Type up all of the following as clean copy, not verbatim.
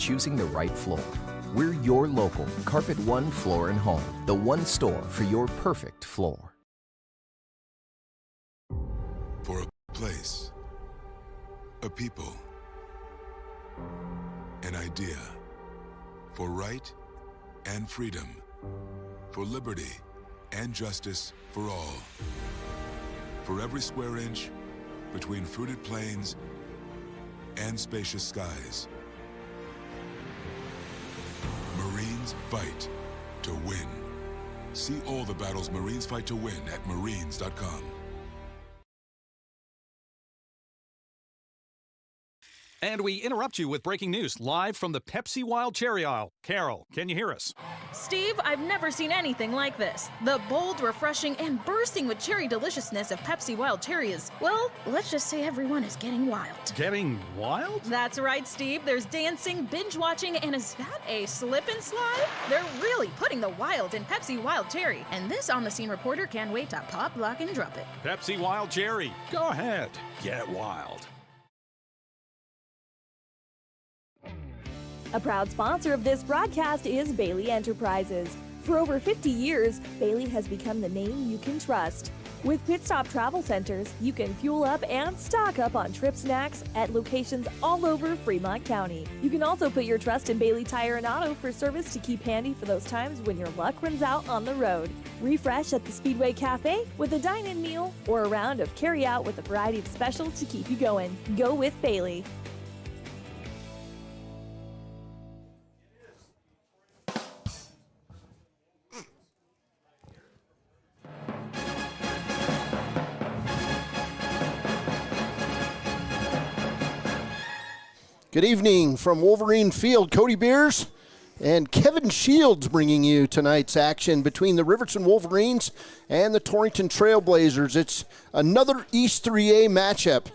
choosing the right floor. We're your local Carpet One Floor and Home, the one store for your perfect floor. For a place, a people, an idea, for right and freedom, for liberty and justice for all. For every square inch between fruited plains and spacious skies. Marines fight to win. See all the battles Marines fight to win at marines.com. And we interrupt you with breaking news live from the Pepsi Wild Cherry aisle. Carol, can you hear us? Steve, I've never seen anything like this. The bold, refreshing, and bursting with cherry deliciousness of Pepsi Wild Cherry is, well, let's just say everyone is getting wild. Getting wild? That's right, Steve. There's dancing, binge-watching, and is that a slip and slide? They're really putting the wild in Pepsi Wild Cherry, and this on-the-scene reporter can't wait to pop, lock, and drop it. Pepsi Wild Cherry. Go ahead. Get wild. A proud sponsor of this broadcast is Bailey Enterprises. For over 50 years, Bailey has become the name you can trust. With Pit Stop Travel Centers, you can fuel up and stock up on trip snacks at locations all over Fremont County. You can also put your trust in Bailey Tire and Auto for service to keep handy for those times when your luck runs out on the road. Refresh at the Speedway Cafe with a dine-in meal or a round of carry-out with a variety of specials to keep you going. Go with Bailey. Good evening from Wolverine Field. Cody Beers and Kevin Shields bringing you tonight's action between the Riverton Wolverines and the Torrington Trailblazers. It's another East 3A matchup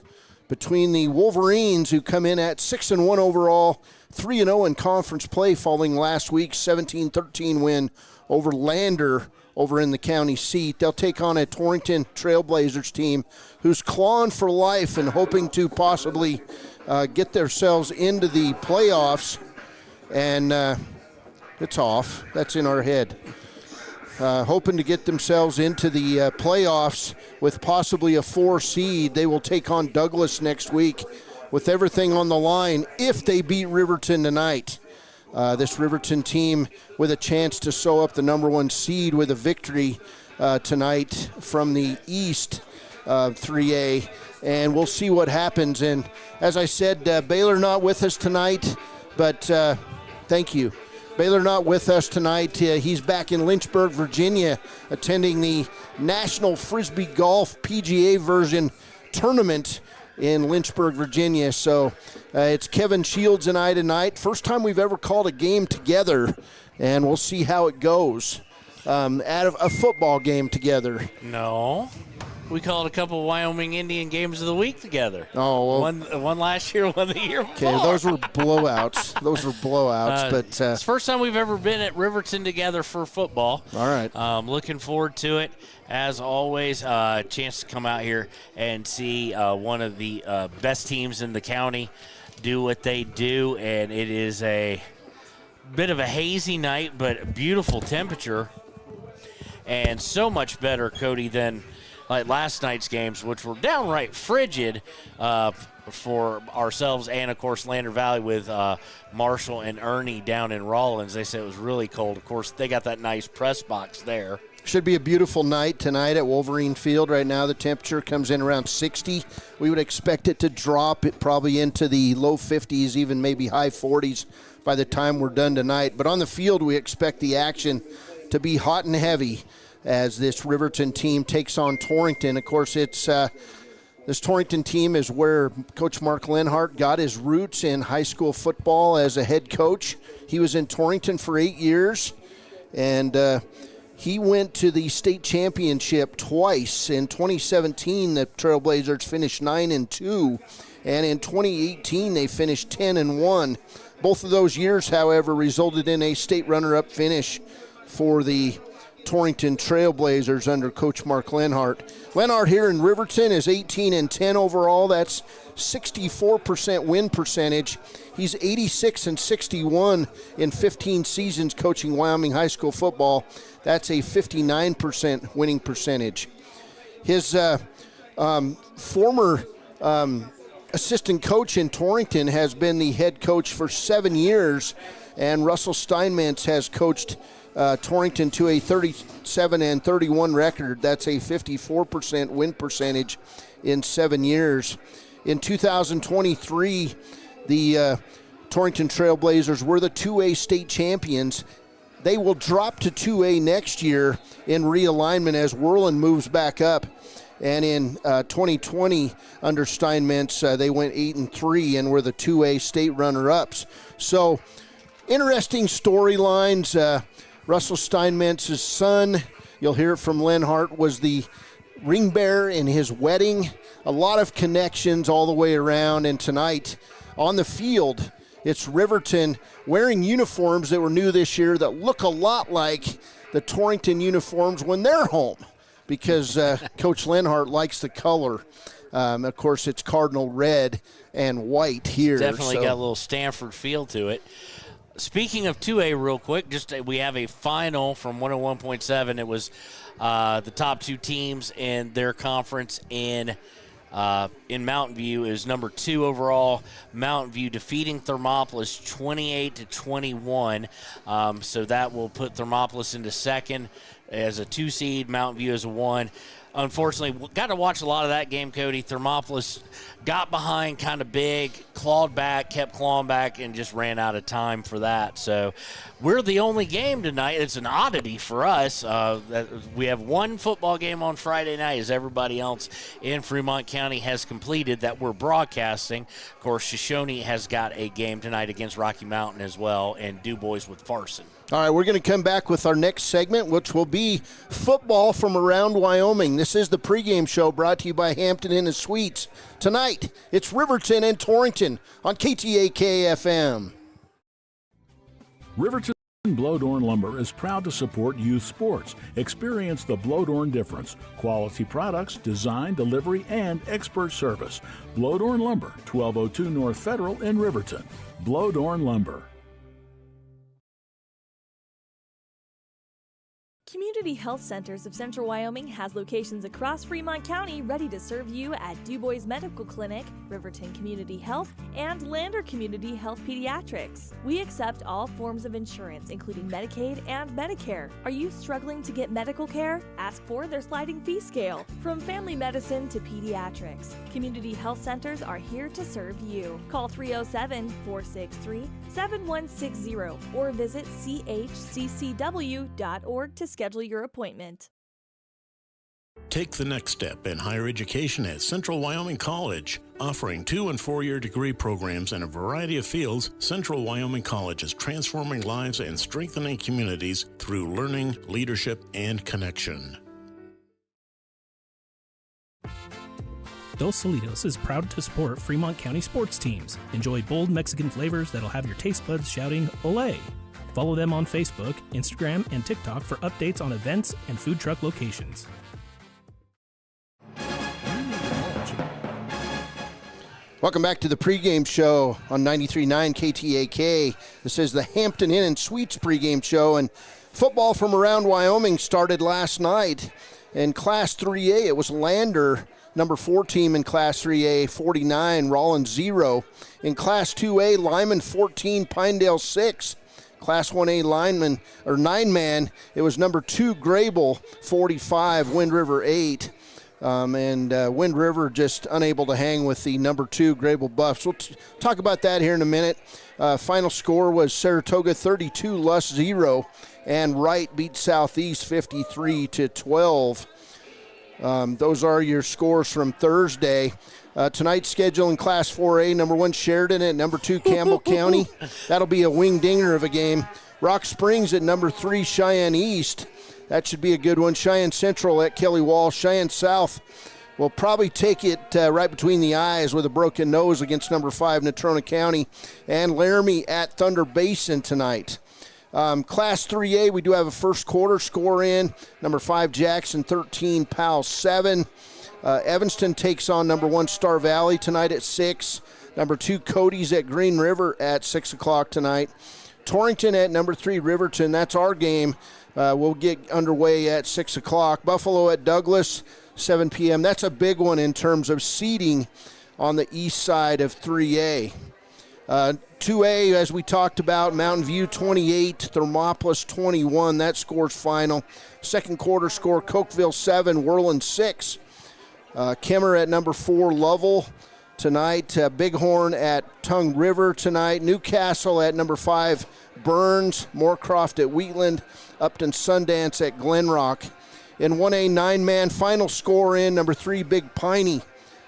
between the Wolverines, who come in at 6-1 overall, 3-0 in conference play following last week's 17-13 win over Lander over in the county seat. They'll take on a Torrington Trailblazers team who's clawing for life and hoping to possibly get themselves into the playoffs, and it's off. That's in our head. Hoping to get themselves into the playoffs with possibly a 4 seed. They will take on Douglas next week with everything on the line if they beat Riverton tonight. This Riverton team with a chance to sew up the number 1 seed with a victory tonight from the East 3A. And we'll see what happens. And as I said, Baylor not with us tonight, but thank you. Baylor not with us tonight. He's back in Lynchburg, Virginia, attending the National Frisbee Golf PGA version tournament in Lynchburg, Virginia. So it's Kevin Shields and I tonight. First time we've ever called a game together, and we'll see how it goes. At a football game together. No. We called a couple Wyoming Indian games of the week together. Oh, well. One last year, one the year before. Okay, those were blowouts. But it's the first time we've ever been at Riverton together for football. All right. Looking forward to it. As always, a chance to come out here and see one of the best teams in the county do what they do. And it is a bit of a hazy night, but beautiful temperature. And so much better, Cody, than like last night's games, which were downright frigid for ourselves and, of course, Lander Valley with Marshall and Ernie down in Rawlins. They said it was really cold. Of course, they got that nice press box there. Should be a beautiful night tonight at Wolverine Field. Right now the temperature comes in around 60. We would expect it to drop it probably into the low 50s, even maybe high 40s by the time we're done tonight. But on the field, we expect the action to be hot and heavy as this Riverton team takes on Torrington. Of course, it's this Torrington team is where Coach Mark Lenhart got his roots in high school football as a head coach. He was in Torrington for 8 years, and he went to the state championship twice. In 2017, the Trailblazers finished 9-2, and in 2018, they finished 10-1. Both of those years, however, resulted in a state runner-up finish for the Torrington Trailblazers under Coach Mark Lenhart. Lenhart here in Riverton is 18-10 overall. That's 64% win percentage. He's 86-61 in 15 seasons coaching Wyoming high school football. That's a 59% winning percentage. His former assistant coach in Torrington has been the head coach for 7 years, and Russell Steinmetz has coached Torrington to a 37-31 record. That's a 54% win percentage in 7 years. In 2023, the Torrington Trailblazers were the 2A state champions. They will drop to 2A next year in realignment as Whirland moves back up. And in 2020, under Steinmetz, they went 8-3 and were the 2A state runner-ups. So, interesting storylines. Russell Steinmetz's son, you'll hear it from Lenhart, was the ring bearer in his wedding. A lot of connections all the way around. And tonight, on the field, it's Riverton wearing uniforms that were new this year that look a lot like the Torrington uniforms when they're home, because Coach Lenhart likes the color. Of course, it's cardinal red and white here. Definitely got a little Stanford feel to it. Speaking of 2A real quick, we have a final from 101.7. It was the top two teams in their conference in Mountain View. Is number 2 overall. Mountain View defeating Thermopolis 28-21. So that will put Thermopolis into second as a 2 seed, Mountain View as a 1. Unfortunately, got to watch a lot of that game, Cody. Thermopolis got behind kind of big, clawed back, kept clawing back, and just ran out of time for that. So we're the only game tonight. It's an oddity for us. We have one football game on Friday night, as everybody else in Fremont County has completed that we're broadcasting. Of course, Shoshone has got a game tonight against Rocky Mountain as well, and Du Bois with Farson. All right, we're going to come back with our next segment, which will be football from around Wyoming. This is the pregame show brought to you by Hampton Inn & Suites. Tonight, it's Riverton and Torrington on KTAK-FM. Riverton Blowdorn Lumber is proud to support youth sports. Experience the Blowdorn difference. Quality products, design, delivery, and expert service. Blowdorn Lumber, 1202 North Federal in Riverton. Blowdorn Lumber. Community Health Centers of Central Wyoming has locations across Fremont County ready to serve you at Du Bois Medical Clinic, Riverton Community Health, and Lander Community Health Pediatrics. We accept all forms of insurance, including Medicaid and Medicare. Are you struggling to get medical care? Ask for their sliding fee scale. From family medicine to pediatrics, Community Health Centers are here to serve you. Call 307-463-7160 or visit chccw.org to schedule your appointment. Take the next step in higher education at Central Wyoming College. Offering 2- and 4-year degree programs in a variety of fields, Central Wyoming College is transforming lives and strengthening communities through learning, leadership, and connection. Dos Solitos is proud to support Fremont County sports teams. Enjoy bold Mexican flavors that'll have your taste buds shouting, "Olé!" Follow them on Facebook, Instagram, and TikTok for updates on events and food truck locations. Welcome back to the pregame show on 93.9 KTAK. This is the Hampton Inn & Suites pregame show, and football from around Wyoming started last night. In Class 3A, it was Lander, number 4 team in Class 3A, 49, Rollins 0. In Class 2A, Lyman 14, Pinedale 6. Class 1A lineman, or 9-man, it was number 2, Grable, 45, Wind River 8. Wind River just unable to hang with the number 2 Grable Buffs. We'll talk about that here in a minute. Final score was Saratoga 32, Luss 0, and Wright beat Southeast 53-12. Those are your scores from Thursday. Tonight's schedule in Class 4A, number 1 Sheridan at number 2 Campbell County. That'll be a wing dinger of a game. Rock Springs at number 3 Cheyenne East. That should be a good one. Cheyenne Central at Kelly Walsh. Cheyenne South will probably take it right between the eyes with a broken nose against number 5 Natrona County. And Laramie at Thunder Basin tonight. Class 3A, we do have a first quarter score in. Number 5, Jackson 13, Powell 7. Evanston takes on number 1, Star Valley tonight at 6. Number 2, Cody's at Green River at 6 o'clock tonight. Torrington at number 3, Riverton. That's our game. We'll get underway at 6 o'clock. Buffalo at Douglas, 7 p.m. That's a big one in terms of seeding on the east side of 3A. 2A, as we talked about, Mountain View 28, Thermopolis 21. That score's final. Second quarter score, Cokeville 7, Whirland 6. Kemmer at number 4, Lovell tonight. Bighorn at Tongue River tonight. Newcastle at number 5, Burns. Moorcroft at Wheatland. Upton Sundance at Glenrock. In 1A, 9-man final score in. Number 3, Big Piney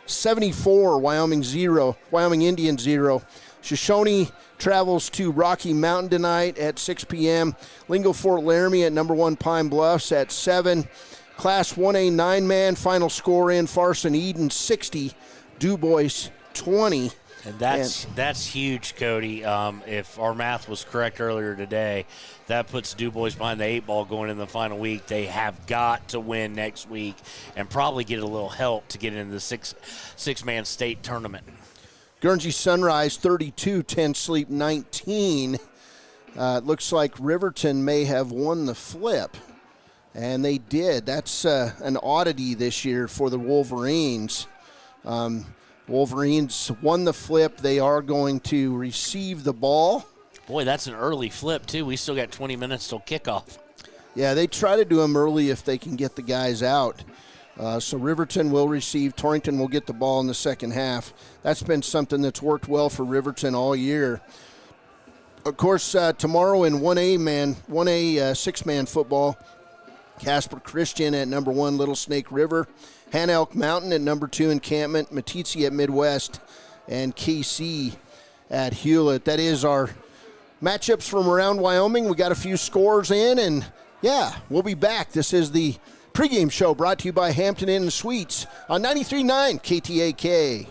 74, Wyoming Indian 0. Shoshone travels to Rocky Mountain tonight at 6 p.m. Lingo Fort Laramie at number 1, Pine Bluffs at 7. Class 1A 9-man final score in. Farson Eden 60, DuBois 20. And that's huge, Cody. If our math was correct earlier today, that puts DuBois behind the 8 ball going in the final week. They have got to win next week and probably get a little help to get into the six-man state tournament. Guernsey Sunrise 32, 10 Sleep 19. It looks like Riverton may have won the flip, and they did. That's an oddity this year for the Wolverines. Wolverines won the flip. They are going to receive the ball. Boy, that's an early flip, too. We still got 20 minutes till kickoff. Yeah, they try to do them early if they can get the guys out. So Riverton will receive. Torrington will get the ball in the second half. That's been something that's worked well for Riverton all year. Of course, tomorrow in 1A 6-man football, Casper Christian at number 1, Little Snake River. Han Elk Mountain at number 2, Encampment. Meeteetse at Midwest. And KC at Hewlett. That is our matchups from around Wyoming. We got a few scores in, and yeah, we'll be back. This is the pregame show brought to you by Hampton Inn and Suites on 93.9 KTAK.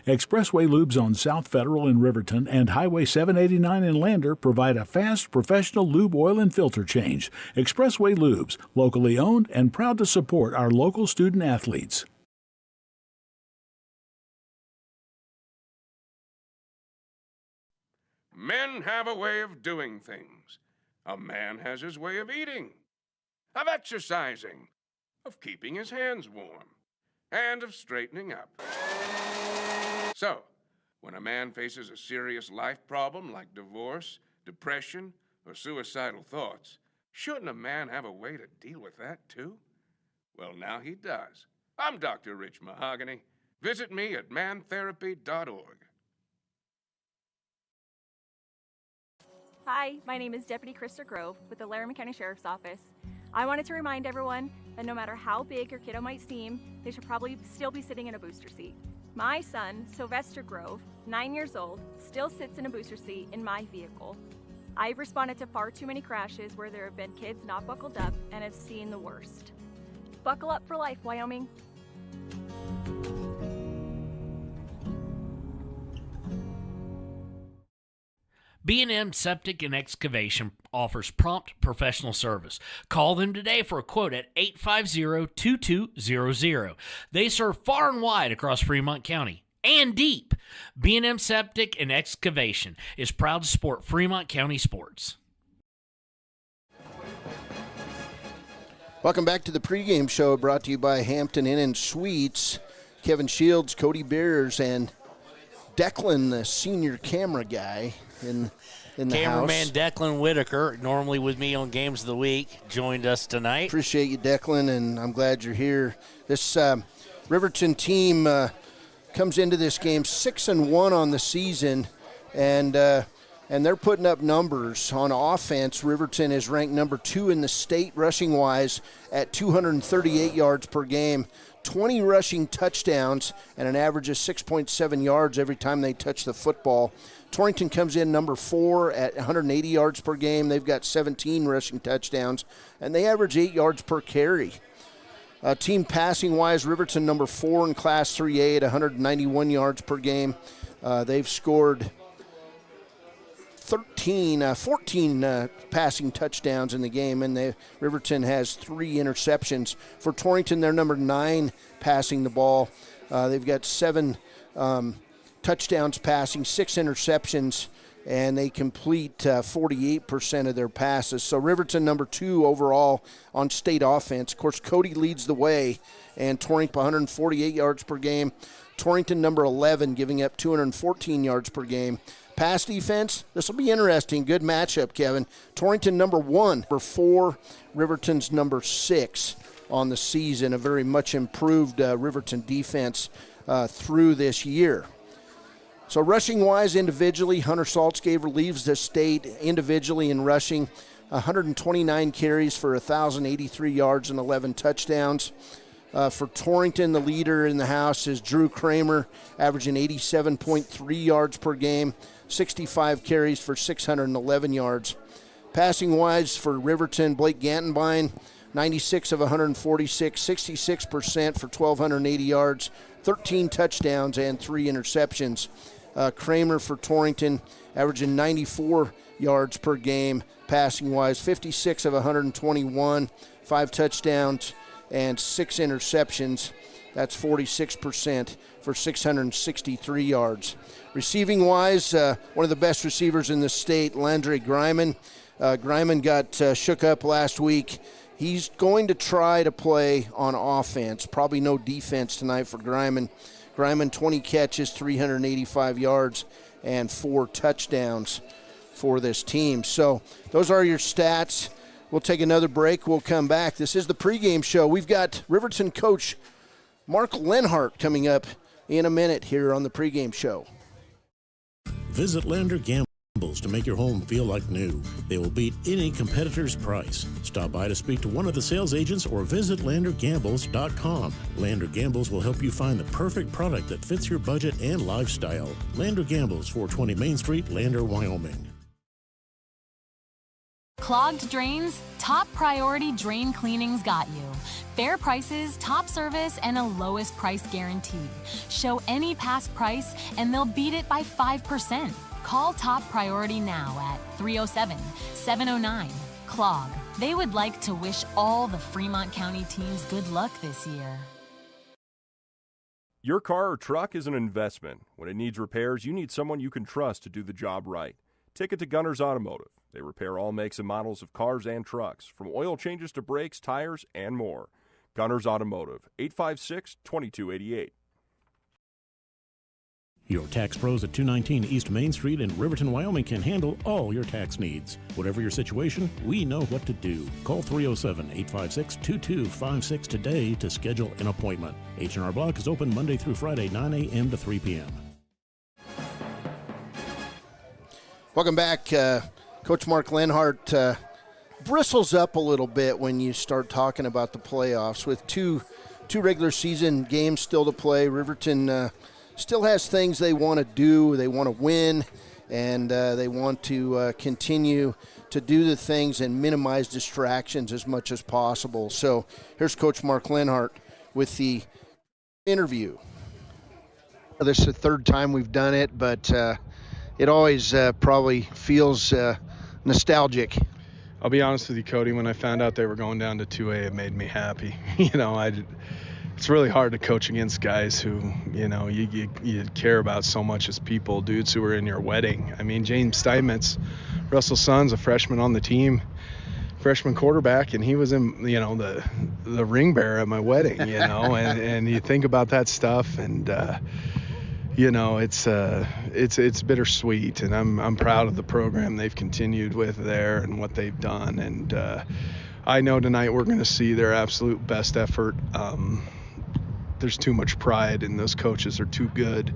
Expressway Lubes on South Federal in Riverton and Highway 789 in Lander provide a fast, professional lube, oil, and filter change. Expressway Lubes, locally owned and proud to support our local student athletes. Men have a way of doing things. A man has his way of eating, of exercising, of keeping his hands warm, and of straightening up. So, when a man faces a serious life problem like divorce, depression, or suicidal thoughts, shouldn't a man have a way to deal with that too? Well, now he does. I'm Dr. Rich Mahogany. Visit me at mantherapy.org. Hi, my name is Deputy Krista Grove with the Laramie County Sheriff's Office. I wanted to remind everyone that no matter how big your kiddo might seem, they should probably still be sitting in a booster seat. My son, Sylvester Grove, 9 years old, still sits in a booster seat in my vehicle. I've responded to far too many crashes where there have been kids not buckled up and have seen the worst. Buckle up for life, Wyoming. B&M Septic and Excavation offers prompt professional service. Call them today for a quote at 850-2200. They serve far and wide across Fremont County and deep. B&M Septic and Excavation is proud to support Fremont County sports. Welcome back to the pregame show brought to you by Hampton Inn and Suites. Kevin Shields, Cody Beers, and Declan, the senior camera guy in the Cameraman house. Declan Whitaker, normally with me on Games of the Week, joined us tonight. Appreciate you, Declan, and I'm glad you're here. This Riverton team comes into this game 6-1 on the season, and they're putting up numbers on offense. Riverton is ranked number 2 in the state rushing-wise at 238 yards per game. 20 rushing touchdowns and an average of 6.7 yards every time they touch the football. Torrington comes in number 4 at 180 yards per game. They've got 17 rushing touchdowns, and they average 8 yards per carry. Team passing-wise, Riverton number 4 in Class 3A at 191 yards per game. They've scored 14 passing touchdowns in the game, and Riverton has 3 interceptions. For Torrington, they're number 9 passing the ball. They've got 7 touchdowns passing, 6 interceptions, and they complete 48% of their passes. So Riverton number 2 overall on state offense. Of course, Cody leads the way, and Torrington 148 yards per game. Torrington number 11 giving up 214 yards per game. Pass defense, this will be interesting. Good matchup, Kevin. Torrington number 1, number 4, Riverton's number 6 on the season. A very much improved Riverton defense through this year. So rushing-wise, individually, Hunter Saltzgaver leads the state individually in rushing, 129 carries for 1,083 yards and 11 touchdowns. For Torrington, the leader in the house is Drew Kramer, averaging 87.3 yards per game, 65 carries for 611 yards. Passing-wise for Riverton, Blake Gantenbein, 96 of 146, 66% for 1,280 yards, 13 touchdowns and 3 interceptions. Kramer for Torrington, averaging 94 yards per game, passing-wise, 56 of 121, 5 touchdowns and 6 interceptions. That's 46% for 663 yards. Receiving-wise, one of the best receivers in the state, Landry Greiman. Greiman got shook up last week. He's going to try to play on offense. Probably no defense tonight for Greiman. Greiman, 20 catches, 385 yards, and 4 touchdowns for this team. So those are your stats. We'll take another break. We'll come back. This is the pregame show. We've got Riverton coach Mark Lenhart coming up in a minute here on the pregame show. Visit Lander Gambles to make your home feel like new. They will beat any competitor's price. Stop by to speak to one of the sales agents or visit LanderGambles.com. Lander Gambles will help you find the perfect product that fits your budget and lifestyle. Lander Gambles, 420 Main Street, Lander, Wyoming. Clogged drains? Top Priority Drain Cleaning's got you. Fair prices, top service, and a lowest price guarantee. Show any past price and they'll beat it by 5%. Call Top Priority now at 307-709-CLOG. They would like to wish all the Fremont County teams good luck this year. Your car or truck is an investment. When it needs repairs, you need someone you can trust to do the job right. Take it to Gunner's Automotive. They repair all makes and models of cars and trucks, from oil changes to brakes, tires, and more. Gunner's Automotive, 856-2288. Your tax pros at 219 East Main Street in Riverton, Wyoming can handle all your tax needs. Whatever your situation, we know what to do. Call 307-856-2256 today to schedule an appointment. H&R Block is open Monday through Friday, 9 a.m. to 3 p.m. Welcome back. Coach Mark Lenhart bristles up a little bit when you start talking about the playoffs. With two regular season games still to play, Riverton still has things they want to do. They want to win, and they want to continue to do the things and minimize distractions as much as possible. So here's Coach Mark Lenhart with the interview. This is the 3rd time we've done it, but it always probably feels nostalgic. I'll be honest with you, Cody, when I found out they were going down to 2A, it made me happy. It's really hard to coach against guys who, you care about so much as people, dudes who are in your wedding. I mean, James Steinmetz, Russell's son's a freshman on the team, freshman quarterback, and he was in, the ring bearer at my wedding, and you think about that stuff, and it's bittersweet, and I'm proud of the program they've continued with there and what they've done, and I know tonight we're going to see their absolute best effort. There's too much pride, and those coaches are too good.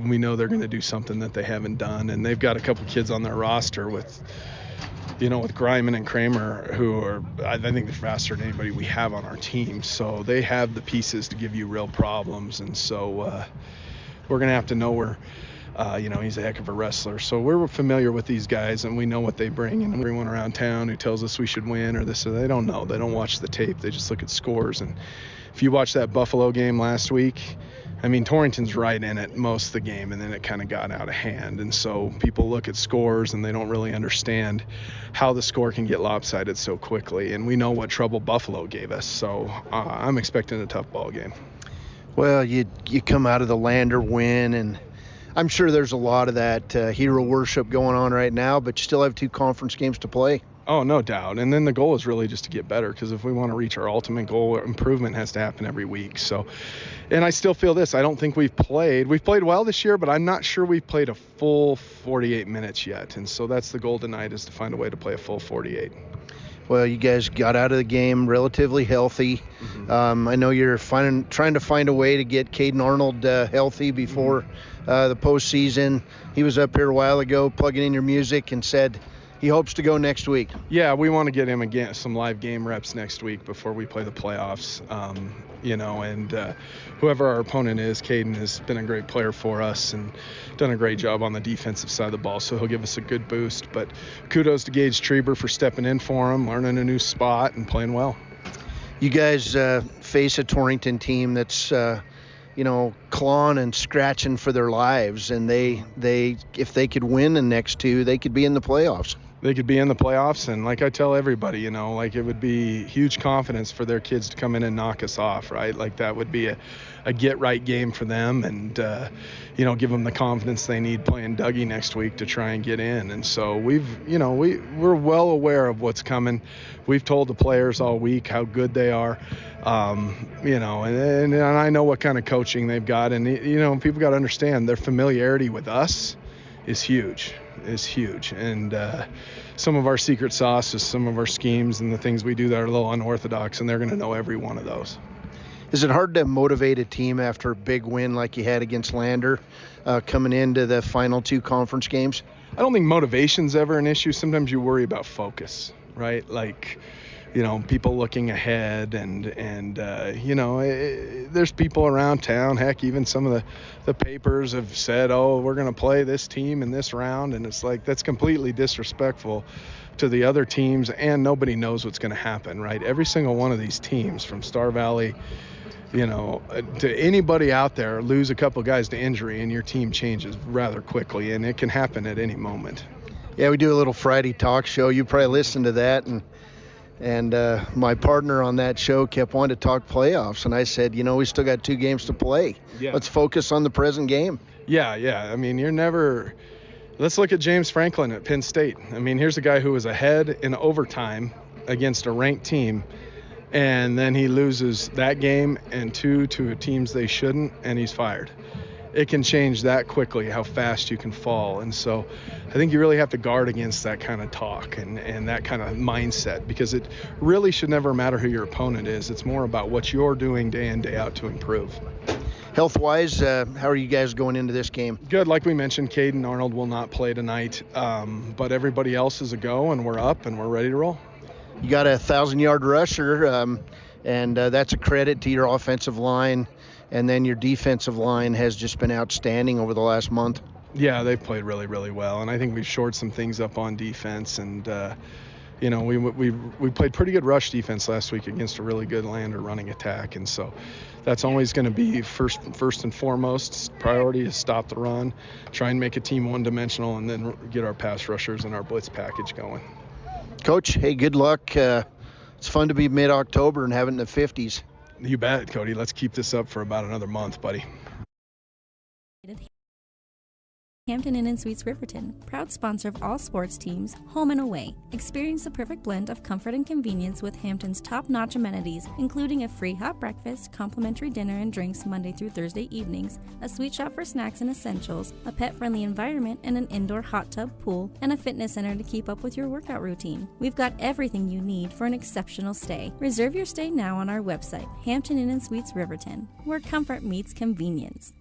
We know they're going to do something that they haven't done, and they've got a couple kids on their roster with Greiman and Kramer, who are, I think they're faster than anybody we have on our team. So they have the pieces to give you real problems. And so we're going to have to know where, he's a heck of a wrestler. So we're familiar with these guys, and we know what they bring. And everyone around town who tells us we should win or this or they don't know. They don't watch the tape. They just look at scores. And if you watch that Buffalo game last week, I mean, Torrington's right in it most of the game, and then it kind of got out of hand. And so people look at scores and they don't really understand how the score can get lopsided so quickly. And we know what trouble Buffalo gave us. So I'm expecting a tough ball game. Well, you come out of the Lander win, and I'm sure there's a lot of that hero worship going on right now, but you still have 2 conference games to play. Oh, no doubt. And then the goal is really just to get better, because if we want to reach our ultimate goal, improvement has to happen every week. So, and I still feel this. I don't think we've played well this year, but I'm not sure we've played a full 48 minutes yet. And so that's the goal tonight, is to find a way to play a full 48. Well, you guys got out of the game relatively healthy. I know you're trying to find a way to get Caden Arnold healthy before the postseason. He was up here a while ago plugging in your music and said he hopes to go next week. Yeah, we want to get him again some live game reps next week before we play the playoffs. And whoever our opponent is, Caden has been a great player for us and done a great job on the defensive side of the ball, so he'll give us a good boost. But kudos to Gage Treber for stepping in for him, learning a new spot, and playing well. You guys face a Torrington team that's clawing and scratching for their lives, and they if they could win the next 2, they could be in the playoffs. They could be in the playoffs, and like I tell everybody, it would be huge confidence for their kids to come in and knock us off, right? Like that would be a get-right game for them, and give them the confidence they need playing Dougie next week to try and get in. And so we're well aware of what's coming. We've told the players all week how good they are, and I know what kind of coaching they've got, and people got to understand their familiarity with us is huge. And some of our secret sauce is some of our schemes and the things we do that are a little unorthodox, and they're going to know every one of those. Is it hard to motivate a team after a big win like you had against Lander coming into the final 2 conference games? I don't think motivation's ever an issue. Sometimes you worry about focus, right? Like, people looking ahead and there's people around town. Heck, even some of the papers have said, we're going to play this team in this round. And it's like, that's completely disrespectful to the other teams, and nobody knows what's going to happen, right? Every single one of these teams from Star Valley, to anybody out there, lose a couple guys to injury and your team changes rather quickly, and it can happen at any moment. Yeah, we do a little Friday talk show. You probably listened to that, and my partner on that show kept wanting to talk playoffs, and I said, we still got 2 games to play. Yeah. Let's focus on the present game. Yeah. I mean, let's look at James Franklin at Penn State. I mean, here's a guy who was ahead in overtime against a ranked team, and then he loses that game and 2 to teams they shouldn't, and he's fired. It can change that quickly, how fast you can fall. And so I think you really have to guard against that kind of talk and that kind of mindset, because it really should never matter who your opponent is. It's more about what you're doing day in, day out to improve. Health-wise, how are you guys going into this game? Good. Like we mentioned, Caden Arnold will not play tonight, but everybody else is a go, and we're up, and we're ready to roll. You got a 1,000-yard rusher, and that's a credit to your offensive line. And then your defensive line has just been outstanding over the last month. Yeah, they've played really, really well. And I think we've shored some things up on defense. And, we played pretty good rush defense last week against a really good Lander running attack. And so that's always going to be first and foremost. Priority is stop the run, try and make a team one-dimensional, and then get our pass rushers and our blitz package going. Coach, hey, good luck. It's fun to be mid-October and have it in the 50s. You bet, Cody. Let's keep this up for about another month, buddy. Hampton Inn & Suites Riverton, proud sponsor of all sports teams, home and away. Experience the perfect blend of comfort and convenience with Hampton's top-notch amenities, including a free hot breakfast, complimentary dinner and drinks Monday through Thursday evenings, a sweet shop for snacks and essentials, a pet-friendly environment and an indoor hot tub pool, and a fitness center to keep up with your workout routine. We've got everything you need for an exceptional stay. Reserve your stay now on our website, Hampton Inn & Suites Riverton, where comfort meets convenience.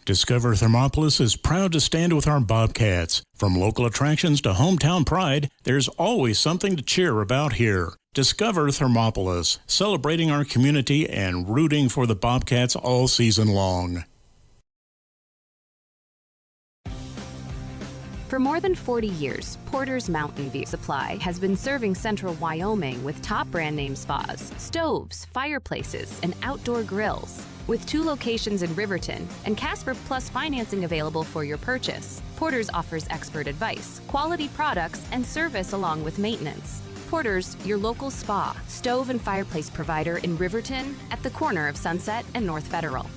Discover Thermopolis is proud to stand with our Bobcats. From local attractions to hometown pride, there's always something to cheer about here. Discover Thermopolis, celebrating our community and rooting for the Bobcats all season long. For more than 40 years, Porter's Mountain View Supply has been serving central Wyoming with top brand name spas, stoves, fireplaces, and outdoor grills. With 2 locations in Riverton and Casper Plus financing available for your purchase, Porter's offers expert advice, quality products, and service along with maintenance. Porter's, your local spa, stove, and fireplace provider in Riverton at the corner of Sunset and North Federal.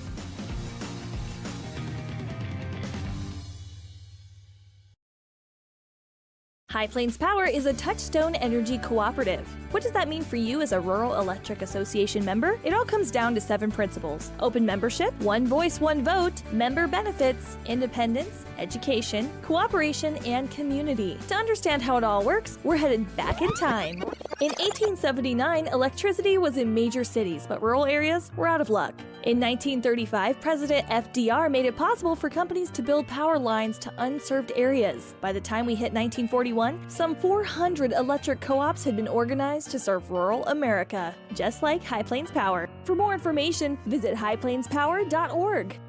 High Plains Power is a Touchstone Energy cooperative. What does that mean for you as a Rural Electric Association member? It all comes down to 7 principles: open membership, one voice, one vote, member benefits, independence, education, cooperation, and community. To understand how it all works, we're headed back in time. In 1879, electricity was in major cities, but rural areas were out of luck. In 1935, President FDR made it possible for companies to build power lines to unserved areas. By the time we hit 1941, some 400 electric co-ops had been organized to serve rural America, just like High Plains Power. For more information, visit highplainspower.org.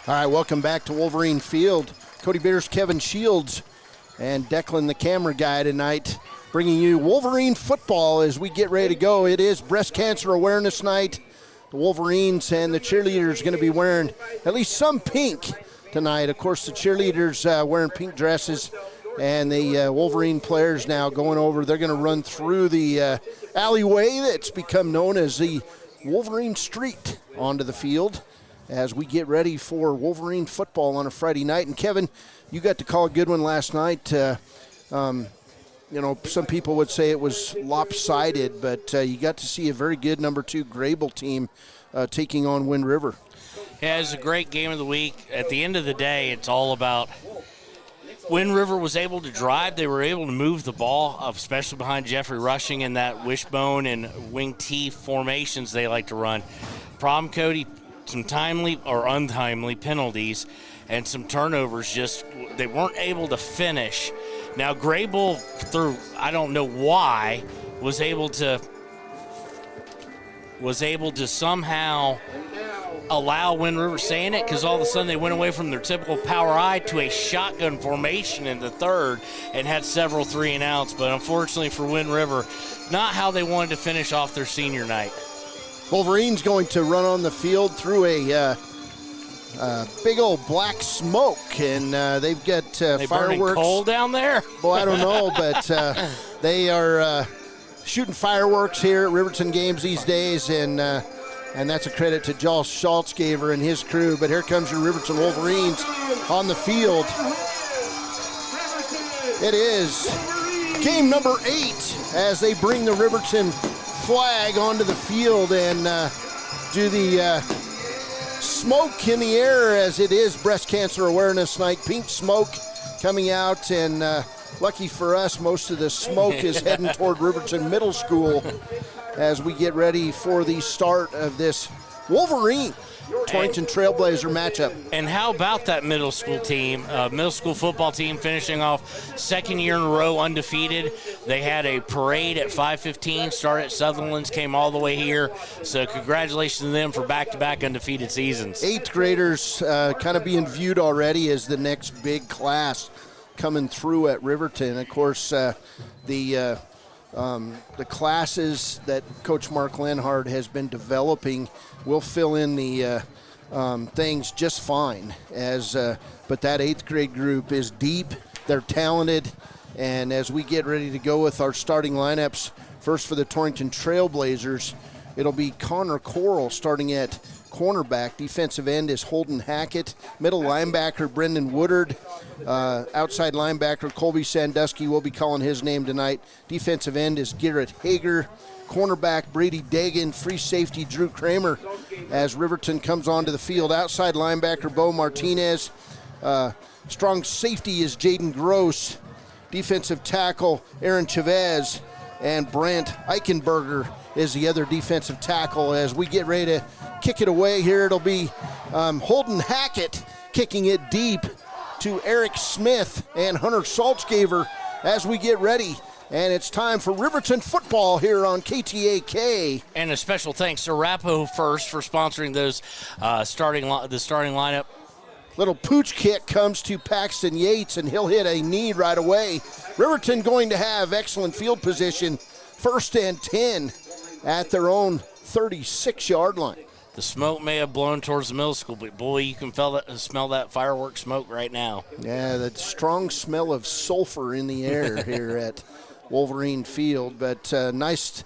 All right, welcome back to Wolverine Field. Cody Beers, Kevin Shields, and Declan, the camera guy tonight, bringing you Wolverine football as we get ready to go. It is Breast Cancer Awareness Night. The Wolverines and the cheerleaders going to be wearing at least some pink tonight. Of course, the cheerleaders wearing pink dresses, and the Wolverine players now going over. They're going to run through the alleyway that's become known as the Wolverine Street onto the field as we get ready for Wolverine football on a Friday night. And Kevin, you got to call a good one last night. You know, some people would say it was lopsided, but you got to see a very good number 2 Grable team taking on Wind River. Yeah, it was a great game of the week. At the end of the day, it's all about Wind River was able to drive. They were able to move the ball, especially behind Jeffrey Rushing in that wishbone and wing T formations they like to run. Problem, Cody, some timely or untimely penalties and some turnovers. Just they weren't able to finish. Now Grable, through I don't know why, was able to somehow allow Wind River, saying it because all of a sudden they went away from their typical power I to a shotgun formation in the third and had several 3-and-outs. But unfortunately for Wind River, not how they wanted to finish off their senior night. Wolverines going to run on the field through a big old black smoke, and they've got they fireworks. Burning coal down there? Well, I don't know, but they are shooting fireworks here at Riverton games these days, and that's a credit to Josh Schultzgaver and his crew. But here comes your Riverton Wolverines on the field. It is game number 8 as they bring the Riverton flag onto the field and do the smoke in the air as it is Breast Cancer Awareness Night. Pink smoke coming out, and lucky for us, most of the smoke is heading toward Riverton Middle School as we get ready for the start of this Wolverine Torrington Trailblazer matchup. And how about that middle school team, middle school football team finishing off second year in a row undefeated. They had a parade at 5:15, started at Sutherland's, came all the way here. So congratulations to them for back-to-back undefeated seasons. 8th graders kind of being viewed already as the next big class coming through at Riverton. Of course, the classes that Coach Mark Lenhard has been developing will fill in the things just fine. But that 8th grade group is deep. They're talented. And as we get ready to go with our starting lineups, first for the Torrington Trailblazers, it'll be Connor Corral starting at cornerback. Defensive end is Holden Hackett. Middle linebacker, Brendan Woodard. Outside linebacker, Colby Sandusky. We'll be calling his name tonight. Defensive end is Garrett Hager. Cornerback, Brady Dagan. Free safety, Drew Kramer, as Riverton comes onto the field. Outside linebacker, Bo Martinez. Strong safety is Jaden Gross. Defensive tackle, Aaron Chavez. And Brent Eichenberger is the other defensive tackle. As we get ready to kick it away here, it'll be Holden Hackett kicking it deep to Eric Smith and Hunter Saltzgaver as we get ready. And it's time for Riverton football here on KTAK. And a special thanks to Arapahoe First for sponsoring those the starting lineup. Little pooch kick comes to Paxton Yates, and he'll hit a knee right away. Riverton going to have excellent field position, 1st and 10 at their own 36-yard line. The smoke may have blown towards the middle school, but boy, you can smell that fireworks smoke right now. Yeah, the strong smell of sulfur in the air here at Wolverine Field. But nice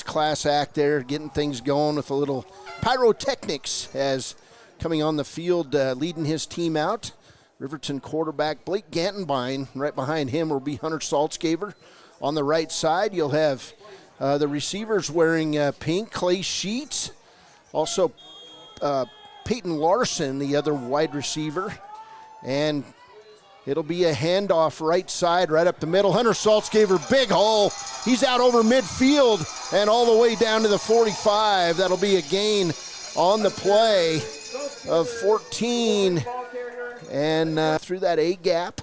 class act there, getting things going with a little pyrotechnics as coming on the field, leading his team out. Riverton quarterback Blake Gantenbein. Right behind him will be Hunter Saltzgaver. On the right side, you'll have the receivers wearing pink, Clay Sheets. Also, Peyton Larson, the other wide receiver. And it'll be a handoff right side, right up the middle. Hunter Saltzgaver, big hole. He's out over midfield and all the way down to the 45. That'll be a gain on the play of 14. And through that A gap.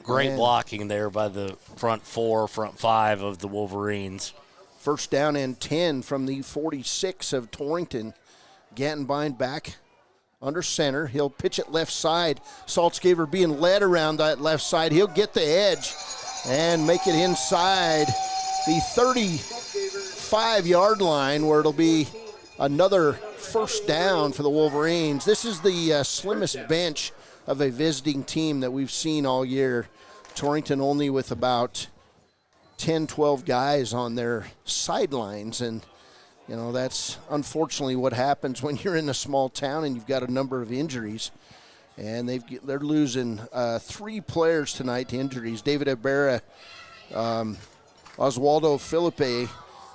Great blocking there by the front 5 of the Wolverines. 1st down and 10 from the 46 of Torrington. Gantenbein back under center. He'll pitch it left side. Saltzgaver being led around that left side. He'll get the edge and make it inside the 35-yard line, where it'll be another 1st down for the Wolverines. This is the slimmest bench of a visiting team that we've seen all year. Torrington only with about 10, 12 guys on their sidelines, and that's unfortunately what happens when you're in a small town and you've got a number of injuries. And they're losing 3 players tonight to injuries: David Ibarra, Oswaldo Felipe,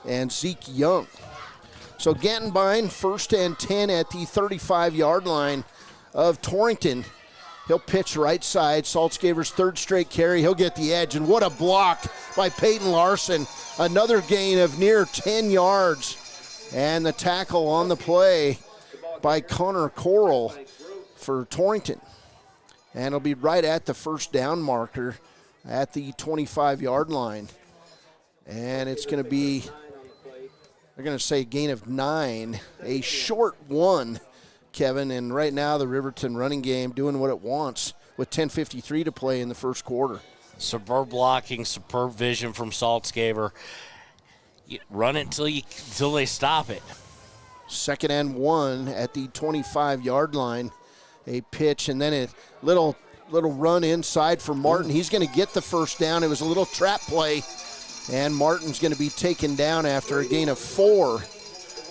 and Zeke Young. So Gantenbein, 1st and 10 at the 35-yard line of Torrington. He'll pitch right side. Saltzgaver's 3rd straight carry. He'll get the edge, and what a block by Peyton Larson. Another gain of near 10 yards. And the tackle on the play by Connor Corral for Torrington. And it'll be right at the 1st down marker at the 25-yard line. And it's going to be, they're going to say gain of 9, a short 1. Kevin, and right now the Riverton running game doing what it wants with 10:53 to play in the 1st quarter. Superb blocking, superb vision from Saltzgaver. Run it until they stop it. 2nd and 1 at the 25-yard line. A pitch and then a little run inside for Martin. He's going to get the 1st down. It was a little trap play, and Martin's going to be taken down after a gain of 4.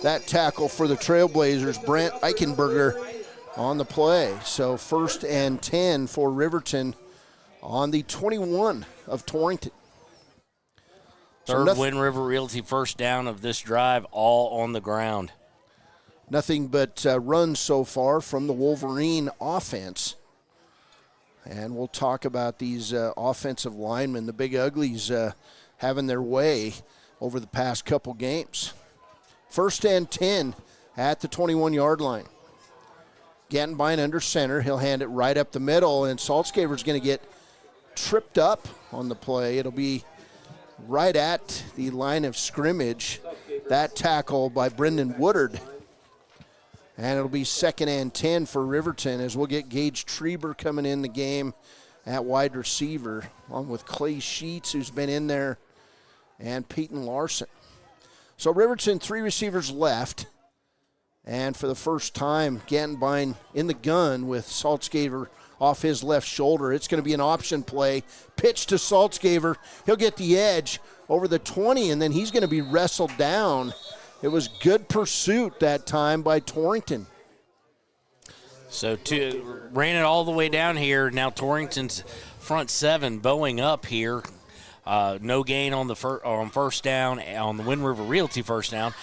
That tackle for the Trailblazers, Brent Eichenberger on the play. So 1st and 10 for Riverton on the 21 of Torrington. Third Wind River Realty 1st down of this drive, all on the ground. Nothing but runs so far from the Wolverine offense. And we'll talk about these offensive linemen, the Big Uglies, having their way over the past couple games. 1st and 10 at the 21-yard line. Gantenbein under center. He'll hand it right up the middle, and Saltzgaver's going to get tripped up on the play. It'll be right at the line of scrimmage. That tackle by Brendan Woodard. And it'll be 2nd and 10 for Riverton, as we'll get Gage Treber coming in the game at wide receiver, along with Clay Sheets, who's been in there, and Peyton Larson. So Riverton, 3 receivers left. And for the first time, Gantenbein in the gun with Saltzgaver off his left shoulder. It's going to be an option play. Pitch to Saltzgaver. He'll get the edge over the 20, and then he's going to be wrestled down. It was good pursuit that time by Torrington. So ran it all the way down here. Now Torrington's front seven bowing up here. No gain on first down on the Wind River Realty first down,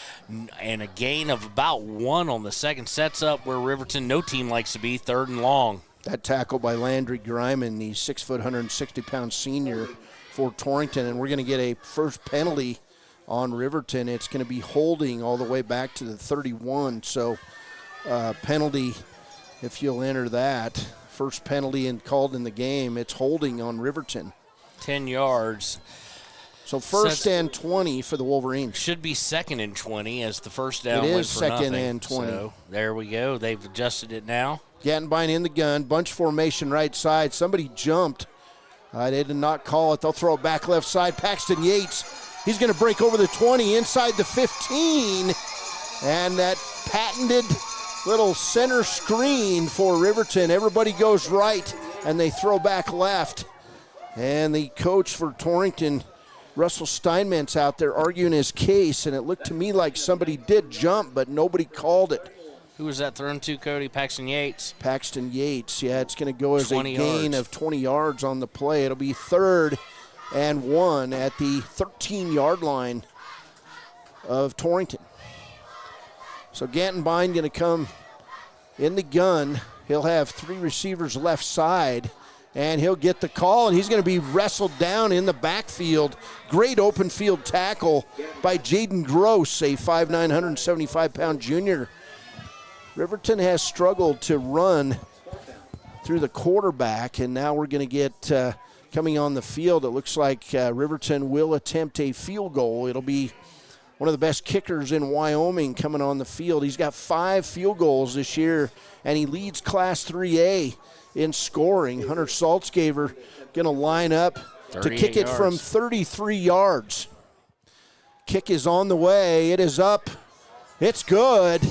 and a gain of about 1 on the second. Sets up where Riverton, no team likes to be, 3rd and long. That tackle by Landry Griman, the 6', 160-pound senior for Torrington, and we're going to get a first penalty on Riverton. It's going to be holding all the way back to the 31, so penalty, if you'll enter that. First penalty called in the game. It's holding on Riverton. 10 yards. So first and 20 for the Wolverines. Should be 2nd and 20 as the first down it went is for second nothing. And 20. So there we go. They've adjusted it now. Gattenbein in the gun. Bunch formation right side. Somebody jumped. They did not call it. They'll throw it back left side. Paxton Yates. He's going to break over the 20 inside the 15. And that patented little center screen for Riverton. Everybody goes right, and they throw back left. And the coach for Torrington, Russell Steinmetz, out there arguing his case, and it looked to me like somebody did jump, but nobody called it. Who was that thrown to, Cody? Paxton Yates? Paxton Yates, yeah, it's going to go as a gain yards. of 20 yards on the play. It'll be 3rd and 1 at the 13-yard line of Torrington. So Gattenbein going to come in the gun. He'll have 3 receivers left side, and he'll get the call, and he's going to be wrestled down in the backfield. Great open field tackle by Jaden Gross, a 5'9", 175-pound junior. Riverton has struggled to run through the quarterback, and now we're going to get coming on the field. It looks like Riverton will attempt a field goal. It'll be one of the best kickers in Wyoming coming on the field. He's got 5 field goals this year, and he leads Class 3A in scoring. Hunter Saltzgaver going to line up to kick it from 33 yards. Kick is on the way. It is up. It's good.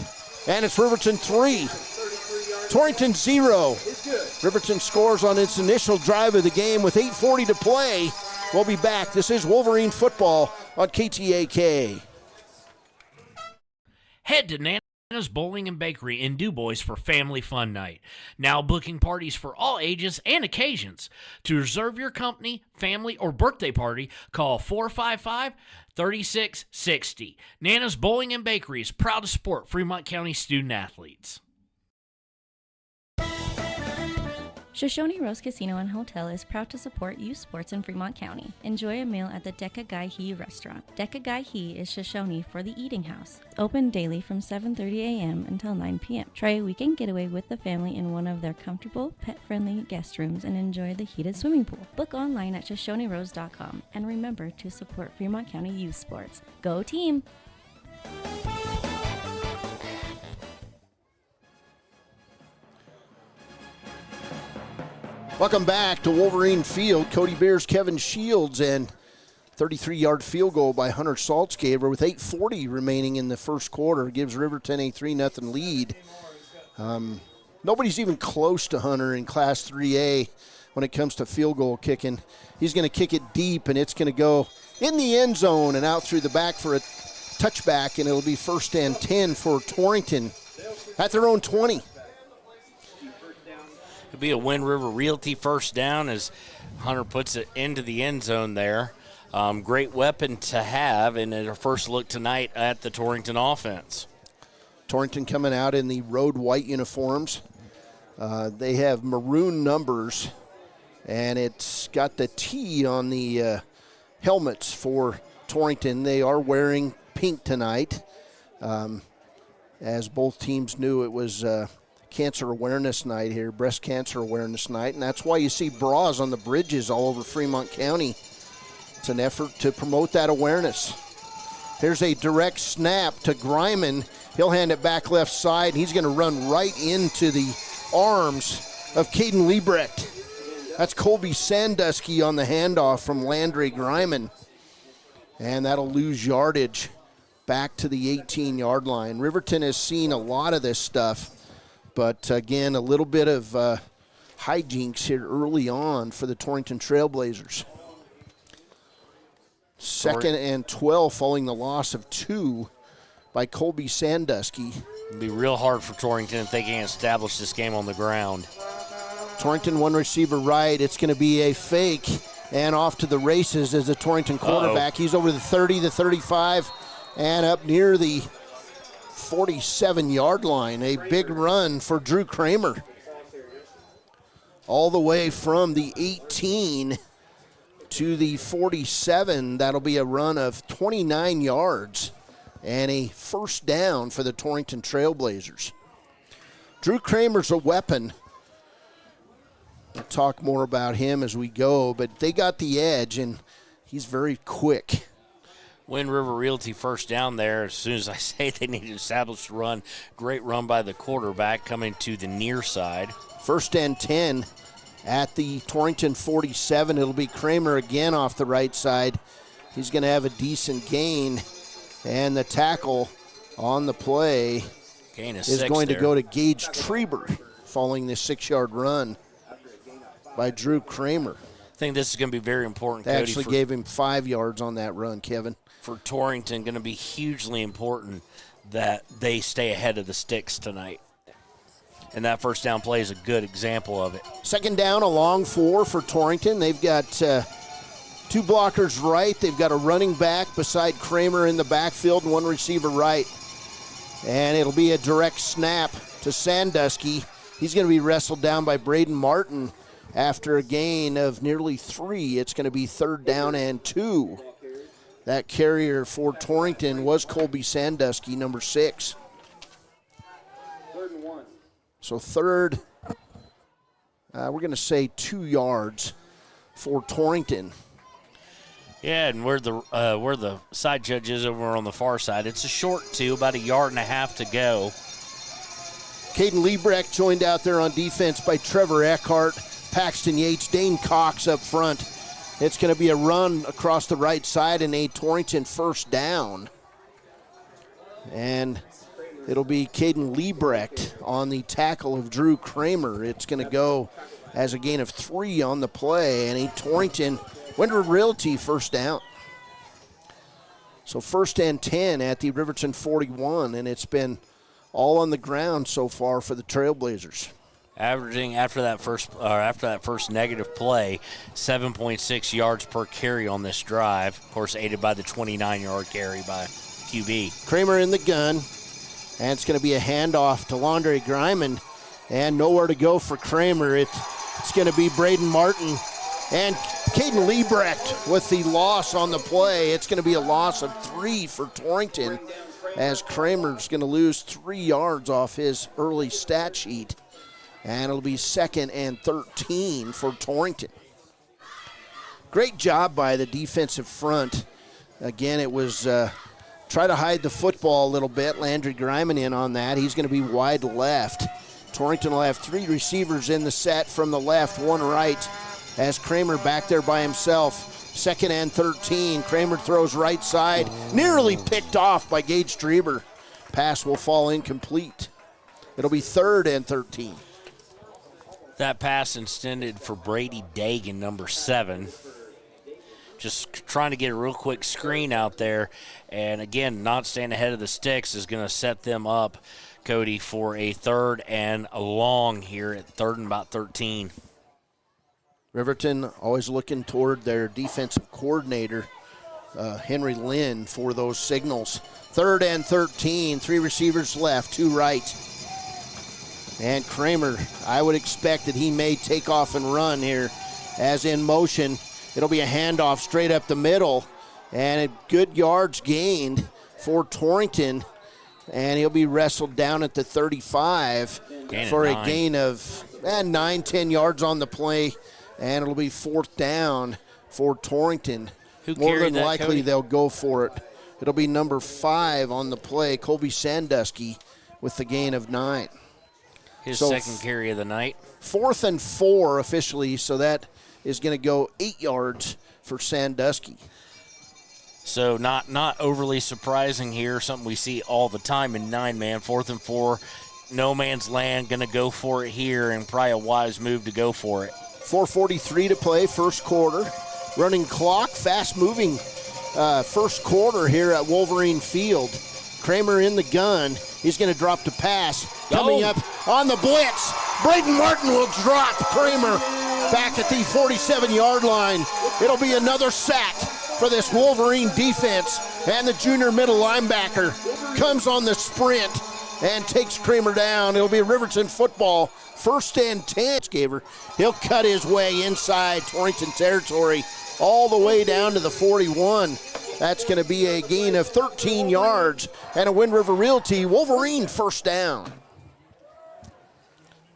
And it's Riverton 3. Torrington 0. Riverton scores on its initial drive of the game with 8:40 to play. We'll be back. This is Wolverine football on KTAK. Head to Nana's Bowling and Bakery in DuBois for Family Fun Night. Now booking parties for all ages and occasions. To reserve your company, family, or birthday party, call 455-3660. Nana's Bowling and Bakery is proud to support Fremont County student athletes. Shoshone Rose Casino and Hotel is proud to support youth sports in Fremont County. Enjoy a meal at the Deca Gai He restaurant. Deca Gai He is Shoshone for the eating house. Open daily from 7:30 a.m. until 9 p.m. Try a weekend getaway with the family in one of their comfortable, pet-friendly guest rooms and enjoy the heated swimming pool. Book online at ShoshoneRose.com and remember to support Fremont County youth sports. Go team! Welcome back to Wolverine Field. Cody Beers, Kevin Shields, and 33-yard field goal by Hunter Saltzgaver with 8:40 remaining in the first quarter. Gives Riverton a 3-0 lead. Nobody's even close to Hunter in Class 3A when it comes to field goal kicking. He's going to kick it deep, and it's going to go in the end zone and out through the back for a touchback, and it'll be 1st and 10 for Torrington at their own 20. It'll be a Wind River Realty first down as Hunter puts it into the end zone there. Great weapon to have, and our first look tonight at the Torrington offense. Torrington coming out in the road white uniforms. They have maroon numbers, and it's got the T on the helmets for Torrington. They are wearing pink tonight. As both teams knew, it was Cancer Awareness Night here, Breast Cancer Awareness Night, and that's why you see bras on the bridges all over Fremont County. It's an effort to promote that awareness. Here's a direct snap to Griman. He'll hand it back left side. He's going to run right into the arms of Caden Liebrecht. That's Colby Sandusky on the handoff from Landry Griman. And that'll lose yardage back to the 18-yard line. Riverton has seen a lot of this stuff. But, again, a little bit of hijinks here early on for the Torrington Trailblazers. 2nd and 12 following the loss of 2 by Colby Sandusky. It'll be real hard for Torrington if they can't establish this game on the ground. Torrington, one receiver right. It's going to be a fake and off to the races as the Torrington quarterback. He's over the 30, the 35, and up near the 47-yard line. A big run for Drew Kramer. All the way from the 18 to the 47. That'll be a run of 29 yards and a first down for the Torrington Trailblazers. Drew Kramer's a weapon. We'll talk more about him as we go, but they got the edge, and he's very quick. Wind River Realty first down there. As soon as I say they need to establish the run, great run by the quarterback coming to the near side. First and 10 at the Torrington 47. It'll be Kramer again off the right side. He's going to have a decent gain, and the tackle on the play is going to go to Gage Treber following this 6-yard run by Drew Kramer. I think this is going to be very important, They Cody. actually gave him 5 yards on that run, Kevin. For Torrington, going to be hugely important that they stay ahead of the sticks tonight. And that first down play is a good example of it. Second down, a long 4 for Torrington. They've got 2 blockers right. They've got a running back beside Kramer in the backfield and 1 receiver right. And it'll be a direct snap to Sandusky. He's going to be wrestled down by Braden Martin after a gain of nearly 3. It's going to be 3rd down and 2. That carrier for Torrington was Colby Sandusky, number 6. 3rd and 1. So third, we're going to say 2 yards for Torrington. Yeah, and where the side judge is over on the far side, it's a short 2, about 1.5 yards to go. Caden Liebrecht joined out there on defense by Trevor Eckhart, Paxton Yates, Dane Cox up front. It's going to be a run across the right side and a Torrington first down. And it'll be Caden Liebrecht on the tackle of Drew Kramer. It's going to go as a gain of 3 on the play, and a Torrington Wind River Realty first down. So 1st and 10 at the Riverton 41, and it's been all on the ground so far for the Trailblazers. Averaging after that first negative play, 7.6 yards per carry on this drive. Of course, aided by the 29-yard carry by QB. Kramer in the gun, and it's going to be a handoff to Londre Griman, and nowhere to go for Kramer. It's going to be Braden Martin and Caden Liebrecht with the loss on the play. It's going to be a loss of 3 for Torrington, as Kramer's going to lose 3 yards off his early stat sheet. And it'll be 2nd and 13 for Torrington. Great job by the defensive front. Again, it was try to hide the football a little bit. Landry Griman in on that. He's going to be wide left. Torrington will have 3 receivers in the set from the left, 1 right, as Kramer back there by himself. 2nd and 13. Kramer throws right side. Nearly picked off by Gage Treber. Pass will fall incomplete. It'll be 3rd and 13. That pass intended for Brady Dagan, number 7. Just trying to get a real quick screen out there. And, again, not staying ahead of the sticks is going to set them up, Cody, for a 3rd and a long here at 3rd and about 13. Riverton always looking toward their defensive coordinator, Henry Lynn, for those signals. 3rd and 13, 3 receivers left, 2 right. And Kramer, I would expect that he may take off and run here. As in motion, it'll be a handoff straight up the middle. And a good yards gained for Torrington. And he'll be wrestled down at the 35 for a gain of 9-10 yards on the play. And it'll be 4th down for Torrington. More than likely they'll go for it. It'll be number 5 on the play, Colby Sandusky, with the gain of 9. His second carry of the night. 4th and 4 officially, so that is going to go 8 yards for Sandusky. So not overly surprising here, something we see all the time in 9-man. 4th and 4, no man's land, going to go for it here, and probably a wise move to go for it. 4:43 to play, first quarter. Running clock, fast-moving first quarter here at Wolverine Field. Kramer in the gun. He's going to drop the pass. Coming up on the blitz. Braden Martin will drop Kramer back at the 47-yard line. It'll be another sack for this Wolverine defense. And the junior middle linebacker comes on the sprint and takes Kramer down. It'll be Riverton football. 1st and 10. He'll cut his way inside Torrington territory all the way down to the 41. That's going to be a gain of 13 yards and a Wind River Realty Wolverine 1st down.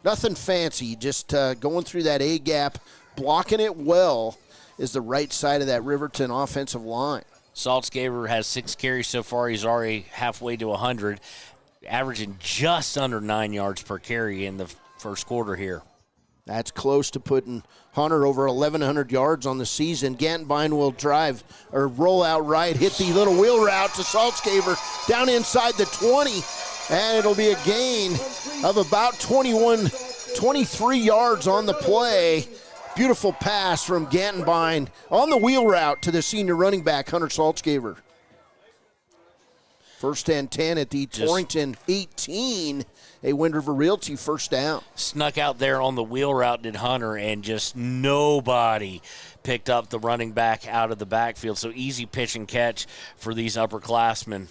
Nothing fancy, just going through that A gap, blocking it well is the right side of that Riverton offensive line. Saltzgaber has 6 carries so far. He's already halfway to 100, averaging just under 9 yards per carry in the first quarter here. That's close to putting Hunter over 1,100 yards on the season. Gantenbein will drive or roll out right, hit the little wheel route to Saltzgaber down inside the 20, and it'll be a gain of about 23 yards on the play. Beautiful pass from Gantenbein on the wheel route to the senior running back, Hunter Saltzgaber. 1st and 10 at the Torrington 18. A Wind River Realty 1st down. Snuck out there on the wheel route did Hunter, and just nobody picked up the running back out of the backfield. So easy pitch and catch for these upperclassmen.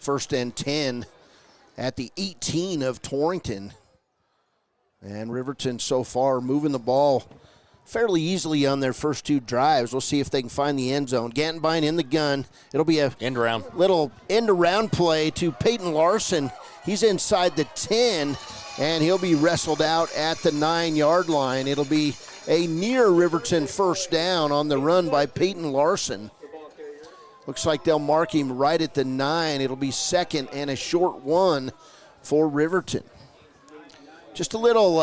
1st and 10 at the 18 of Torrington. And Riverton so far moving the ball fairly easily on their first 2 drives. We'll see if they can find the end zone. Gantenbein in the gun. It'll be a little end-around play to Peyton Larson. He's inside the 10, and he'll be wrestled out at the 9-yard line. It'll be a near Riverton 1st down on the run by Peyton Larson. Looks like they'll mark him right at the 9. It'll be 2nd and a short 1 for Riverton. Just a little,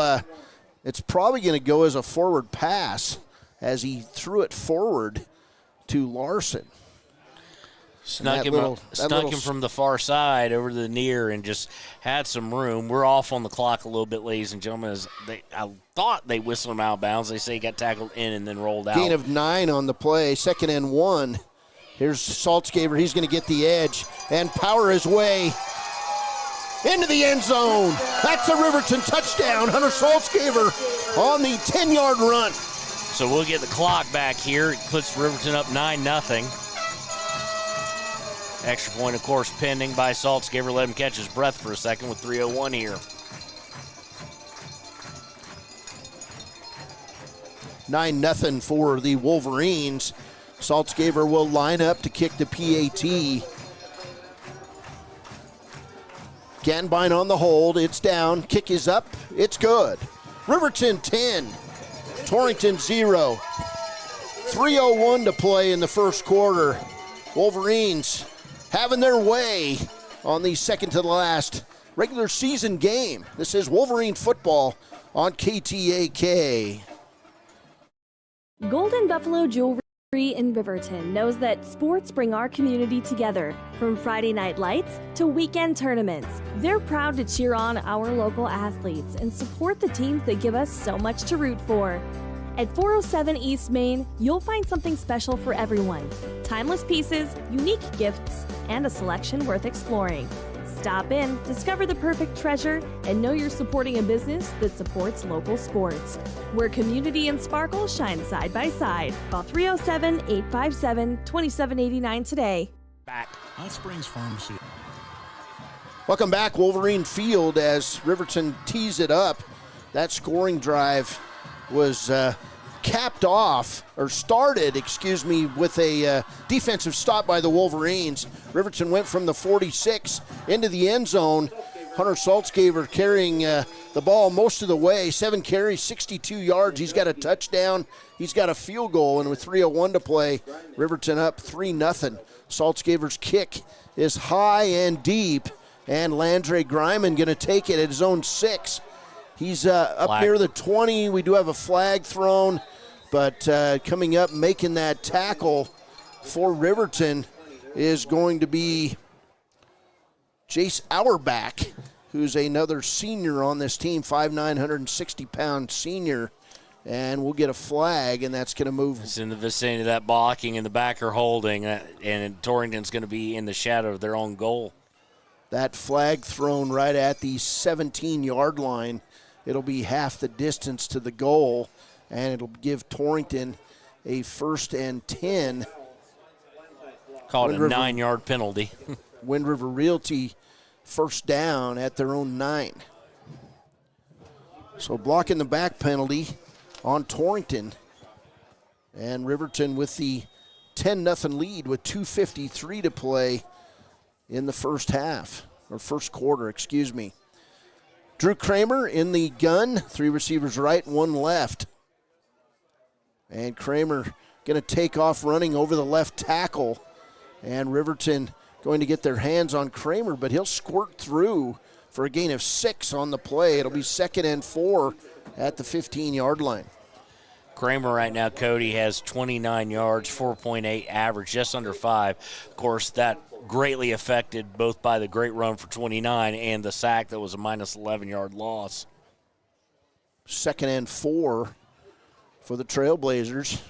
it's probably going to go as a forward pass as he threw it forward to Larson. Snuck him from the far side over to the near and just had some room. We're off on the clock a little bit, ladies and gentlemen. I thought they whistled him out of bounds. They say he got tackled in and then rolled out. Gain of 9 on the play, 2nd and 1. Here's Saltzgaber. He's going to get the edge and power his way into the end zone. That's a Riverton touchdown. Hunter Saltzgaber on the 10-yard run. So we'll get the clock back here. It puts Riverton up 9-0. Extra point, of course, pending by Saltzgaber. Let him catch his breath for a second with 3:01 here. 9-0 for the Wolverines. Saltzgaber will line up to kick the PAT. Gantenbein on the hold. It's down. Kick is up. It's good. Riverton 10. Torrington 0. 3:01 to play in the first quarter. Wolverines having their way on the second to the last regular season game. This is Wolverine football on KTAK. Golden Buffalo Jewelry in Riverton knows that sports bring our community together. From Friday night lights to weekend tournaments, they're proud to cheer on our local athletes and support the teams that give us so much to root for. At 407 East Main, you'll find something special for everyone. Timeless pieces, unique gifts, and a selection worth exploring. Stop in, discover the perfect treasure, and know you're supporting a business that supports local sports. Where community and sparkle shine side by side. Call 307-857-2789 today. Back. Hot Springs Pharmacy. Welcome back, Wolverine Field, as Riverton tees it up. That scoring drive was capped off, or started, with a defensive stop by the Wolverines. Riverton went from the 46 into the end zone. Hunter Saltzgaber carrying the ball most of the way. 7 carries, 62 yards. He's got a touchdown. He's got a field goal, and with 3:01 to play, Riverton up 3-0. Saltzgaber's kick is high and deep, and Landry Greiman going to take it at his own 6. He's up near the 20. We do have a flag thrown, but coming up making that tackle for Riverton is going to be Jace Auerbach, who's another senior on this team, 5'9", 160-pound senior, and we'll get a flag, and that's going to move. It's in the vicinity of that blocking, and the backer holding, and Torrington's going to be in the shadow of their own goal. That flag thrown right at the 17-yard line. It'll be half the distance to the goal, and it'll give Torrington a 1st and 10. Called a 9-yard penalty. Wind River Realty first down at their own 9. So blocking the back penalty on Torrington. And Riverton with the 10-0 lead with 2:53 to play in the first quarter, excuse me. Drew Kramer in the gun, 3 receivers right, 1 left. And Kramer going to take off running over the left tackle. And Riverton going to get their hands on Kramer, but he'll squirt through for a gain of 6 on the play. It'll be 2nd and 4 at the 15-yard line. Kramer right now, Cody, has 29 yards, 4.8 average, just under 5. Of course, that greatly affected both by the great run for 29 and the sack that was a minus 11-yard loss. 2nd and 4 for the Trailblazers.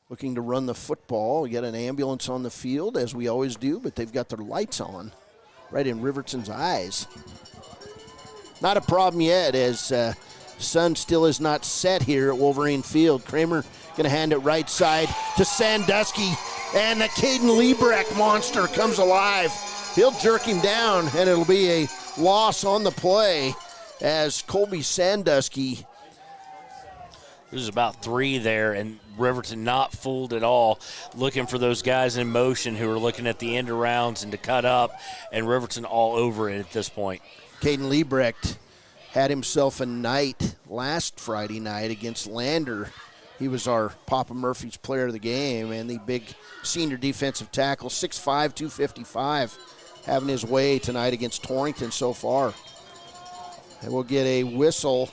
Looking to run the football. We got an ambulance on the field, as we always do, but they've got their lights on right in Riverton's eyes. Not a problem yet, as sun still is not set here at Wolverine Field. Kramer going to hand it right side to Sandusky, and the Caden Liebrecht monster comes alive. He'll jerk him down, and it'll be a loss on the play as Colby Sandusky. There's about 3 there, and Riverton not fooled at all, looking for those guys in motion who are looking at the end arounds and to cut up, and Riverton all over it at this point. Caden Liebrecht had himself a night last Friday night against Lander. He was our Papa Murphy's player of the game, and the big senior defensive tackle, 6'5", 255, having his way tonight against Torrington so far. And we'll get a whistle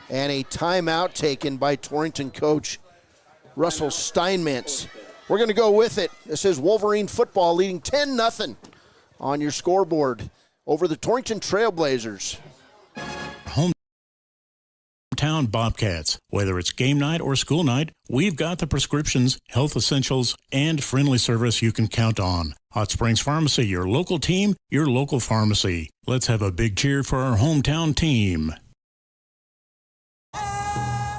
and a timeout taken by Torrington coach Russell Steinmetz. We're going to go with it. This is Wolverine football leading 10-0 on your scoreboard over the Torrington Trailblazers. Hometown Bobcats. Whether it's game night or school night, we've got the prescriptions, health essentials, and friendly service you can count on. Hot Springs Pharmacy, your local team, your local pharmacy. Let's have a big cheer for our hometown team.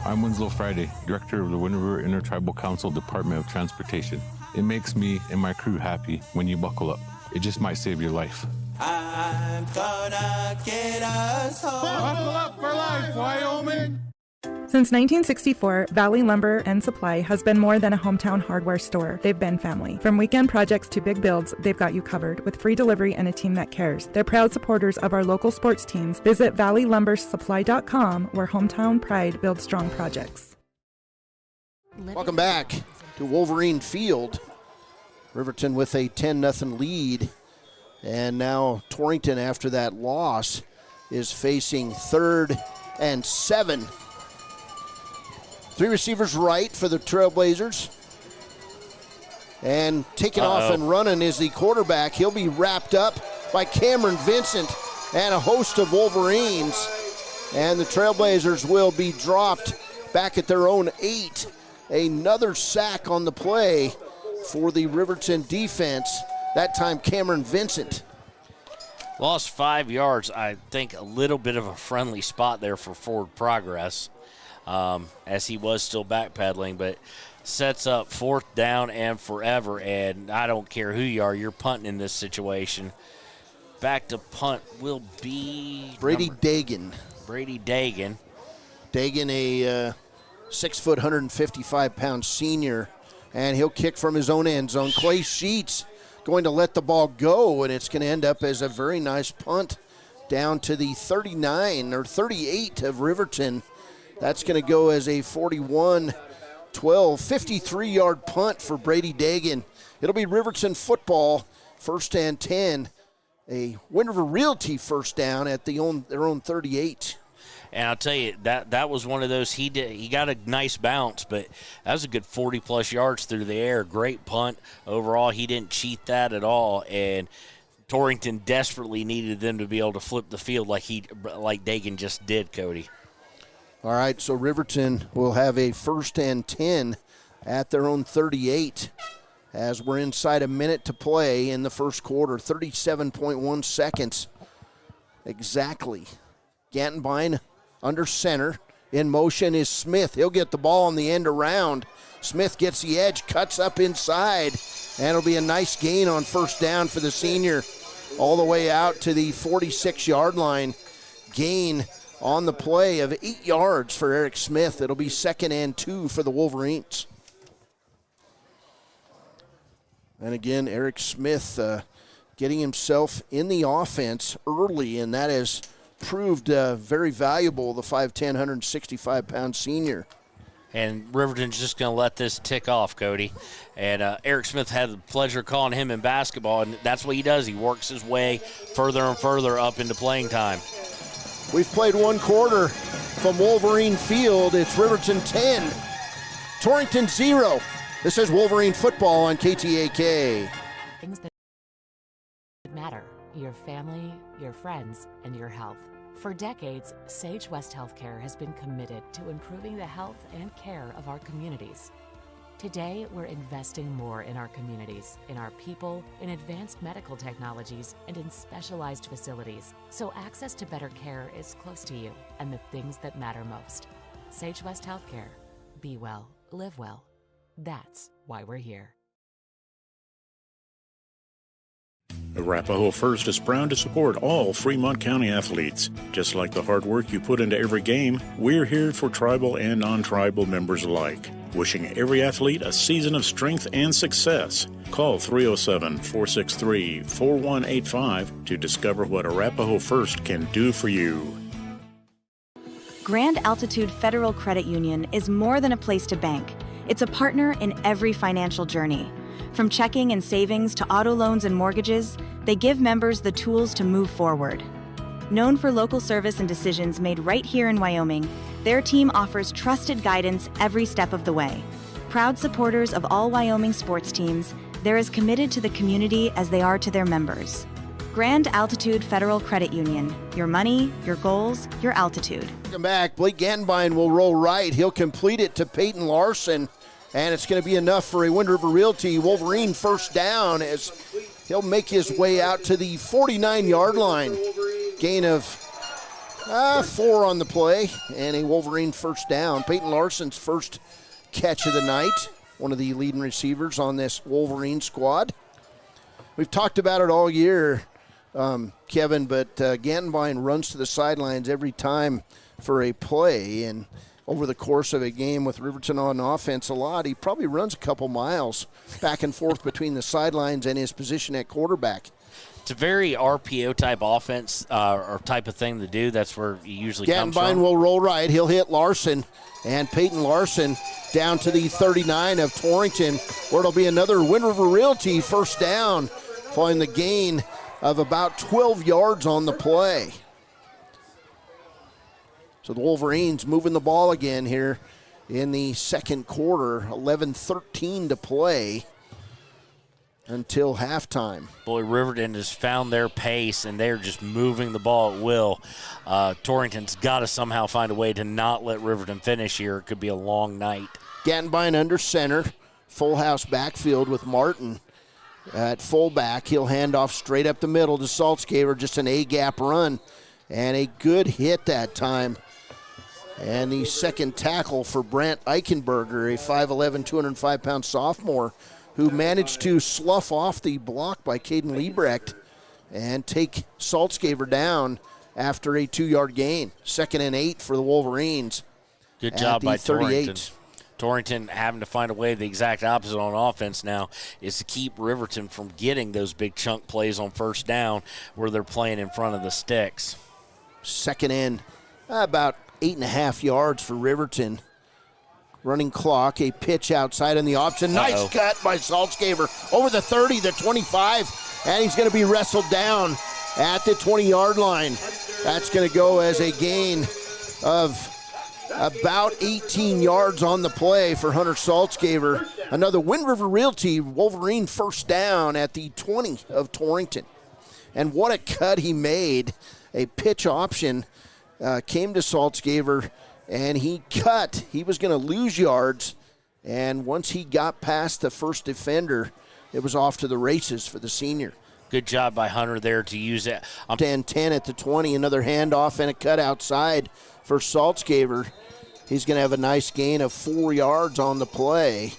I'm Winslow Friday, Director of the Wind River Intertribal Council Department of Transportation. It makes me and my crew happy when you buckle up. It just might save your life. I'm gonna get us home. Buckle up for life, Wyoming! Since 1964, Valley Lumber and Supply has been more than a hometown hardware store. They've been family. From weekend projects to big builds, they've got you covered with free delivery and a team that cares. They're proud supporters of our local sports teams. Visit valleylumbersupply.com, where hometown pride builds strong projects. Welcome back to Wolverine Field. Riverton with a 10-0 lead. And now Torrington, after that loss, is facing 3rd and 7. 3 receivers right for the Trailblazers. And taking off and running is the quarterback. He'll be wrapped up by Cameron Vincent and a host of Wolverines. And the Trailblazers will be dropped back at their own 8. Another sack on the play for the Riverton defense. That time Cameron Vincent. Lost 5 yards. I think a little bit of a friendly spot there for forward progress. As he was still backpedaling, but sets up 4th down and forever, and I don't care who you are, you're punting in this situation. Back to punt will be Brady Dagan. Brady Dagan. Dagan, a 6', 155-pound senior, and he'll kick from his own end zone. Clay Sheets going to let the ball go, and it's going to end up as a very nice punt down to the 39 or 38 of Riverton. That's going to go as a 41-12, 53-yard punt for Brady Dagan. It'll be Riverton football, 1st and 10. A Wind River Realty first down at their own 38. And I'll tell you, that was one of those, he got a nice bounce, but that was a good 40-plus yards through the air. Great punt. Overall, he didn't cheat that at all, and Torrington desperately needed them to be able to flip the field like Dagan just did, Cody. All right, so Riverton will have a 1st and 10 at their own 38. as we're inside a minute to play in the first quarter. 37.1 seconds exactly. Gantenbein under center. In motion is Smith. He'll get the ball on the end around. Smith gets the edge, cuts up inside, and it'll be a nice gain on first down for the senior. All the way out to the 46-yard line. Gain on the play of 8 yards for Eric Smith. It'll be 2nd and 2 for the Wolverines. And again, Eric Smith getting himself in the offense early, and that has proved very valuable, the 5'10", 165-pound senior. And Riverton's just going to let this tick off, Cody. And Eric Smith had the pleasure of calling him in basketball, and that's what he does. He works his way further and further up into playing time. We've played one quarter from Wolverine Field. It's Riverton 10, Torrington 0. This is Wolverine football on KTAK. Things that matter: your family, your friends, and your health. For decades, Sage West Healthcare has been committed to improving the health and care of our communities. Today, we're investing more in our communities, in our people, in advanced medical technologies, and in specialized facilities, so access to better care is close to you and the things that matter most. Sage West Healthcare. Be well, live well. That's why we're here. Arapahoe First is proud to support all Fremont County athletes. Just like the hard work you put into every game, we're here for tribal and non-tribal members alike. Wishing every athlete a season of strength and success. Call 307-463-4185 to discover what Arapahoe First can do for you. Grand Altitude Federal Credit Union is more than a place to bank. It's a partner in every financial journey. From checking and savings to auto loans and mortgages, they give members the tools to move forward. Known for local service and decisions made right here in Wyoming, their team offers trusted guidance every step of the way. Proud supporters of all Wyoming sports teams, they're as committed to the community as they are to their members. Grand Altitude Federal Credit Union. Your money, your goals, your altitude. Welcome back. Blake Gantenbein will roll right. He'll complete it to Peyton Larson, and it's going to be enough for a Wind River Realty Wolverine first down as he'll make his way out to the 49-yard line. Gain of 4 on the play, and a Wolverine first down. Peyton Larson's first catch of the night, one of the leading receivers on this Wolverine squad. We've talked about it all year, Kevin, but Gantenbein runs to the sidelines every time for a play, and over the course of a game with Riverton on offense a lot, he probably runs a couple miles back and forth between the sidelines and his position at quarterback. It's a very RPO-type offense or type of thing to do. That's where he usually comes from. Gantenbein will roll right. He'll hit Larson, and Peyton Larson down to the 39 of Torrington, where it'll be another Wind River Realty first down, following the gain of about 12 yards on the play. So the Wolverines moving the ball again here in the second quarter. 11-13 to play until halftime. Boy, Riverton has found their pace, and they're just moving the ball at will. Torrington's got to somehow find a way to not let Riverton finish here. It could be a long night. Gantenbein under center. Full house backfield with Martin at fullback. He'll hand off straight up the middle to Saltzgaber. Just an A-gap run, and a good hit that time. And the second tackle for Brant Eichenberger, a 5'11", 205-pound sophomore, who managed to slough off the block by Caden Liebrecht and take Saltzgaber down after a 2-yard gain. 2nd and 8 for the Wolverines. Good job by 38. Torrington. Torrington having to find a way, the exact opposite on offense now, is to keep Riverton from getting those big chunk plays on first down where they're playing in front of the sticks. 2nd and about 8.5 yards for Riverton. Running clock, a pitch outside on the option. Nice cut by Saltzgaber over the 30, the 25, and he's going to be wrestled down at the 20-yard line. That's going to go as a gain of about 18 yards on the play for Hunter Saltzgaber. Another Wind River Realty Wolverine first down at the 20 of Torrington. And what a cut he made. A pitch option came to Saltzgaber, and he cut. He was going to lose yards, and once he got past the first defender, it was off to the races for the senior. Good job by Hunter there to use it. 10-10 at the 20, another handoff and a cut outside for Saltzgaber. He's going to have a nice gain of 4 yards on the play.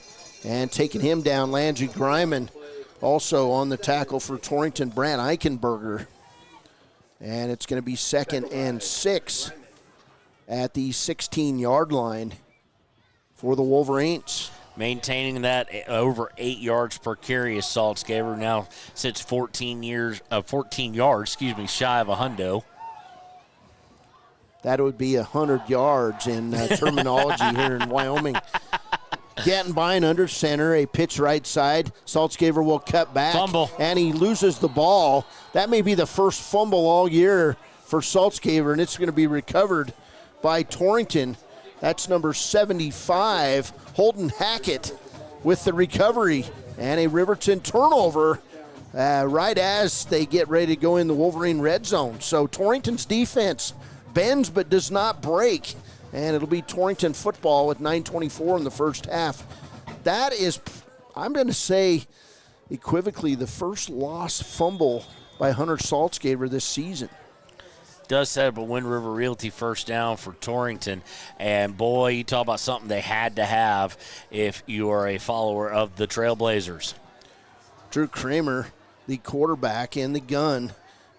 And taking him down, Landry Griman also on the tackle for Torrington, Brant Eichenberger. And it's going to be 2nd and 6 at the 16-yard line for the Wolverines. Maintaining that over 8 yards per carry is Saltzgaber. Now sits 14 yards, shy of a hundo. That would be 100 yards in terminology here in Wyoming. Gattenbein under center, a pitch right side. Saltzgaber will cut back. Fumble. And he loses the ball. That may be the first fumble all year for Saltzgaber, and it's going to be recovered by Torrington. That's number 75, Holden Hackett, with the recovery. And a Riverton turnover right as they get ready to go in the Wolverine red zone. So Torrington's defense bends but does not break. And it'll be Torrington football with 9:24 in the first half. That is, I'm going to say, equivocally, the first lost fumble by Hunter Saltzgaber this season. Does set up a Wind River Realty first down for Torrington. And, boy, you talk about something they had to have if you are a follower of the Trailblazers. Drew Kramer, the quarterback, in the gun.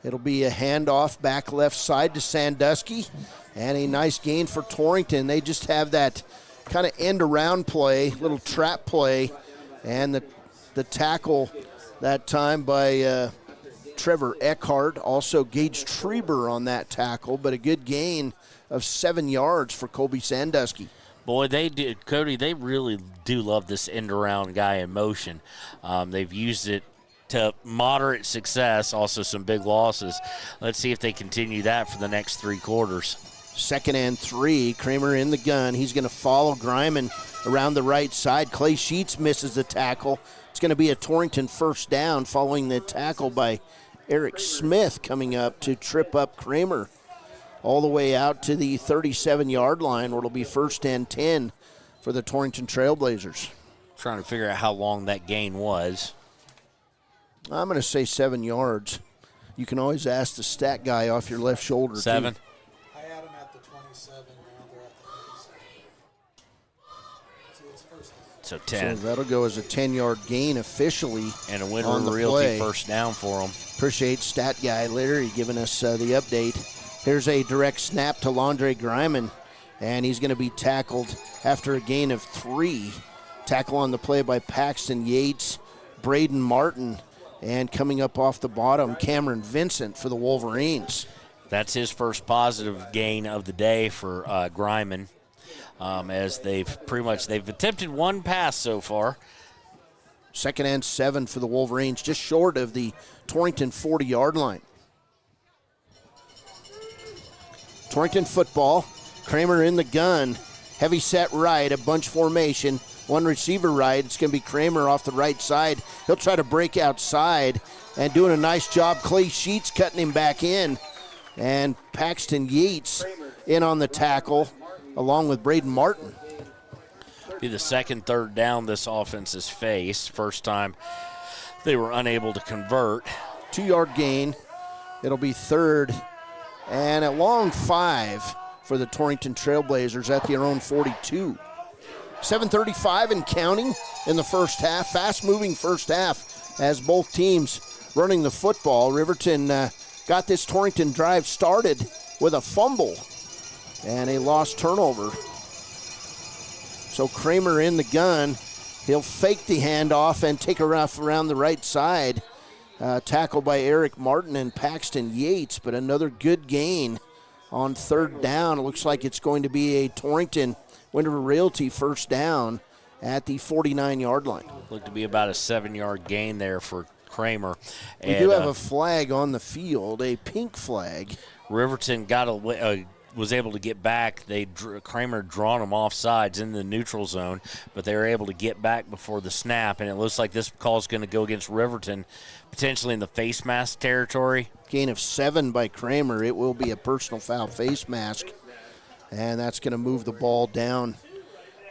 It'll be a handoff back left side to Sandusky. And a nice gain for Torrington. They just have that kind of end-around play, little trap play, and the tackle that time by Trevor Eckhart. Also Gage Treber on that tackle, but a good gain of 7 yards for Colby Sandusky. Boy, they did, Cody, they really do love this end-around guy in motion. They've used it to moderate success, also some big losses. Let's see if they continue that for the next 3 quarters. 2nd and 3, Kramer in the gun. He's going to follow Griman around the right side. Clay Sheets misses the tackle. It's going to be a Torrington first down following the tackle by Eric Smith coming up to trip up Kramer all the way out to the 37-yard line where it'll be 1st and 10 for the Torrington Trailblazers. Trying to figure out how long that gain was. I'm going to say 7 yards. You can always ask the stat guy off your left shoulder. 7. Too. So 10. So that'll go as a 10-yard gain officially. And a Wind River Realty first down for them. Appreciate stat guy Larry giving us the update. Here's a direct snap to Landry Griman, and he's going to be tackled after a gain of 3. Tackle on the play by Paxton Yates, Braden Martin, and coming up off the bottom, Cameron Vincent for the Wolverines. That's his first positive gain of the day for Griman. As they've attempted 1 pass so far. 2nd and 7 for the Wolverines, just short of the Torrington 40-yard line. Torrington football, Kramer in the gun, heavy set right, a bunch formation, 1 receiver right. It's going to be Kramer off the right side. He'll try to break outside and doing a nice job. Clay Sheets cutting him back in, and Paxton Yates in on the tackle, along with Braden Martin. Be the 2nd, 3rd down this offense has faced. First time they were unable to convert. 2-yard gain. It'll be 3rd and a long 5 for the Torrington Trailblazers at their own 42. 7:35 and counting in the first half. Fast-moving first half as both teams running the football. Riverton got this Torrington drive started with a fumble and a lost turnover. So Kramer in the gun. He'll fake the handoff and take a rough around the right side. Tackled by Eric Martin and Paxton Yates, but another good gain on 3rd down. It looks like it's going to be a Torrington Wind River Realty first down at the 49-yard line. Looked to be about a 7-yard gain there for Kramer. We do have a flag on the field, a pink flag. Riverton was able to get back. Kramer drawn them off sides in the neutral zone, but they were able to get back before the snap, and it looks like this call is going to go against Riverton, potentially in the face mask territory. Gain of 7 by Kramer. It will be a personal foul face mask, and that's going to move the ball down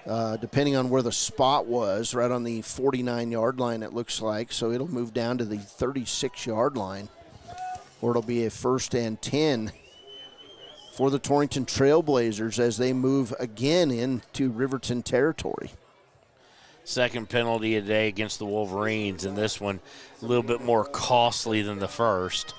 depending on where the spot was, right on the 49-yard line it looks like. So it'll move down to the 36-yard line, where it'll be a 1st and 10 for the Torrington Trailblazers as they move again into Riverton territory. Second penalty a day against the Wolverines, and this one a little bit more costly than the first.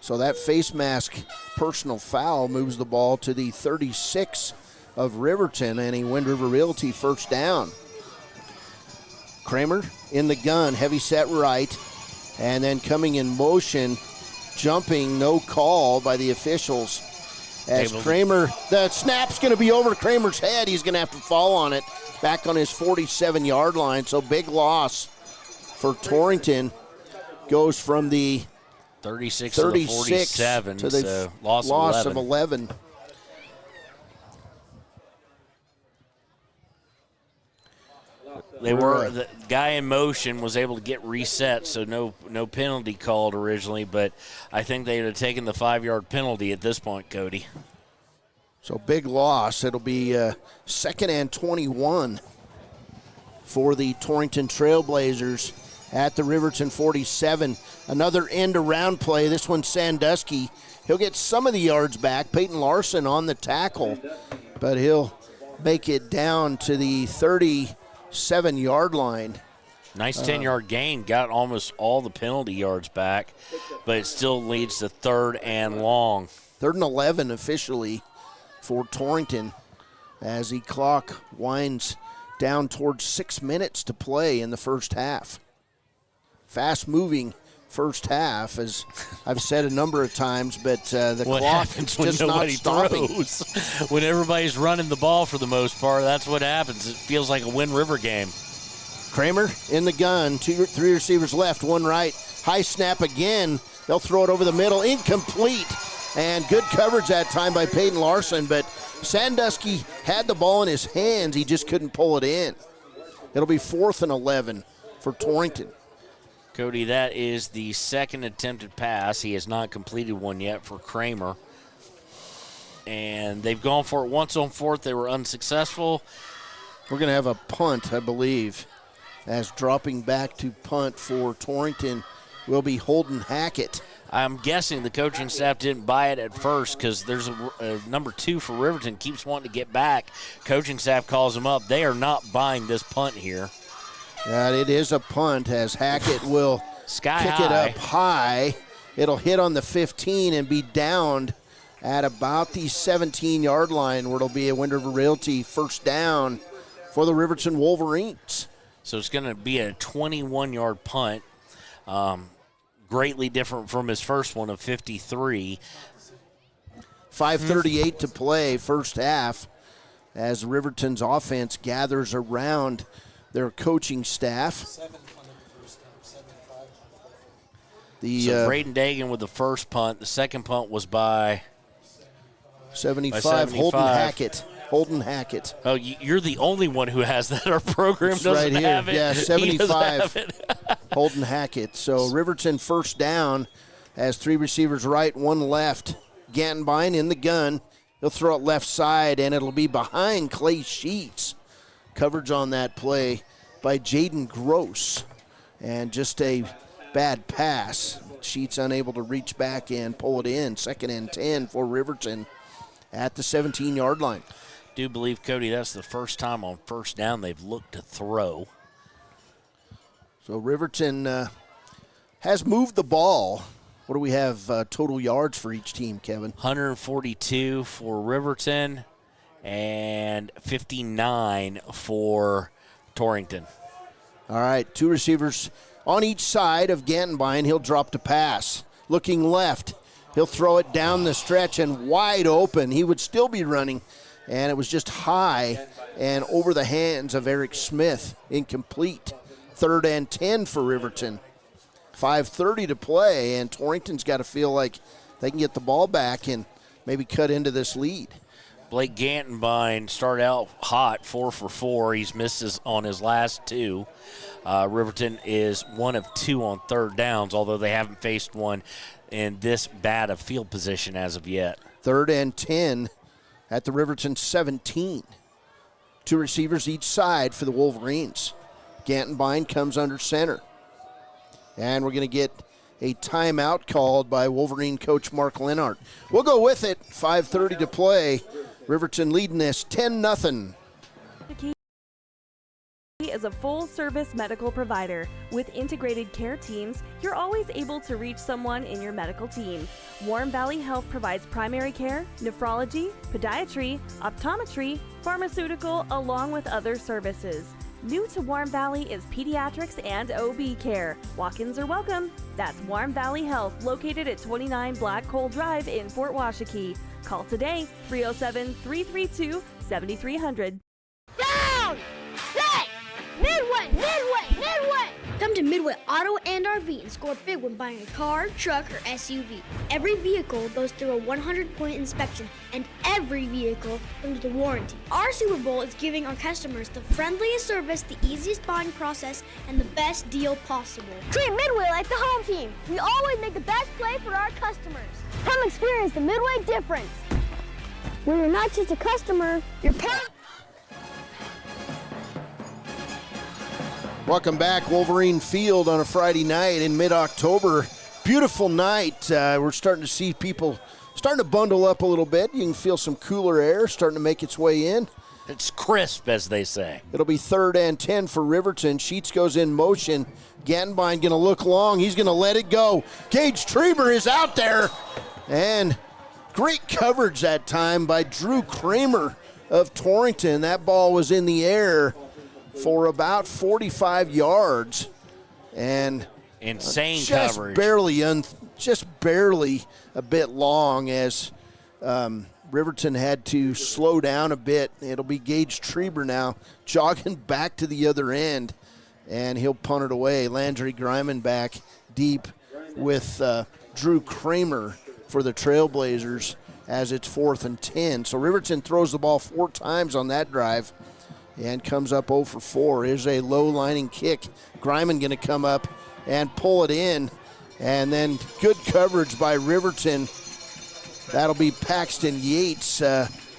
So that face mask personal foul moves the ball to the 36 of Riverton, and a Wind River Realty first down. Kramer in the gun, heavy set right, and then coming in motion, jumping, no call by the officials. As Kramer, the snap's going to be over Kramer's head. He's going to have to fall on it, back on his 47-yard line. So big loss for Torrington. Goes from the 36 to the 47, to the so loss of 11. The guy in motion was able to get reset, so no penalty called originally, but I think they would have taken the 5-yard penalty at this point, Cody. So big loss. It'll be 2nd and 21 for the Torrington Trailblazers at the Riverton 47. Another end-around play. This one, Sandusky. He'll get some of the yards back. Peyton Larson on the tackle, but he'll make it down to the 37-yard line. Nice 10-yard gain. Got almost all the penalty yards back, but it still leads to 3rd and long. 3rd and 11 officially for Torrington as the clock winds down towards 6 minutes to play in the first half. Fast-moving first half, as I've said a number of times, but the what clock happens is when just nobody not stopping. throws? When everybody's running the ball for the most part, that's what happens. It feels like a Wind River game. Kramer in the gun, 3 receivers left, 1 right. High snap again. They'll throw it over the middle, incomplete. And good coverage that time by Peyton Larson, but Sandusky had the ball in his hands. He just couldn't pull it in. It'll be 4th and 11 for Torrington. Cody, that is the second attempted pass. He has not completed one yet for Kramer. And they've gone for it once on 4th. They were unsuccessful. We're going to have a punt, I believe, as dropping back to punt for Torrington will be Holden Hackett. I'm guessing the coaching staff didn't buy it at first because there's a number 2 for Riverton keeps wanting to get back. Coaching staff calls him up. They are not buying this punt here. It is a punt as Hackett will kick it up high. It'll hit on the 15 and be downed at about the 17-yard line, where it'll be a Wind River Realty first down for the Riverton Wolverines. So it's going to be a 21-yard punt. Greatly different from his first one of 53. 5:38 to play, first half, as Riverton's offense gathers around their coaching staff. So Braden Dagan with the first punt. The second punt was by 75. Holden Hackett. Oh, you're the only one who has that. Our program doesn't have it. Yeah, 75. Holden Hackett. So Riverton first down as 3 receivers right, 1 left. Gantenbein in the gun. He'll throw it left side, and it'll be behind Clay Sheets. Coverage on that play by Jaden Gross. And just a bad pass. Sheets unable to reach back and pull it in. 2nd and 10 for Riverton at the 17-yard line. Do believe, Cody, that's the first time on first down they've looked to throw. So Riverton has moved the ball. What do we have total yards for each team, Kevin? 142 for Riverton and 59 for Torrington. All right, 2 receivers on each side of Gantenbein. He'll drop to pass. Looking left. He'll throw it down the stretch and wide open. He would still be running, and it was just high and over the hands of Eric Smith. Incomplete. 3rd and 10 for Riverton. 5:30 to play, and Torrington's got to feel like they can get the ball back and maybe cut into this lead. Blake Gantenbein started out hot, 4 for 4. He's missed on his last 2. Riverton is 1 of 2 on 3rd downs, although they haven't faced one in this bad of field position as of yet. 3rd and 10 at the Riverton 17. Two receivers each side for the Wolverines. Gantenbein comes under center. And we're going to get a timeout called by Wolverine coach Mark Lenhart. We'll go with it. 5:30 to play. Riverton leading this 10-0. Is a full-service medical provider. With integrated care teams, you're always able to reach someone in your medical team. Warm Valley Health provides primary care, nephrology, podiatry, optometry, pharmaceutical, along with other services. New to Warm Valley is pediatrics and OB care. Walk-ins are welcome. That's Warm Valley Health, located at 29 Black Coal Drive in Fort Washakie. Call today, 307-332-7300. Down! Set! Midway! Midway! Midway! Come to Midway Auto and RV and score big when buying a car, truck, or SUV. Every vehicle goes through a 100-point inspection, and every vehicle comes with a warranty. Our Super Bowl is giving our customers the friendliest service, the easiest buying process, and the best deal possible. Treat Midway like the home team. We always make the best play for our customers. Come experience the Midway difference. When you're not just a customer, you're paying. Welcome back, Wolverine Field on a Friday night in mid-October. Beautiful night. We're starting to see people starting to bundle up a little bit. You can feel some cooler air starting to make its way in. It's crisp, as they say. It'll be 3rd and 10 for Riverton. Sheets goes in motion. Gantenbein going to look long. He's going to let it go. Gage Treber is out there. And great coverage that time by Drew Kramer of Torrington. That ball was in the air for about 45 yards, and insane just coverage. Just barely a bit long as Riverton had to slow down a bit. It'll be Gage Treber now jogging back to the other end, and he'll punt it away. Landry Griman back deep with Drew Kramer for the Trailblazers as it's 4th and 10. So Riverton throws the ball 4 times on that drive and comes up 0 for 4. Here's a low-lining kick. Griman going to come up and pull it in. And then good coverage by Riverton. That'll be Paxton Yates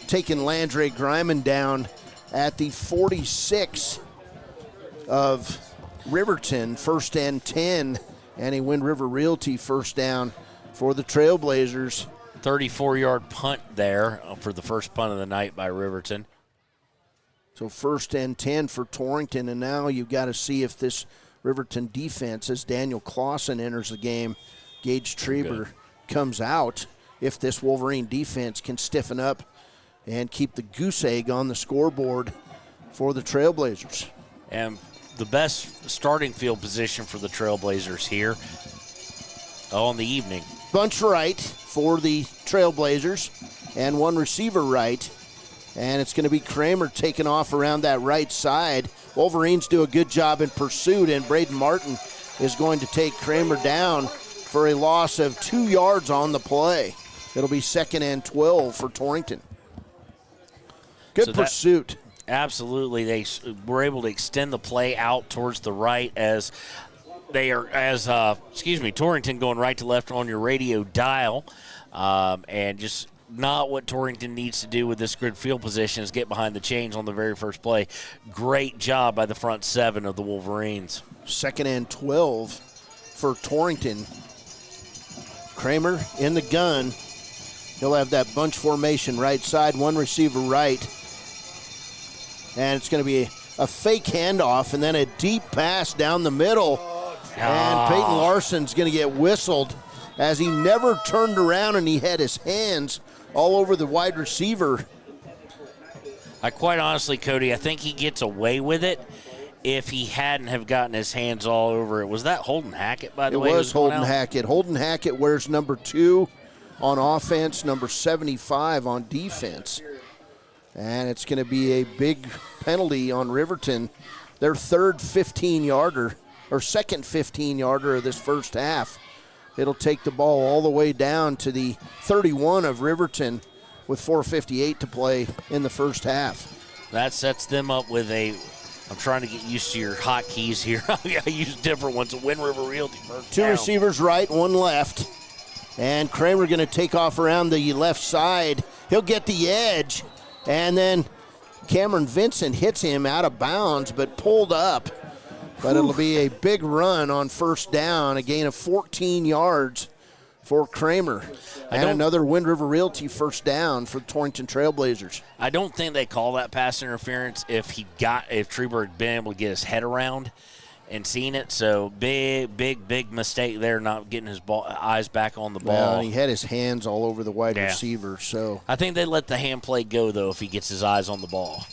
taking Landry Griman down at the 46 of Riverton. 1st and 10. And a Wind River Realty first down for the Trailblazers. 34-yard punt there for the first punt of the night by Riverton. So 1st and 10 for Torrington, and now you've got to see if this Riverton defense, as Daniel Clausen enters the game, Gage Treber comes out, if this Wolverine defense can stiffen up and keep the goose egg on the scoreboard for the Trailblazers. And the best starting field position for the Trailblazers here on the evening. Bunch right for the Trailblazers and one receiver right. And it's going to be Kramer taking off around that right side. Wolverines do a good job in pursuit, and Braden Martin is going to take Kramer down for a loss of 2 yards on the play. It'll be 2nd and 12 for Torrington. Good pursuit. Absolutely. They were able to extend the play out towards the right as Torrington going right to left on your radio dial, and just not what Torrington needs to do with this grid field position is get behind the chains on the very first play. Great job by the front 7 of the Wolverines. 2nd and 12 for Torrington. Kramer in the gun. He'll have that bunch formation right side, one receiver right. And it's going to be a fake handoff and then a deep pass down the middle. And Peyton Larson's going to get whistled as he never turned around and he had his hands all over the wide receiver. Quite honestly, Cody, I think he gets away with it if he hadn't have gotten his hands all over it. Was that Holden Hackett, by the way? It was Holden Hackett. Holden Hackett wears number 2 on offense, number 75 on defense. And it's going to be a big penalty on Riverton. Their third 15-yarder, or second 15-yarder of this first half. It'll take the ball all the way down to the 31 of Riverton with 4:58 to play in the first half. That sets them up with I'm trying to get used to your hotkeys here. I use different ones. A Wind River Realty first down. 2 receivers right, 1 left. And Kramer going to take off around the left side. He'll get the edge. And then Cameron Vincent hits him out of bounds, but pulled up. But it'll be a big run on first down, a gain of 14 yards for Kramer. And another Wind River Realty first down for the Torrington Trailblazers. I don't think they call that pass interference if Treber had been able to get his head around and seen it. So big mistake there, not getting his eyes back on the ball. Well, he had his hands all over the wide receiver. So I think they let the hand play go, though, if he gets his eyes on the ball.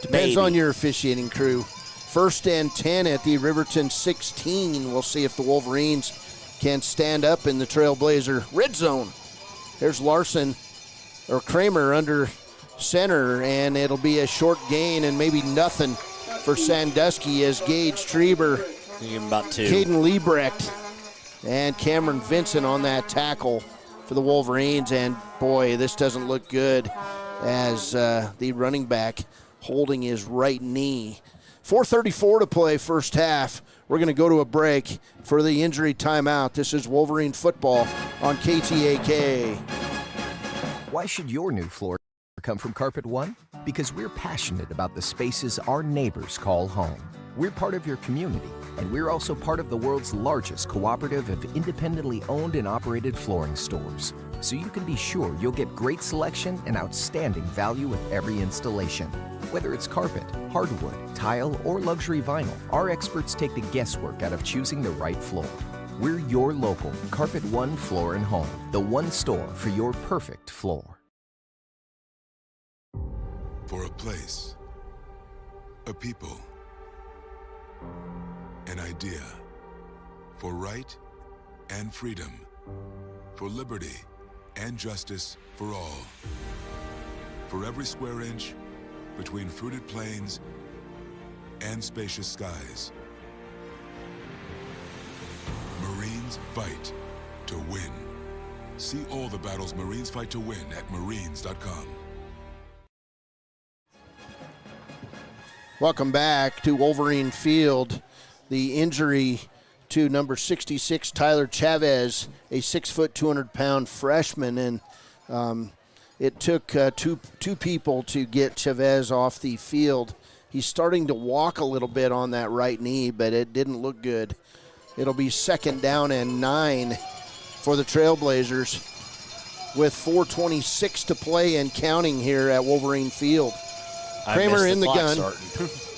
Depends on your officiating crew. First and 10 at the Riverton 16. We'll see if the Wolverines can stand up in the Trailblazer red zone. There's Kramer under center, and it'll be a short gain and maybe nothing for Sandusky as Gage Treber, give him about 2. Caden Liebrecht, and Cameron Vincent on that tackle for the Wolverines. And boy, this doesn't look good as the running back holding his right knee. 4:34 to play first half. We're going to go to a break for the injury timeout. This is Wolverine football on KTAK. Why should your new floor come from Carpet One? Because we're passionate about the spaces our neighbors call home. We're part of your community, and we're also part of the world's largest cooperative of independently owned and operated flooring stores. So you can be sure you'll get great selection and outstanding value with every installation. Whether it's carpet, hardwood, tile, or luxury vinyl, our experts take the guesswork out of choosing the right floor. We're your local Carpet One Floor and Home, the one store for your perfect floor. For a place, a people, an idea, for right and freedom, for liberty and justice for all. For every square inch between fruited plains and spacious skies. Marines fight to win. See all the battles Marines fight to win at marines.com. Welcome back to Wolverine Field. The injury to number 66, Tyler Chavez, a 6', 200-pound freshman, and it took two people to get Chavez off the field. He's starting to walk a little bit on that right knee, but it didn't look good. It'll be 2nd down and 9 for the Trailblazers with 4:26 to play and counting here at Wolverine Field. Kramer in the gun.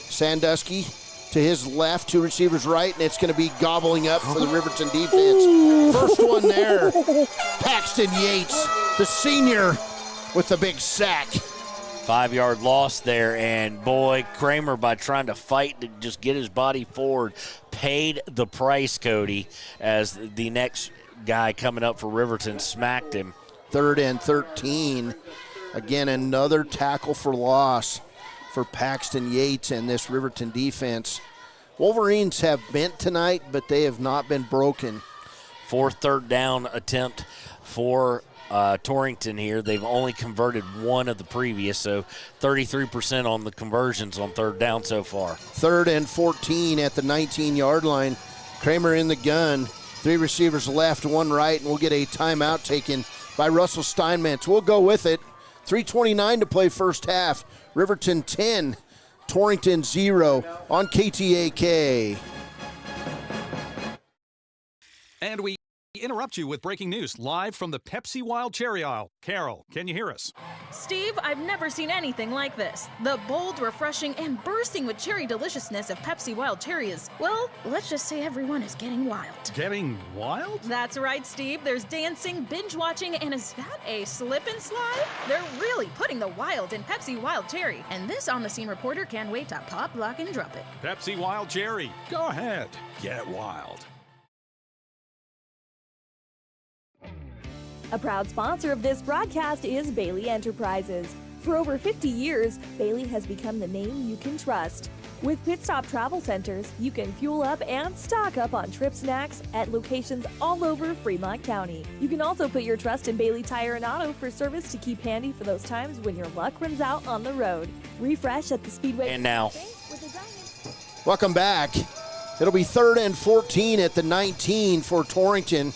Sandusky to his left, 2 receivers right, and it's going to be gobbling up for the Riverton defense. First one there, Paxton Yates, the senior, with the big sack. 5-yard loss there, and boy, Kramer, by trying to fight to just get his body forward, paid the price, Cody, as the next guy coming up for Riverton smacked him. 3rd and 13. Again, another tackle for loss for Paxton Yates and this Riverton defense. Wolverines have bent tonight, but they have not been broken. 4th 3rd down attempt for Torrington here. They've only converted one of the previous, so 33% on the conversions on 3rd down so far. 3rd and 14 at the 19-yard line. Kramer in the gun. 3 receivers left, 1 right, and we'll get a timeout taken by Russell Steinmetz. We'll go with it. 3:29 to play first half. Riverton 10, Torrington 0 on KTAK. And we interrupt you with breaking news live from the Pepsi Wild Cherry aisle. Carol, can you hear us? Steve, I've never seen anything like this. The bold, refreshing, and bursting with cherry deliciousness of Pepsi Wild Cherry is, well, let's just say everyone is getting wild. Getting wild? That's right, Steve. There's dancing, binge-watching, and is that a slip and slide? They're really putting the wild in Pepsi Wild Cherry, and this on-the-scene reporter can't wait to pop, lock, and drop it. Pepsi Wild Cherry. Go ahead. Get wild. A proud sponsor of this broadcast is Bailey Enterprises. For over 50 years, Bailey has become the name you can trust. With Pit Stop Travel Centers, you can fuel up and stock up on trip snacks at locations all over Fremont County. You can also put your trust in Bailey Tire and Auto for service to keep handy for those times when your luck runs out on the road. Refresh at the Speedway. And now. Welcome back. It'll be 3rd and 14 at the 19 for Torrington.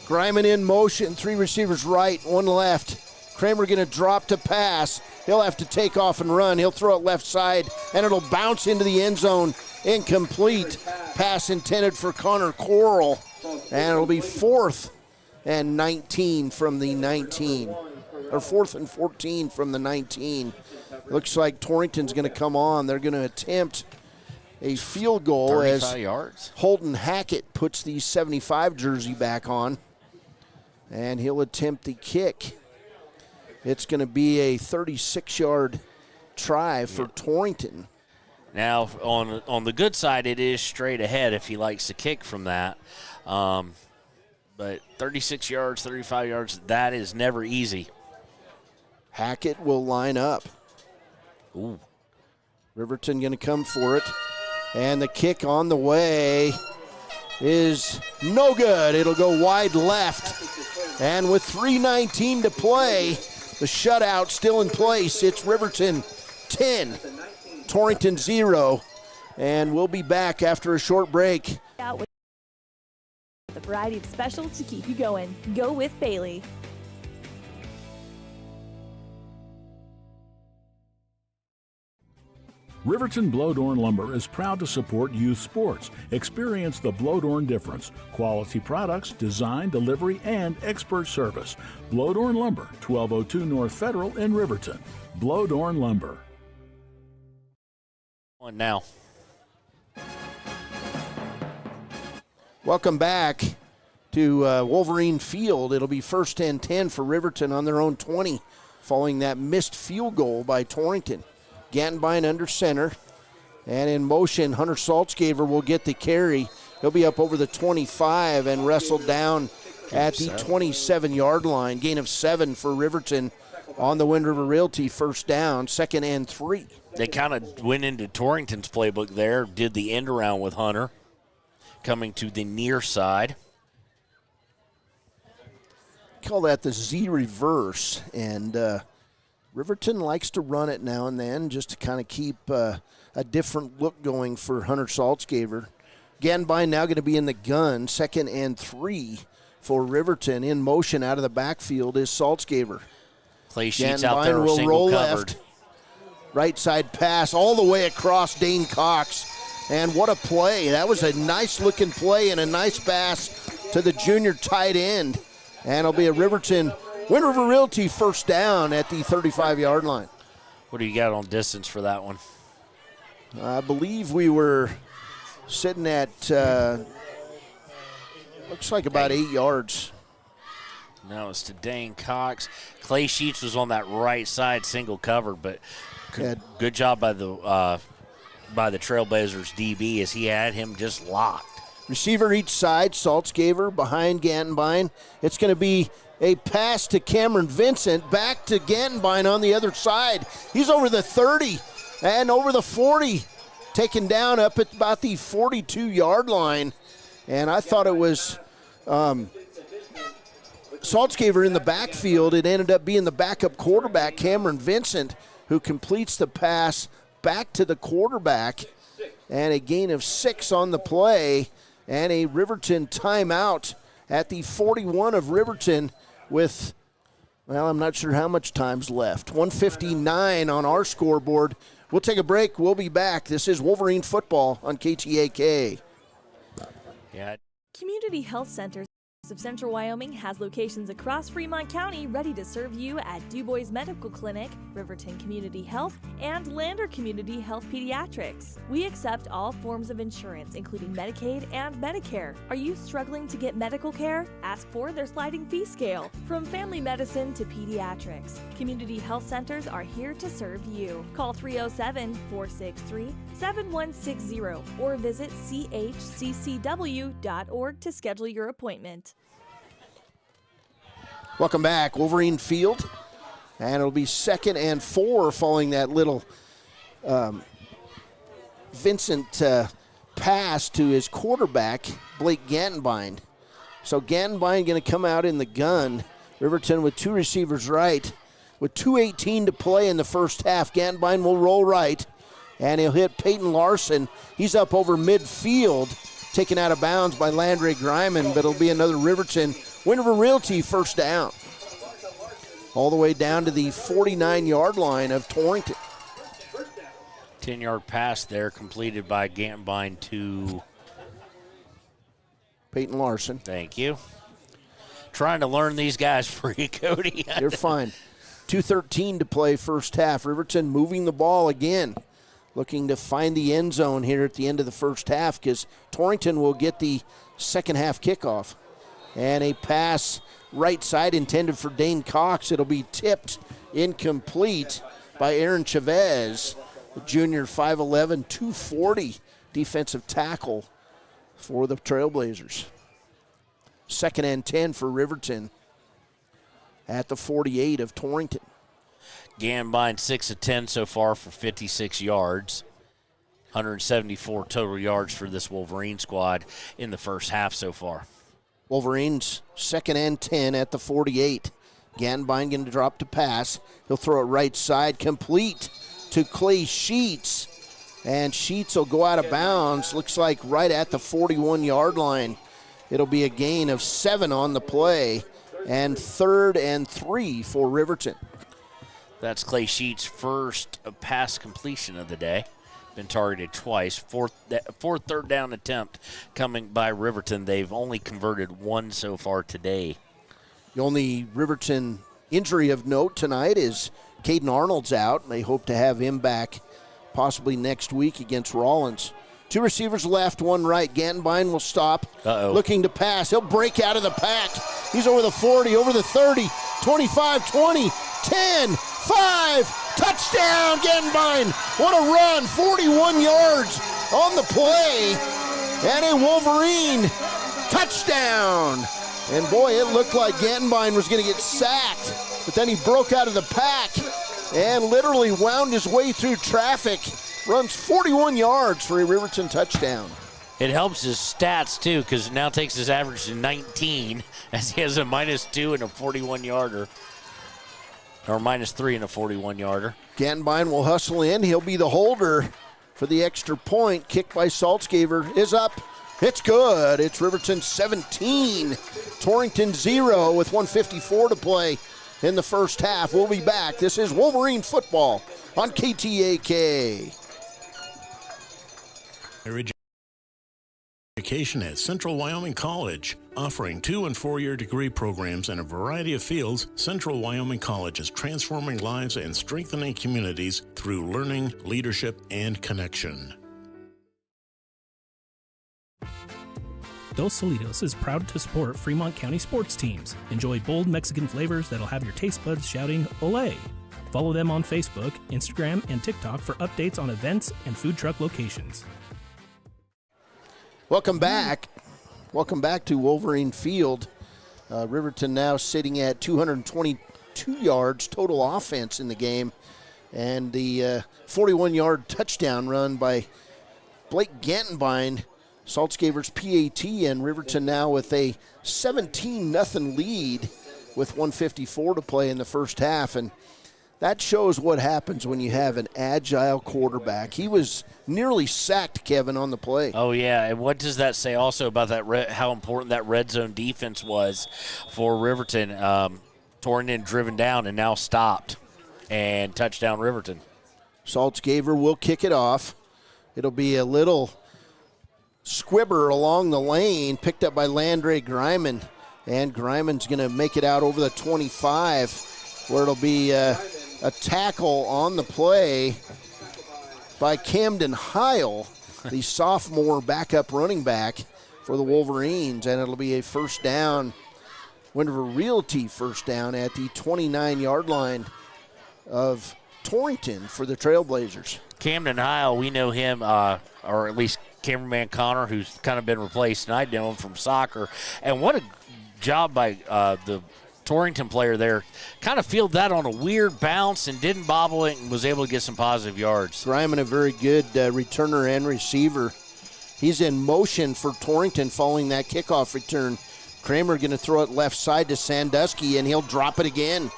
Griman in motion, 3 receivers right, 1 left. Kramer going to drop to pass. He'll have to take off and run. He'll throw it left side, and it'll bounce into the end zone. Incomplete. Pass intended for Connor Coral, and it'll be 4th and 19 from the 19. Or 4th and 14 from the 19. Looks like Torrington's going to come on. They're going to attempt a field goal as yards. Holden Hackett puts the 75 jersey back on, and he'll attempt the kick. It's going to be a 36-yard try for Torrington. Now, on the good side, it is straight ahead if he likes to kick from that. But 36 yards, 35 yards, that is never easy. Hackett will line up. Ooh. Riverton going to come for it. And the kick on the way is no good. It'll go wide left. And with 3:19 to play, the shutout still in place. It's Riverton 10, Torrington 0. And we'll be back after a short break. Out with a variety of specials to keep you going. Go with Bailey. Riverton Blodorn Lumber is proud to support youth sports. Experience the Blodorn difference. Quality products, design, delivery, and expert service. Blodorn Lumber, 1202 North Federal in Riverton. Blodorn Lumber. On now. Welcome back to Wolverine Field. It'll be 1st and 10 for Riverton on their own 20 following that missed field goal by Torrington. Gantenbein under center, and in motion, Hunter Saltzgaver will get the carry. He'll be up over the 25 and wrestled down at the 27-yard line. Gain of 7 for Riverton on the Wind River Realty. First down, 2nd and 3. They kind of went into Torrington's playbook there, did the end around with Hunter, coming to the near side. Call that the Z reverse, and Riverton likes to run it now and then just to kind of keep a different look going for Hunter Saltzgaver. Gantenbein now going to be in the gun, 2nd and 3 for Riverton. In motion out of the backfield is Saltzgaver. Clay Sheets out there will single roll covered. left. Right side pass all the way across Dane Cox. And what a play. That was a nice looking play and a nice pass to the junior tight end. And it'll be a Riverton Wind River Realty first down at the 35-yard line. What do you got on distance for that one? I believe we were sitting at, looks like about 8 yards. No, it's to Dane Cox. Clay Sheets was on that right side, single covered, but good job by the Trailblazers DB as he had him just locked. Receiver each side, Saltzgaver behind Gantenbein. It's going to be a pass to Cameron Vincent, back to Gantenbein on the other side. He's over the 30 and over the 40, taken down up at about the 42-yard line. And I thought it was Saltzgaver in the backfield. It ended up being the backup quarterback, Cameron Vincent, who completes the pass back to the quarterback. And a gain of 6 on the play, and a Riverton timeout at the 41 of Riverton with, well, I'm not sure how much time's left. 1:59 on our scoreboard. We'll take a break. We'll be back. This is Wolverine Football on KTAK. Yeah. Community Health Centers of Central Wyoming has locations across Fremont County ready to serve you at DuBois Medical Clinic, Riverton Community Health, and Lander Community Health Pediatrics. We accept all forms of insurance, including Medicaid and Medicare. Are you struggling to get medical care? Ask for their sliding fee scale. From family medicine to pediatrics, Community Health Centers are here to serve you. Call 307-463-7160 or visit chccw.org to schedule your appointment. Welcome back, Wolverine Field. And it'll be 2nd and 4 following that little Vincent pass to his quarterback, Blake Gantenbein. So Gantenbein going to come out in the gun. Riverton with 2 receivers right. With 2:18 to play in the first half, Gantenbein will roll right. And he'll hit Peyton Larson. He's up over midfield, taken out of bounds by Landry Griman, but it'll be another Riverton Wind River Realty first down. all the way down to the 49-yard line of Torrington. 10-yard pass there completed by Gantbine to Peyton Larson. Thank you. Trying to learn these guys for you, Cody. You're fine. 2:13 to play first half. Riverton moving the ball again, looking to find the end zone here at the end of the first half because Torrington will get the second half kickoff. And a pass right side intended for Dane Cox. It'll be tipped incomplete by Aaron Chavez, the junior 5'11", 240 defensive tackle for the Trailblazers. 2nd and 10 for Riverton at the 48 of Torrington. Gambine 6 of 10 so far for 56 yards. 174 total yards for this Wolverine squad in the first half so far. Wolverines 2nd and 10 at the 48. Gambine going to drop to pass. He'll throw it right side, complete to Clay Sheets. And Sheets will go out of bounds, looks like right at the 41-yard line. It'll be a gain of 7 on the play, and 3rd and 3 for Riverton. That's Clay Sheets' first pass completion of the day. Been targeted twice. Fourth third down attempt coming by Riverton. They've only converted 1 so far today. The only Riverton injury of note tonight is Caden Arnold's out. They hope to have him back possibly next week against Rollins. 2 receivers left, 1 right. Gantbine will stop. Looking to pass. He'll break out of the pack. He's over the 40, over the 30, 25, 20, 10, 5. Touchdown, Gantbine. What a run. 41 yards on the play. And a Wolverine touchdown. And boy, it looked like Gantbine was going to get sacked. But then he broke out of the pack and literally wound his way through traffic. Runs 41 yards for a Riverton touchdown. It helps his stats, too, because it now takes his average to 19 as he has a -2 and a 41-yarder. Or -3 and a 41-yarder. Gantbine will hustle in. He'll be the holder for the extra point. Kick by Saltzgaver is up. It's good. It's Riverton 17, Torrington 0 with 1:54 to play in the first half. We'll be back. This is Wolverine football on KTAK. Education at Central Wyoming College. Offering 2- and 4-year degree programs in a variety of fields, Central Wyoming College is transforming lives and strengthening communities through learning, leadership, and connection. Dos Solitos is proud to support Fremont County sports teams. Enjoy bold Mexican flavors that'll have your taste buds shouting, "Olé!" Follow them on Facebook, Instagram, and TikTok for updates on events and food truck locations. Welcome back. Welcome back to Wolverine Field. Riverton now sitting at 222 yards total offense in the game. And the 41-yard touchdown run by Blake Gantbine, Saltzgaver's PAT, and Riverton now with a 17-0 lead with 1:54 to play in the first half. And that shows what happens when you have an agile quarterback. He was nearly sacked, Kevin, on the play. Oh, yeah, and what does that say also about that how important that red zone defense was for Riverton? Torrington driven down and now stopped, and touchdown Riverton. Saltzgaver will kick it off. It'll be a little squibber along the lane, picked up by Landry Greiman, and Greiman's going to make it out over the 25, where it'll be a tackle on the play by Camden Heil, the sophomore backup running back for the Wolverines, and it'll be a first down, Winter Realty first down at the 29-yard line of Torrington for the Trailblazers. Camden Heil, we know him, or at least cameraman Connor, who's kind of been replaced, and I know him from soccer. And what a job by the Torrington player there. Kind of fielded that on a weird bounce and didn't bobble it and was able to get some positive yards. Greiman, a very good returner and receiver. He's in motion for Torrington following that kickoff return. Kramer going to throw it left side to Sandusky, and he'll drop it again.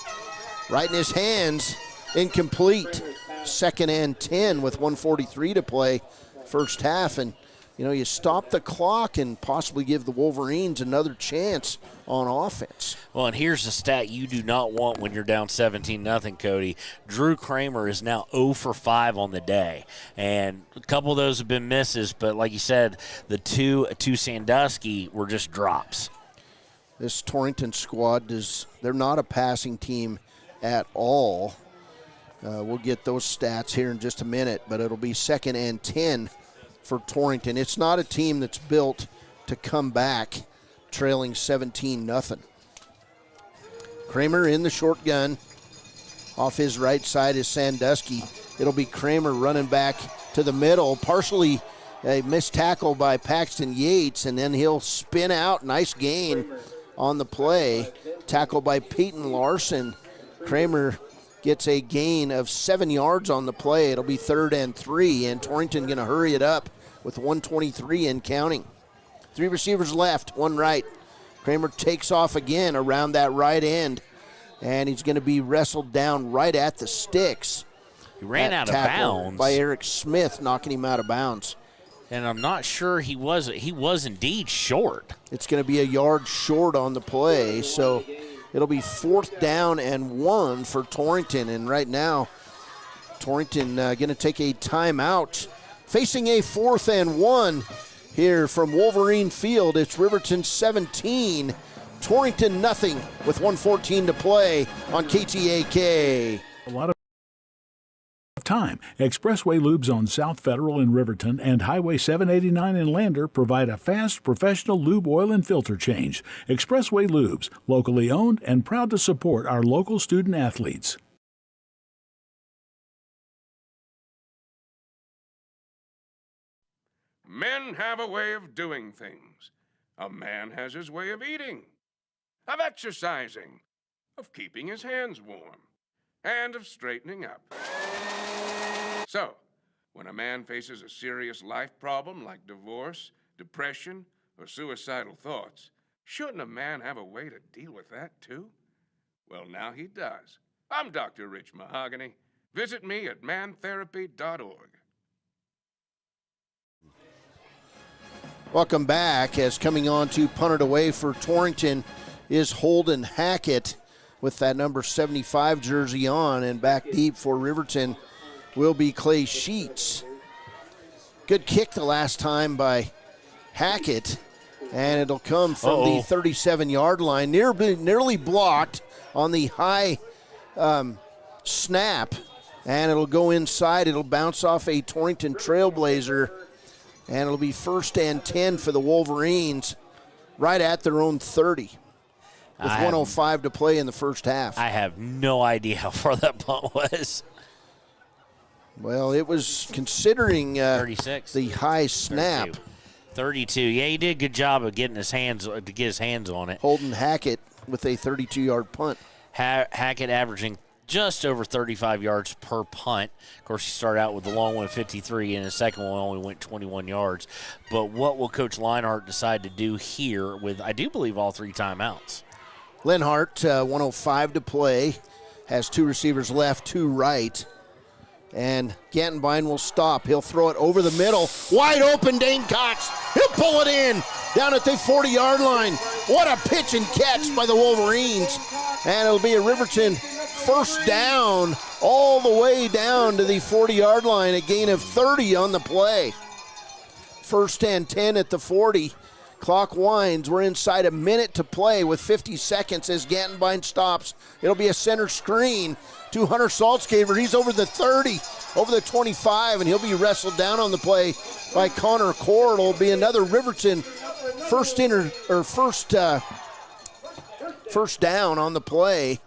Right in his hands, incomplete. 2nd and 10 with 1:43 to play first half, and you stop the clock and possibly give the Wolverines another chance on offense. Well, and here's the stat you do not want when you're down 17-0, Cody. Drew Kramer is now 0 for 5 on the day. And a couple of those have been misses, but like you said, the two to Sandusky were just drops. This Torrington squad, they're not a passing team at all. We'll get those stats here in just a minute, but it'll be 2nd and 10 for Torrington. It's not a team that's built to come back trailing 17-0. Kramer in the short gun. Off his right side is Sandusky. It'll be Kramer running back to the middle. Partially a missed tackle by Paxton Yates, and then he'll spin out. Nice gain on the play. Tackle by Peyton Larson. Kramer gets a gain of 7 yards on the play. It'll be 3rd and 3, and Torrington going to hurry it up with 1:23 and counting. 3 receivers left, 1 right. Kramer takes off again around that right end, and he's going to be wrestled down right at the sticks. He ran out of bounds by Eric Smith, knocking him out of bounds. And I'm not sure he was indeed short. It's going to be a yard short on the play, so it'll be 4th down and 1 for Torrington. And right now, Torrington going to take a timeout. Facing a 4th and 1 here from Wolverine Field. It's Riverton 17, Torrington nothing with 1:14 to play on KTAK. A lot of time. Expressway lubes on South Federal in Riverton and Highway 789 in Lander provide a fast, professional lube, oil, and filter change. Expressway lubes, locally owned and proud to support our local student athletes. Men have a way of doing things. A man has his way of eating, of exercising, of keeping his hands warm, and of straightening up. So, when a man faces a serious life problem like divorce, depression, or suicidal thoughts, shouldn't a man have a way to deal with that too? Well, now he does. I'm Dr. Rich Mahogany. Visit me at mantherapy.org. Welcome back. As coming on to punt it away for Torrington is Holden Hackett with that number 75 jersey on, and back deep for Riverton will be Clay Sheets. Good kick the last time by Hackett, and it'll come from the 37-yard line, nearly blocked on the high snap, and it'll go inside. It'll bounce off a Torrington Trailblazer, and it'll be 1st and 10 for the Wolverines right at their own 30 with 1:05 to play in the first half. I have no idea how far that punt was. Well, it was considering 36. The high snap. 32. Yeah, he did a good job of getting his hands on it. Holden Hackett with a 32-yard punt. Hackett averaging just over 35 yards per punt. Of course, he started out with the long one at 53, and the second one only went 21 yards. But what will Coach Leinart decide to do here with, I do believe, all 3 timeouts? Lenhart, 1:05 to play, has 2 receivers left, 2 right. And Gantenbein will stop. He'll throw it over the middle. Wide open, Dane Cox. He'll pull it in down at the 40-yard line. What a pitch and catch by the Wolverines. And it'll be a Riverton 1st down all the way down to the 40-yard line, a gain of 30 on the play. 1st and 10 at the 40. Clock winds. We're inside a minute to play with 50 seconds as Gantenbein stops. It'll be a center screen to Hunter Saltzgaver. He's over the 30, over the 25, and he'll be wrestled down on the play by Connor Cord. It'll be another Riverton first down on the play.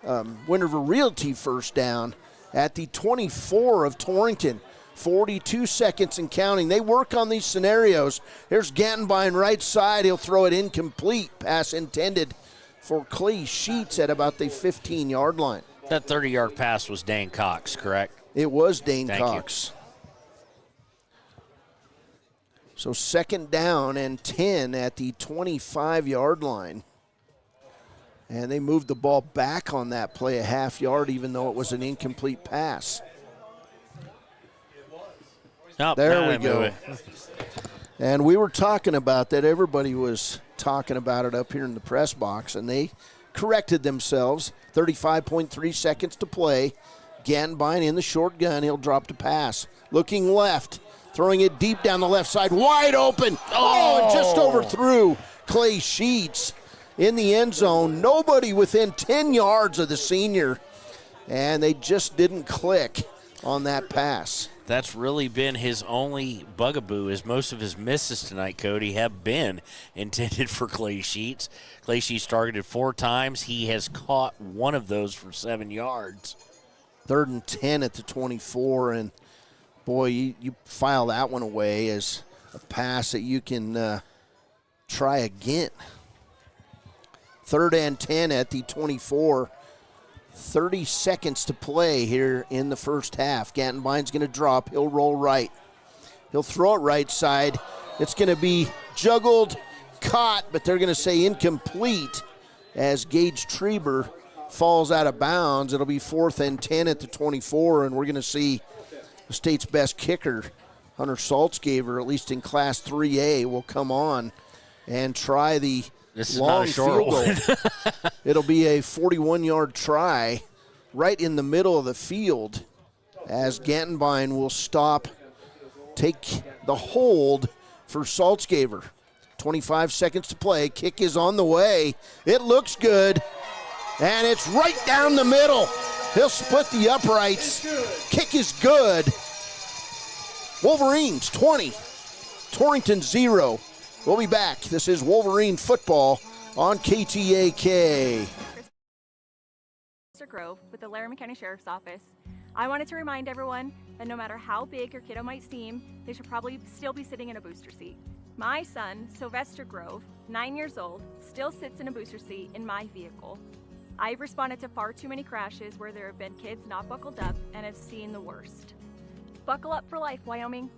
Winterville Realty 1st down at the 24 of Torrington. 42 seconds and counting. They work on these scenarios. Here's Gantenbein right side. He'll throw it incomplete. Pass intended for Clay Sheets at about the 15-yard line. That 30-yard pass was Dane Cox, correct? It was Dane Thank Cox. So 2nd down and 10 at the 25-yard line. And they moved the ball back on that play a half yard, even though it was an incomplete pass. Oh, there we go. And we were talking about that. Everybody was talking about it up here in the press box, and they corrected themselves. 35.3 seconds to play. Gantenbein in the short gun. He'll drop to pass. Looking left. Throwing it deep down the left side. Wide open. Oh, and just overthrew Clay Sheets in the end zone. Nobody within 10 yards of the senior. And they just didn't click on that pass. That's really been his only bugaboo, is most of his misses tonight, Cody, have been intended for Clay Sheets. Clay Sheets targeted 4 times. He has caught one of those for 7 yards. 3rd and 10 at the 24, and boy, you file that one away as a pass that you can try again. 3rd and 10 at the 24. 30 seconds to play here in the first half. Gantenbein's going to drop. He'll roll right. He'll throw it right side. It's going to be juggled, caught, but they're going to say incomplete as Gage Treber falls out of bounds. It'll be 4th and 10 at the 24, and we're going to see the state's best kicker, Hunter Saltzgaver, at least in Class 3A, will come on and try the long field goal. It'll be a 41-yard try right in the middle of the field as Gantenbein will stop, take the hold for Saltzgaver. 25 seconds to play. Kick is on the way. It looks good, and it's right down the middle. He'll split the uprights. Kick is good. Wolverines 20, Torrington 0. We'll be back. This is Wolverine football on KTAK. Mr. Grove with the Laramie County Sheriff's Office. I wanted to remind everyone that no matter how big your kiddo might seem, they should probably still be sitting in a booster seat. My son, Sylvester Grove, 9 years old, still sits in a booster seat in my vehicle. I've responded to far too many crashes where there have been kids not buckled up and have seen the worst. Buckle up for life, Wyoming.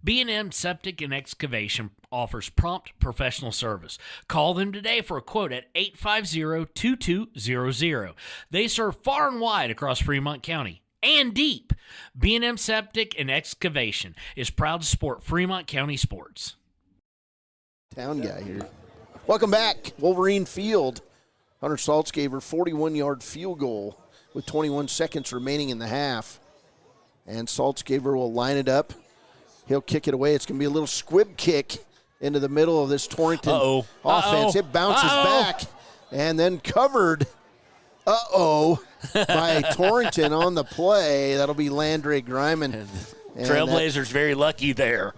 B&M Septic and Excavation offers prompt professional service. Call them today for a quote at 850-2200. They serve far and wide across Fremont County and deep. B&M Septic and Excavation is proud to support Fremont County sports. Town guy here. Welcome back. Wolverine Field. Hunter Saltzgaver, 41-yard field goal with 21 seconds remaining in the half. And Saltzgaver will line it up. He'll kick it away. It's going to be a little squib kick into the middle of this Torrington offense. It bounces back and then covered, by Torrington on the play. That'll be Landry Griman. Trailblazers very lucky there.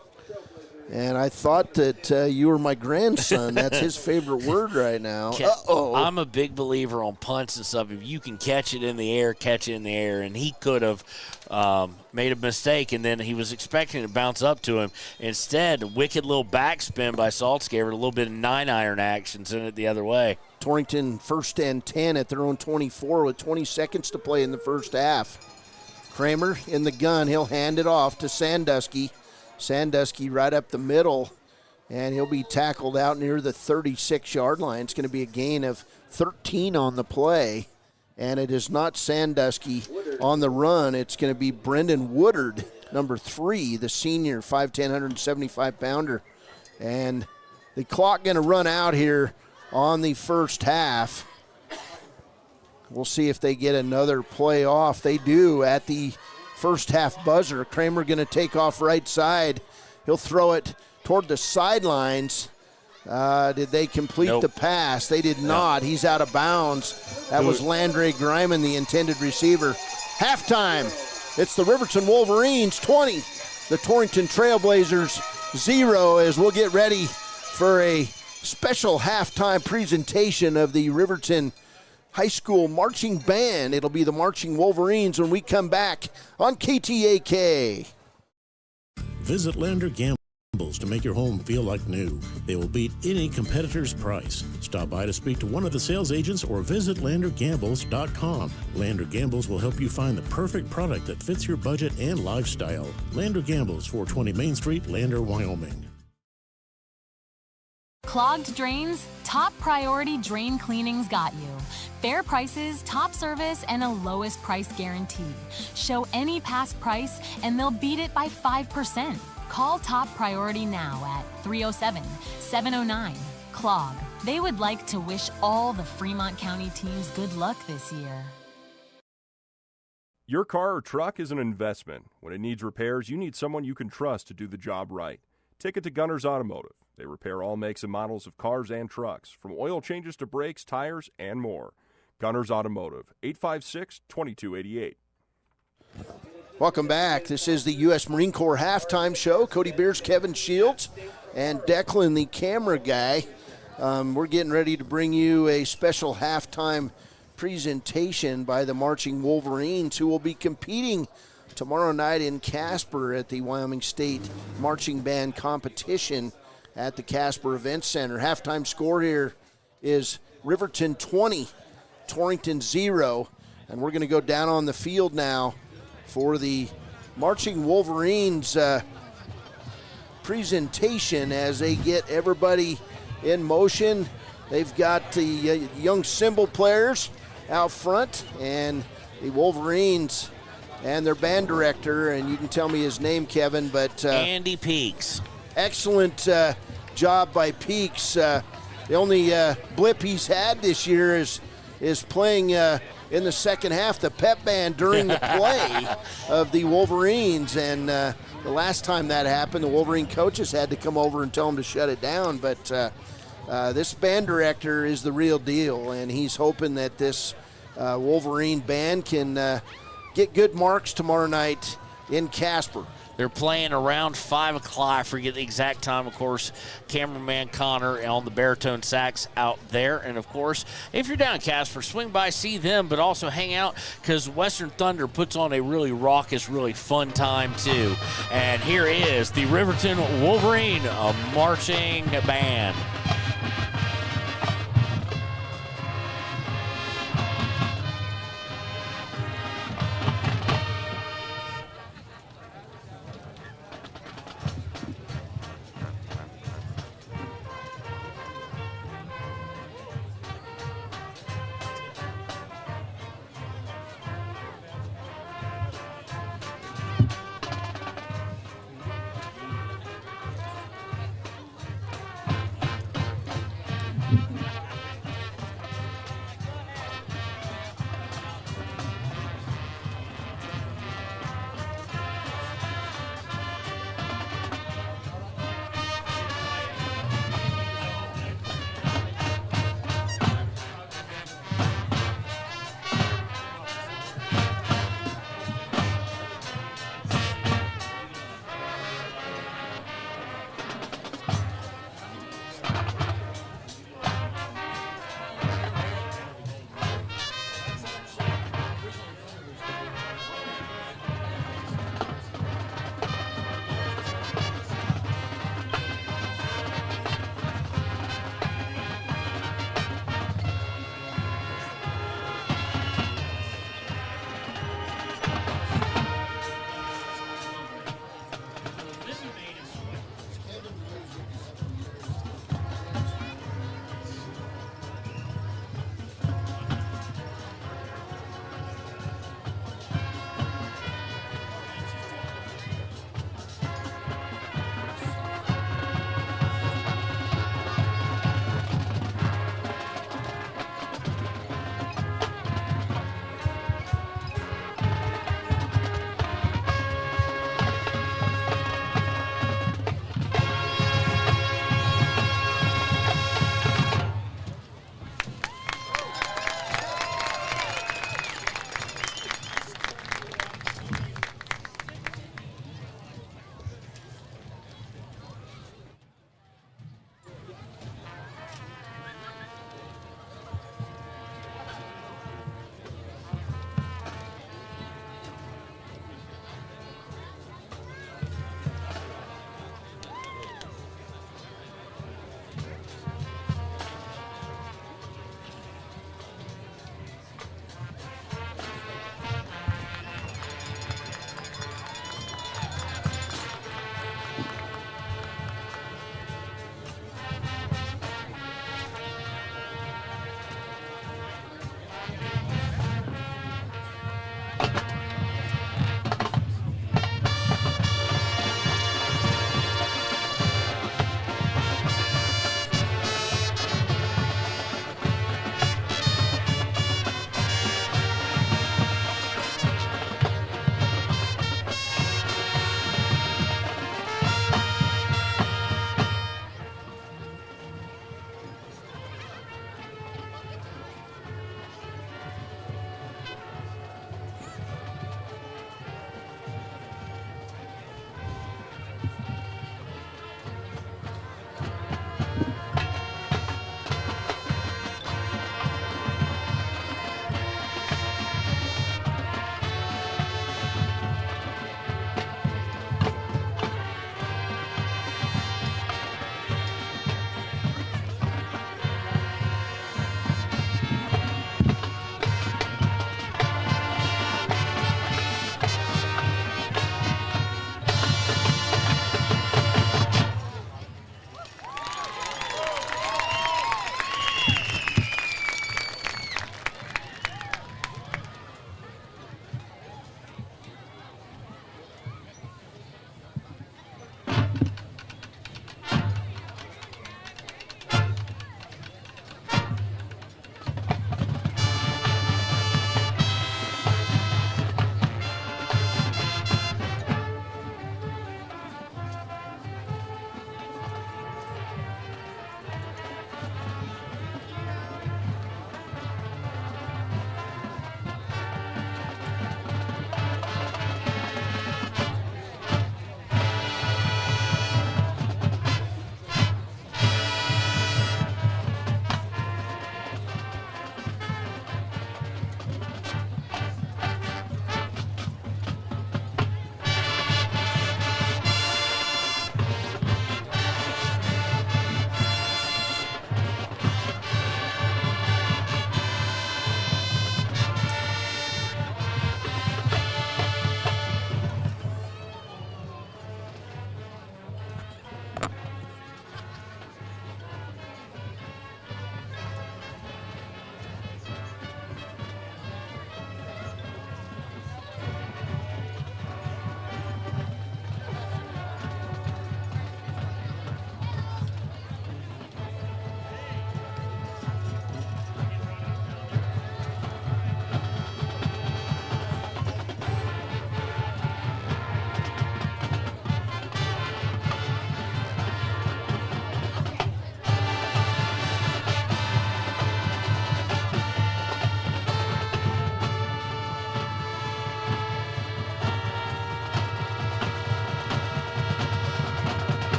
And I thought that you were my grandson. That's his favorite word right now. I'm a big believer on punts and stuff. If you can catch it in the air, catch it in the air. And he could have made a mistake, and then he was expecting it to bounce up to him. Instead, a wicked little backspin by Saltzgaver, a little bit of 9-iron action, sent it the other way. Torrington 1st and 10 at their own 24 with 20 seconds to play in the first half. Kramer in the gun. He'll hand it off to Sandusky. Sandusky right up the middle, and he'll be tackled out near the 36-yard line. It's going to be a gain of 13 on the play, and it is not Sandusky on the run. It's going to be Brendan Woodard, number 3, the senior, 5'10", 175-pounder. And the clock going to run out here on the first half. We'll see if they get another play off. They do at the first half buzzer. Kramer going to take off right side. He'll throw it toward the sidelines. Did they complete the pass? They did not. He's out of bounds. That was Landry Griman, the intended receiver. Halftime. It's the Riverton Wolverines 20, the Torrington Trailblazers 0, as we'll get ready for a special halftime presentation of the Riverton High School Marching Band. It'll be the Marching Wolverines when we come back on KTAK. Visit Lander Gambles to make your home feel like new. They will beat any competitor's price. Stop by to speak to one of the sales agents or visit LanderGambles.com. Lander Gambles will help you find the perfect product that fits your budget and lifestyle. Lander Gambles, 420 Main Street, Lander, Wyoming. Clogged drains? Top Priority Drain Cleaning's got you. Fair prices, top service, and a lowest price guarantee. Show any past price and they'll beat it by 5%. Call Top Priority now at 307-709-CLOG. They would like to wish all the Fremont County teams good luck this year. Your car or truck is an investment. When it needs repairs, you need someone you can trust to do the job right. Take it to Gunner's Automotive. They repair all makes and models of cars and trucks, from oil changes to brakes, tires, and more. Gunner's Automotive, 856-2288. Welcome back. This is the U.S. Marine Corps halftime show. Cody Beers, Kevin Shields, and Declan, the camera guy. We're getting ready to bring you a special halftime presentation by the Marching Wolverines, who will be competing tomorrow night in Casper at the Wyoming State Marching Band competition at the Casper Event Center. Halftime score here is Riverton 20, Torrington 0, and we're going to go down on the field now for the Marching Wolverines presentation as they get everybody in motion. They've got the young cymbal players out front and the Wolverines and their band director, and you can tell me his name, Kevin, but Andy Peaks. Excellent job by Peaks. The only blip he's had this year is playing in the second half the pep band during the play of the Wolverines, and the last time that happened, the Wolverine coaches had to come over and tell him to shut it down, but this band director is the real deal, and he's hoping that this Wolverine band can get good marks tomorrow night in Casper. They're playing around 5 o'clock. I forget the exact time, of course. Cameraman Connor on the baritone sax out there. And, of course, if you're down in Casper, swing by, see them, but also hang out because Western Thunder puts on a really raucous, really fun time, too. And here is the Riverton Wolverine Marching Band.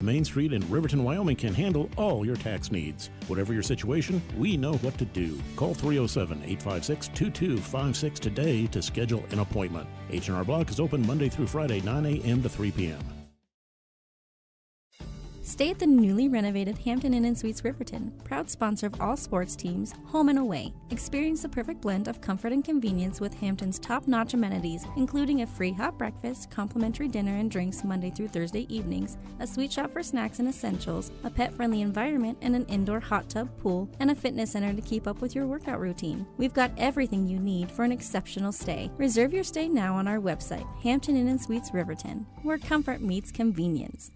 Main Street in Riverton, Wyoming can handle all your tax needs. Whatever your situation, we know what to do. Call 307-856-2256 today to schedule an appointment. H&R Block is open Monday through Friday, 9 a.m. to 3 p.m. Stay at the newly renovated Hampton Inn & Suites Riverton, proud sponsor of all sports teams, home and away. Experience the perfect blend of comfort and convenience with Hampton's top-notch amenities, including a free hot breakfast, complimentary dinner and drinks Monday through Thursday evenings, a sweet shop for snacks and essentials, a pet-friendly environment and an indoor hot tub pool, and a fitness center to keep up with your workout routine. We've got everything you need for an exceptional stay. Reserve your stay now on our website, Hampton Inn & Suites Riverton, where comfort meets convenience.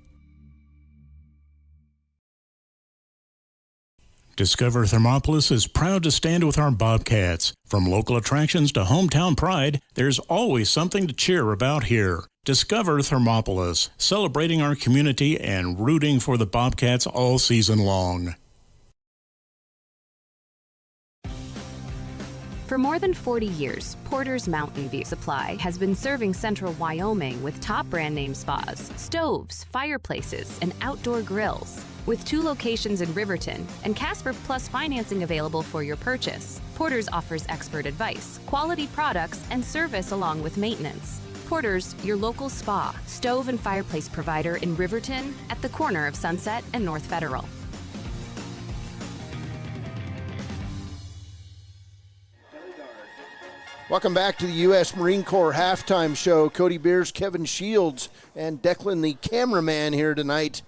Discover Thermopolis is proud to stand with our Bobcats. From local attractions to hometown pride, there's always something to cheer about here. Discover Thermopolis, celebrating our community and rooting for the Bobcats all season long. For more than 40 years, Porter's Mountain View Supply has been serving central Wyoming with top brand name spas, stoves, fireplaces, and outdoor grills. With 2 locations in Riverton and Casper Plus financing available for your purchase, Porter's offers expert advice, quality products, and service along with maintenance. Porter's, your local spa, stove, and fireplace provider in Riverton at the corner of Sunset and North Federal. Welcome back to the U.S. Marine Corps halftime show. Cody Beers, Kevin Shields, and Declan, the cameraman, here tonight.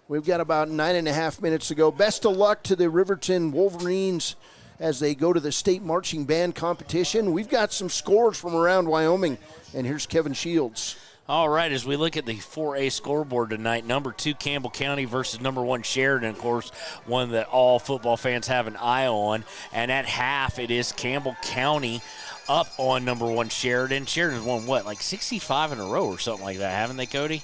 We've got about 9.5 minutes to go. Best of luck to the Riverton Wolverines as they go to the state marching band competition. We've got some scores from around Wyoming, and here's Kevin Shields. All right, as we look at the 4A scoreboard tonight, number 2 Campbell County versus number 1 Sheridan, of course, one that all football fans have an eye on. And at half, it is Campbell County up on number 1 Sheridan. Sheridan's won, what, like 65 in a row or something like that, haven't they, Cody?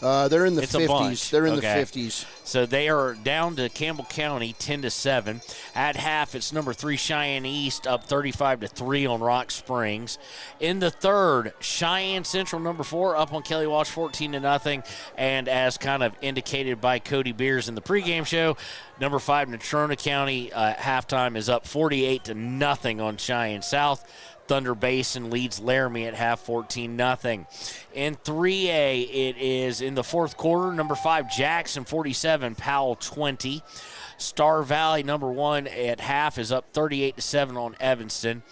They're in the 50s. They're in the 50s. So they are down to Campbell County 10-7. At half, it's number 3 Cheyenne East up 35-3 on Rock Springs. In the third, Cheyenne Central number 4 up on Kelly Walsh 14-0. And as kind of indicated by Cody Beers in the pregame show, number 5 Natrona County halftime is up 48-0 on Cheyenne South. Thunder Basin leads Laramie at half 14-0. In 3A, it is in the fourth quarter, number 5 Jackson 47, Powell 20. Star Valley, number 1 at half, is up 38-7 on Evanston.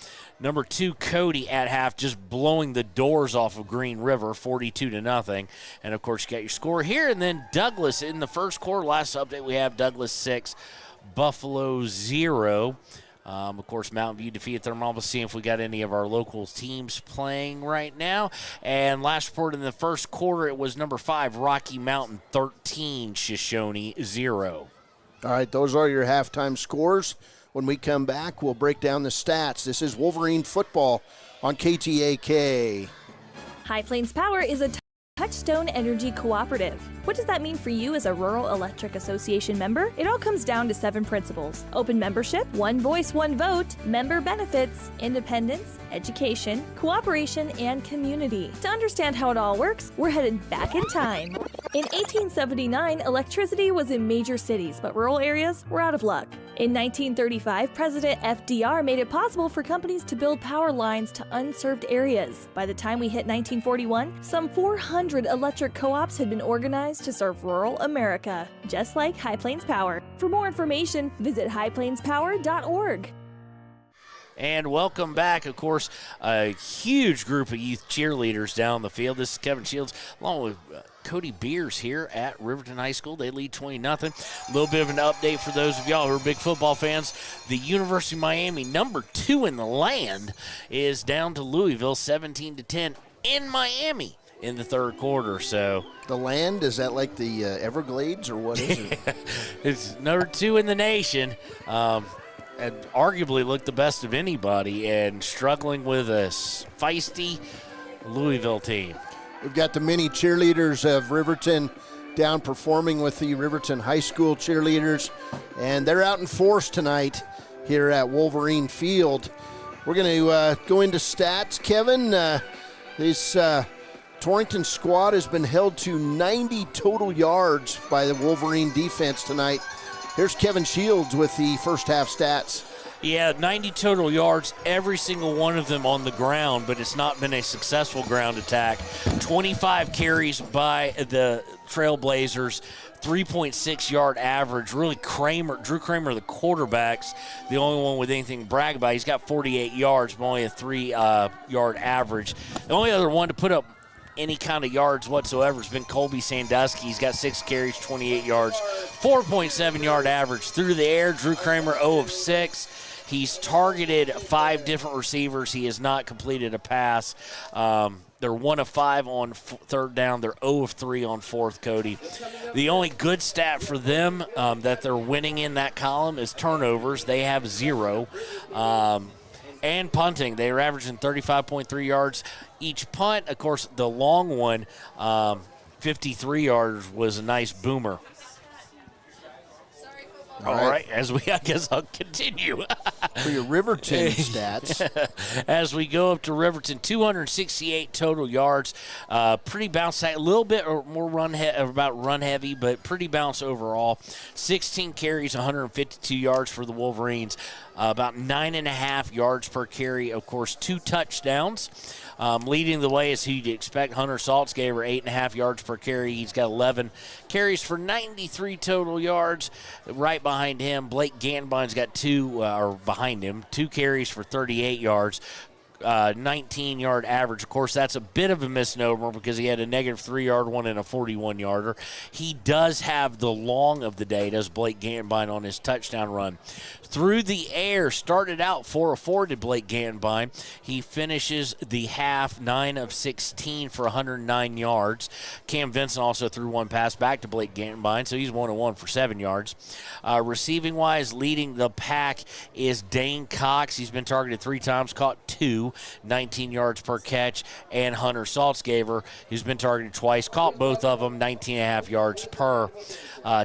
Number 2 Cody at half, just blowing the doors off of Green River, 42-0. And, of course, you got your score here. And then Douglas in the first quarter. Last update we have Douglas 6, Buffalo 0. Of course, Mountain View defeated Thermopolis. See if we got any of our local teams playing right now. And last report in the first quarter, it was number 5 Rocky Mountain 13, Shoshone 0. All right, those are your halftime scores. When we come back, we'll break down the stats. This is Wolverine football on KTAK. High Plains Power is a Touchstone Energy Cooperative. What does that mean for you as a Rural Electric Association member? It all comes down to 7 principles: open membership, one voice, one vote, member benefits, independence, education, cooperation, and community. To understand how it all works, we're headed back in time. In 1879, electricity was in major cities, but rural areas were out of luck. In 1935, President FDR made it possible for companies to build power lines to unserved areas. By the time we hit 1941, some 400 electric co-ops had been organized to serve rural America, just like High Plains Power. For more information, visit highplainspower.org. And welcome back, of course, a huge group of youth cheerleaders down the field. This is Kevin Shields along with Cody Beers here at Riverton High School. They lead 20-0. A little bit of an update for those of y'all who are big football fans. The University of Miami, number 2 in the land, is down to Louisville 17-10 in Miami in the third quarter. So the land, is that like the Everglades or what is it? It's number 2 in the nation. And arguably looked the best of anybody and struggling with a feisty Louisville team. We've got the mini cheerleaders of Riverton down performing with the Riverton High School cheerleaders, and they're out in force tonight here at Wolverine Field. We're going to go into stats, Kevin. These Torrington squad has been held to 90 total yards by the Wolverine defense tonight. Here's Kevin Shields with the first half stats. Yeah, 90 total yards, every single one of them on the ground, but it's not been a successful ground attack. 25 carries by the Trailblazers, 3.6 yard average. Really, Drew Kramer, the quarterback's the only one with anything to brag about. He's got 48 yards, but only a 3-yard average. The only other one to put up any kind of yards whatsoever has been Colby Sandusky. He's got 6 carries, 28 yards, 4.7 yard average. Through the air, Drew Kramer 0 of 6. He's targeted 5 different receivers. He has not completed a pass. They're 1 of 5 on third down. They're 0 of 3 on fourth, Cody. The only good stat for them that they're winning in that column is turnovers. They have 0. And punting. They are averaging 35.3 yards each punt. Of course, the long one, 53 yards, was a nice boomer. All right, I guess I'll continue. For your Riverton stats. As we go up to Riverton, 268 total yards. Pretty balanced, a little bit or more run heavy, but pretty balanced overall. 16 carries, 152 yards for the Wolverines. About 9.5 yards per carry. Of course, 2 touchdowns. Leading the way, as you'd expect, Hunter Saltzgaber, 8.5 yards per carry. He's got 11 carries for 93 total yards. Right behind him, Blake Ganbein's got 2 carries for 38 yards. 19-yard average. Of course, that's a bit of a misnomer because he had a negative 3-yard one and a 41-yarder. He does have the long of the day, does Blake Ganbein on his touchdown run. Through the air, started out 4 of 4 to Blake Ganbein. He finishes the half 9 of 16 for 109 yards. Cam Vincent also threw 1 pass back to Blake Ganbein, so he's 1 of 1 for 7 yards. Receiving-wise, leading the pack is Dane Cox. He's been targeted 3 times, caught 2, 19 yards per catch. And Hunter Saltzgaber, who's been targeted twice, caught both of them, 19.5 yards per.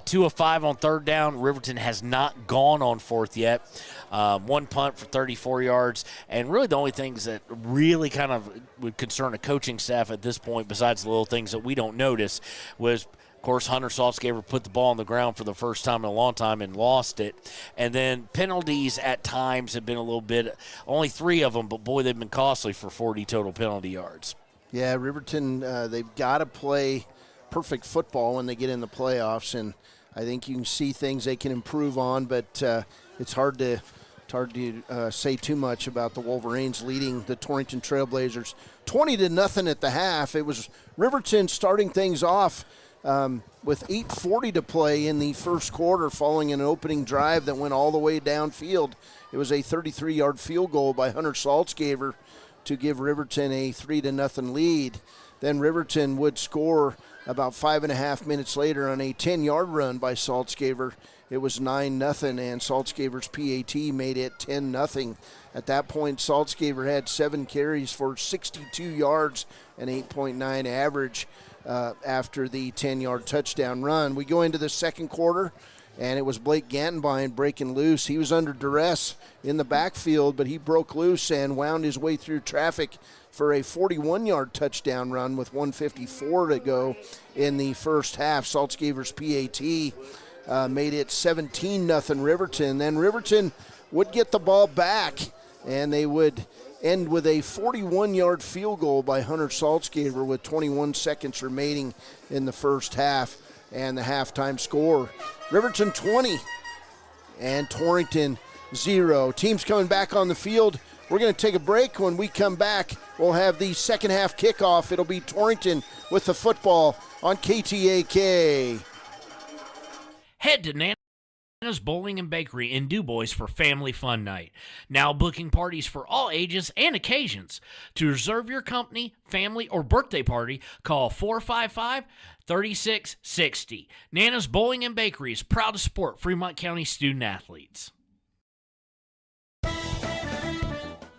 2 of 5 on third down. Riverton has not gone on fourth yet. 1 punt for 34 yards. And really the only things that really kind of would concern a coaching staff at this point, besides the little things that we don't notice, was, of course, Hunter Saltzgaber put the ball on the ground for the first time in a long time and lost it. And then penalties at times have been a little bit, only 3 of them, but boy, they've been costly for 40 total penalty yards. Yeah, Riverton, they've got to play perfect football when they get in the playoffs, and I think you can see things they can improve on, but it's hard to say too much about the Wolverines leading the Torrington Trailblazers 20-0 at the half. It was Riverton starting things off with 8:40 to play in the first quarter, following an opening drive that went all the way downfield. It was a 33-yard field goal by Hunter Saltzgaber to give Riverton a 3-0 lead. Then Riverton would score about 5.5 minutes later on a 10-yard run by Saltzgaber. It was 9-0, and Saltzgaber's PAT made it 10-0. At that point, Saltzgaber had 7 carries for 62 yards and 8.9 average after the 10-yard touchdown run. We go into the second quarter, and it was Blake Gantenbein breaking loose. He was under duress in the backfield, but he broke loose and wound his way through traffic for a 41-yard touchdown run with 1:54 to go in the first half. Saltzgaber's PAT made it 17-0 Riverton. Then Riverton would get the ball back, and they would end with a 41-yard field goal by Hunter Saltzgaber with 21 seconds remaining in the first half. And the halftime score, Riverton 20 and Torrington 0. Teams coming back on the field. We're going to take a break. When we come back, we'll have the second half kickoff. It'll be Torrington with the football on KTAK. Head to Nana's Bowling and Bakery in DuBois for Family Fun Night. Now booking parties for all ages and occasions. To reserve your company, family, or birthday party, call 455-3660. Nana's Bowling and Bakery is proud to support Fremont County student athletes.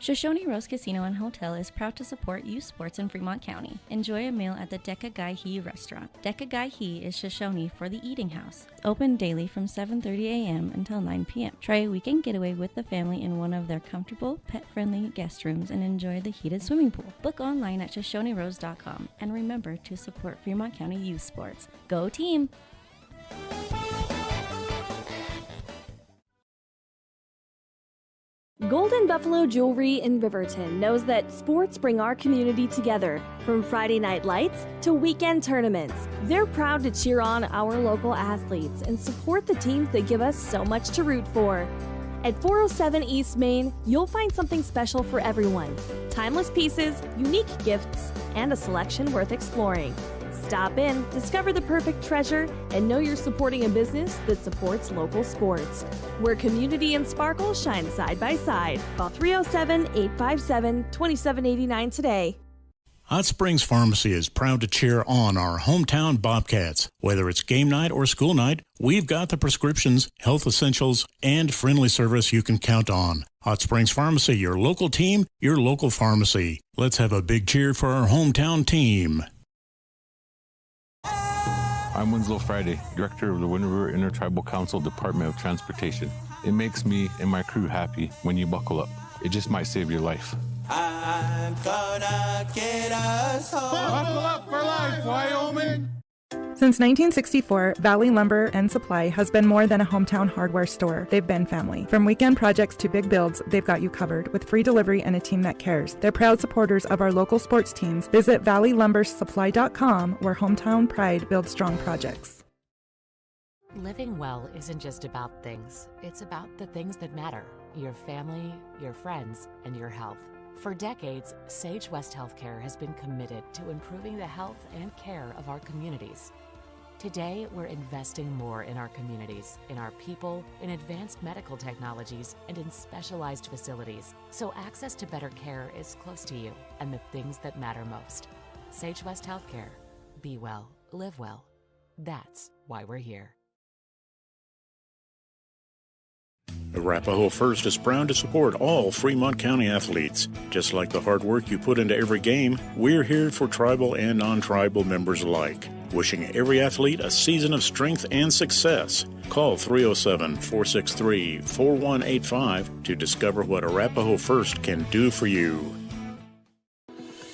Shoshone Rose Casino and Hotel is proud to support youth sports in Fremont County. Enjoy a meal at the Deca Gai He restaurant. Deca Gai He is Shoshone for the eating house. Open daily from 7:30 a.m. until 9 p.m. Try a weekend getaway with the family in one of their comfortable, pet-friendly guest rooms and enjoy the heated swimming pool. Book online at ShoshoneRose.com and remember to support Fremont County youth sports. Go team! Golden Buffalo Jewelry in Riverton knows that sports bring our community together. From Friday night lights to weekend tournaments, they're proud to cheer on our local athletes and support the teams that give us so much to root for. At 407 East Main, you'll find something special for everyone. Timeless pieces, unique gifts, and a selection worth exploring. Stop in, discover the perfect treasure, and know you're supporting a business that supports local sports. Where community and sparkle shine side by side. Call 307-857-2789 today. Hot Springs Pharmacy is proud to cheer on our hometown Bobcats. Whether it's game night or school night, we've got the prescriptions, health essentials, and friendly service you can count on. Hot Springs Pharmacy, your local team, your local pharmacy. Let's have a big cheer for our hometown team. I'm Winslow Friday, Director of the Wind River Intertribal Council Department of Transportation. It makes me and my crew happy when you buckle up. It just might save your life. I'm gonna get us home. Buckle up for life, Wyoming! Since 1964, Valley Lumber and Supply has been more than a hometown hardware store. They've been family. From weekend projects to big builds, they've got you covered with free delivery and a team that cares. They're proud supporters of our local sports teams. Visit valleylumbersupply.com, where hometown pride builds strong projects. Living well isn't just about things. It's about the things that matter. Your family, your friends, and your health. For decades, Sage West Healthcare has been committed to improving the health and care of our communities. Today, we're investing more in our communities, in our people, in advanced medical technologies, and in specialized facilities, so access to better care is close to you and the things that matter most. Sage West Healthcare. Be well, live well. That's why we're here. Arapahoe First is proud to support all Fremont County athletes. Just like the hard work you put into every game, we're here for tribal and non-tribal members alike. Wishing every athlete a season of strength and success. Call 307-463-4185 to discover what Arapahoe First can do for you.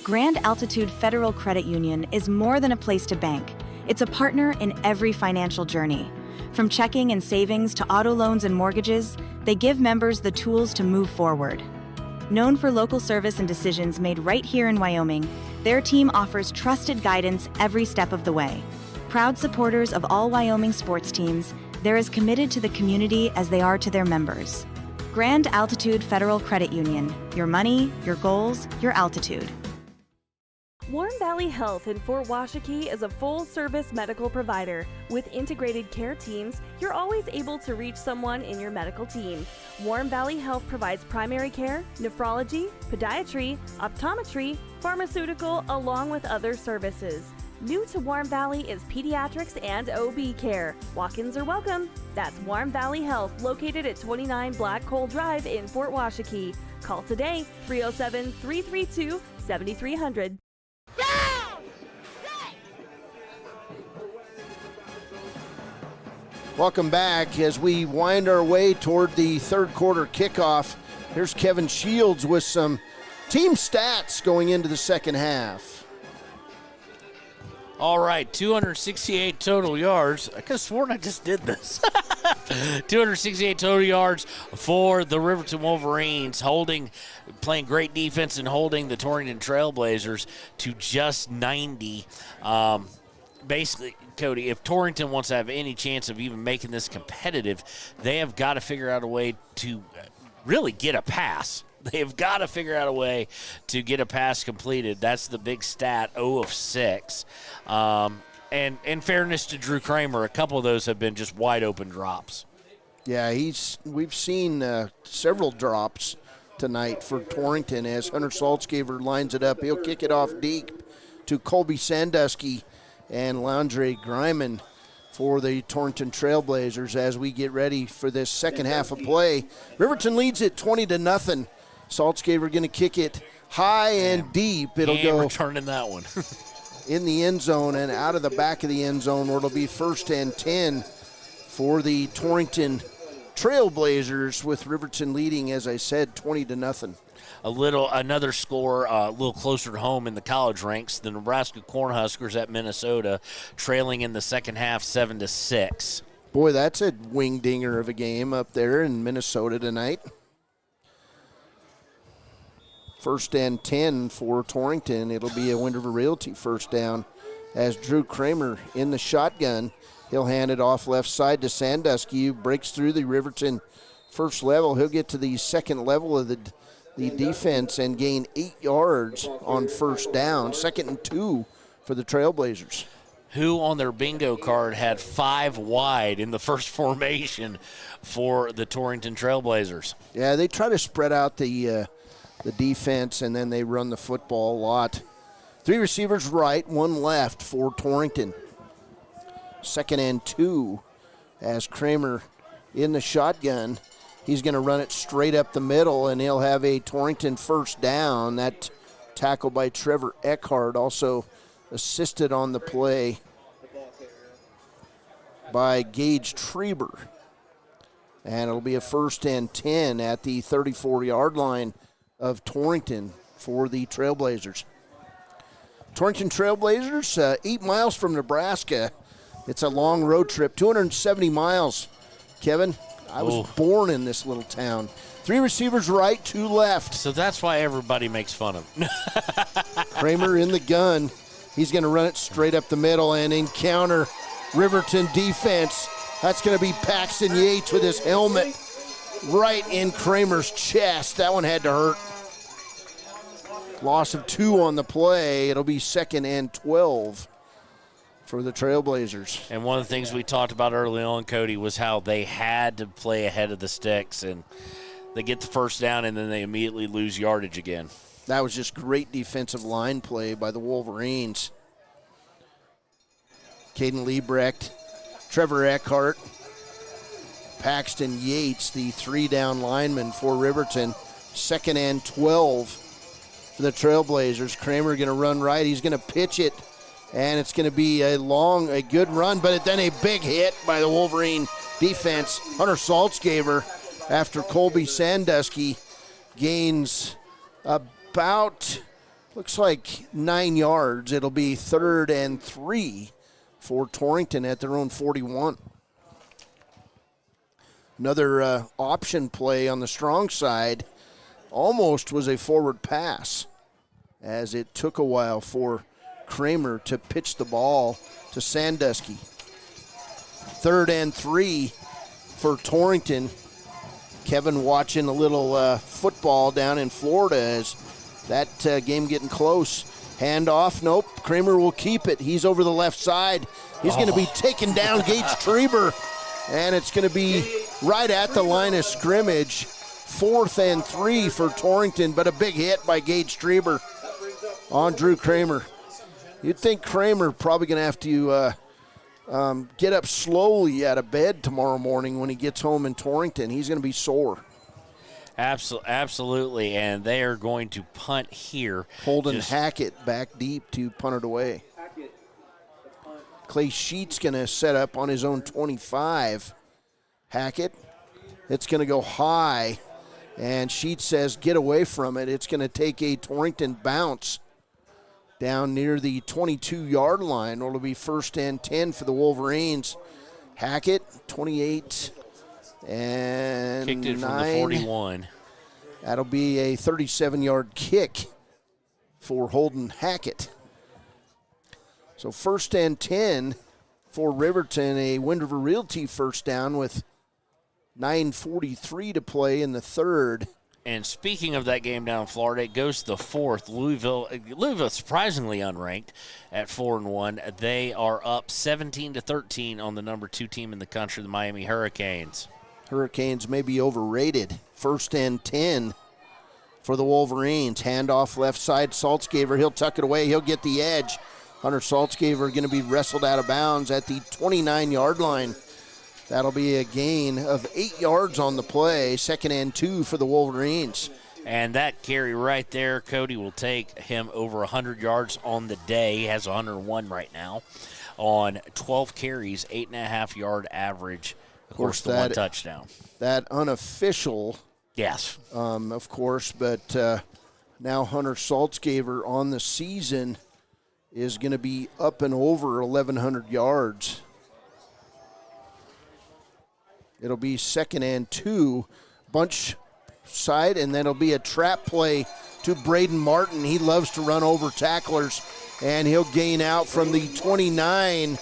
Grand Altitude Federal Credit Union is more than a place to bank. It's a partner in every financial journey. From checking and savings to auto loans and mortgages, they give members the tools to move forward. Known for local service and decisions made right here in Wyoming, their team offers trusted guidance every step of the way. Proud supporters of all Wyoming sports teams, they're as committed to the community as they are to their members. Grand Altitude Federal Credit Union. Your money, your goals, your altitude. Warm Valley Health in Fort Washakie is a full-service medical provider. With integrated care teams, you're always able to reach someone in your medical team. Warm Valley Health provides primary care, nephrology, podiatry, optometry, pharmaceutical, along with other services. New to Warm Valley is pediatrics and OB care. Walk-ins are welcome. That's Warm Valley Health, located at 29 Black Coal Drive in Fort Washakie. Call today, 307-332-7300. Welcome back as we wind our way toward the third quarter kickoff. Here's Kevin Shields with some team stats going into the second half. All right, 268 total yards. I could have sworn I just did this. 268 total yards for the Riverton Wolverines, playing great defense and holding the Torrington Trailblazers to just 90. Basically, Cody, if Torrington wants to have any chance of even making this competitive, they have got to figure out a way to really get a pass. They've got to figure out a way to get a pass completed. That's the big stat, 0 of 6. And in fairness to Drew Kramer, a couple of those have been just wide open drops. Yeah, we've seen several drops tonight for Torrington as Hunter Saltzgaver lines it up. He'll kick it off deep to Colby Sandusky and Landry Griman for the Torrington Trailblazers as we get ready for this second half of play. Riverton leads it 20-0 Saltzgaber going to kick it high and deep. It'll go returning that one. in the end zone and out of the back of the end zone, where it'll be 1st and 10 for the Torrington Trailblazers, with Riverton leading, as I said, 20-0. Another score a little closer to home in the college ranks. The Nebraska Cornhuskers at Minnesota, trailing in the second half 7-6. Boy, that's a wing-dinger of a game up there in Minnesota tonight. 1st and 10 for Torrington. It'll be a Wind River Realty first down as Drew Kramer in the shotgun. He'll hand it off left side to Sandusky, who breaks through the Riverton first level. He'll get to the second level of the defense and gain 8 yards on first down. 2nd and 2 for the Trailblazers, who on their bingo card had 5 wide in the first formation for the Torrington Trailblazers. Yeah, they try to spread out the defense, and then they run the football a lot. 3 receivers right, 1 left for Torrington. 2nd and 2 as Kramer in the shotgun. He's going to run it straight up the middle, and he'll have a Torrington first down. That tackle by Trevor Eckhart, also assisted on the play by Gage Treber. And it'll be a 1st and 10 at the 34-yard line of Torrington for the Trailblazers. Torrington Trailblazers, 8 miles from Nebraska. It's a long road trip, 270 miles. Kevin, I was born in this little town. 3 receivers right, 2 left. So that's why everybody makes fun of him. Kramer in the gun. He's going to run it straight up the middle and encounter Riverton defense. That's going to be Paxton Yates with his helmet right in Kramer's chest. That one had to hurt. Loss of 2 on the play. It'll be 2nd and 12 for the Trailblazers. And one of the things we talked about early on, Cody, was how they had to play ahead of the sticks, and they get the first down, and then they immediately lose yardage again. That was just great defensive line play by the Wolverines. Caden Liebrecht, Trevor Eckhart, Paxton Yates, the 3-down lineman for Riverton. 2nd and 12 for the Trailblazers. Kramer going to run right. He's going to pitch it, and it's going to be a good run, but then a big hit by the Wolverine defense. Hunter Saltzgaber, after Colby Sandusky, gains about, looks like 9 yards. It'll be 3rd and 3 for Torrington at their own 41. Another option play on the strong side almost was a forward pass, as it took a while for Kramer to pitch the ball to Sandusky. 3rd and 3 for Torrington. Kevin watching a little football down in Florida as that game getting close. Handoff, nope, Kramer will keep it. He's over the left side. He's going to be taken down, Gage Treber, and it's going to be right at the line of scrimmage. 4th and 3 for Torrington, but a big hit by Gage Treber on Drew Kramer. You'd think Kramer probably going to have to get up slowly out of bed tomorrow morning when he gets home in Torrington. He's going to be sore. Absolutely, and they are going to punt here. Holden Hackett back deep to punt it away. Clay Sheet's going to set up on his own 25. Hackett, it's going to go high, and Sheet says get away from it. It's going to take a Torrington bounce down near the 22-yard line. It'll be 1st and 10 for the Wolverines. Hackett, 28 and kicked it 9. From the 41. That'll be a 37-yard kick for Holden Hackett. So 1st and 10 for Riverton, a Wind River Realty first down with 9:43 to play in the 3rd. And speaking of that game down in Florida, it goes to the 4th. Louisville surprisingly unranked at 4-1. They are up 17-13 on the number 2 team in the country, the Miami Hurricanes. Hurricanes may be overrated. 1st and 10 for the Wolverines. Handoff left side, Saltzgaber. He'll tuck it away. He'll get the edge. Hunter Saltzgaber going to be wrestled out of bounds at the 29-yard line. That'll be a gain of 8 yards on the play. 2nd and 2 for the Wolverines. And that carry right there, Cody, will take him over 100 yards on the day. He has 101 right now on 12 carries, 8.5-yard average. Of course, the one touchdown. That unofficial. Yes. Of course, but now Hunter Saltzgaver on the season is going to be up and over 1,100 yards. It'll be 2nd and 2, bunch side, and then it'll be a trap play to Braden Martin. He loves to run over tacklers, and he'll gain out from the 29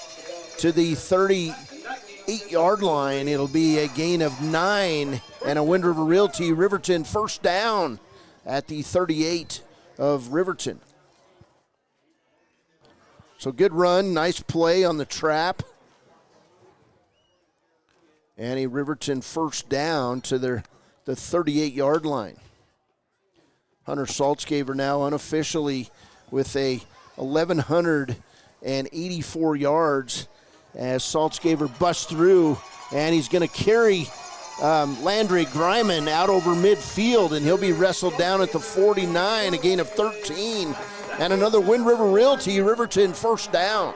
to the 38-yard line. It'll be a gain of 9 and a Wind River Realty Riverton first down at the 38 of Riverton. So good run, nice play on the trap. And a Riverton first down to the 38-yard line. Hunter Saltzgaver now unofficially with a 1,184 yards as Saltzgaver busts through, and he's going to carry Landry Greiman out over midfield, and he'll be wrestled down at the 49, a gain of 13. And another Wind River Realty Riverton first down.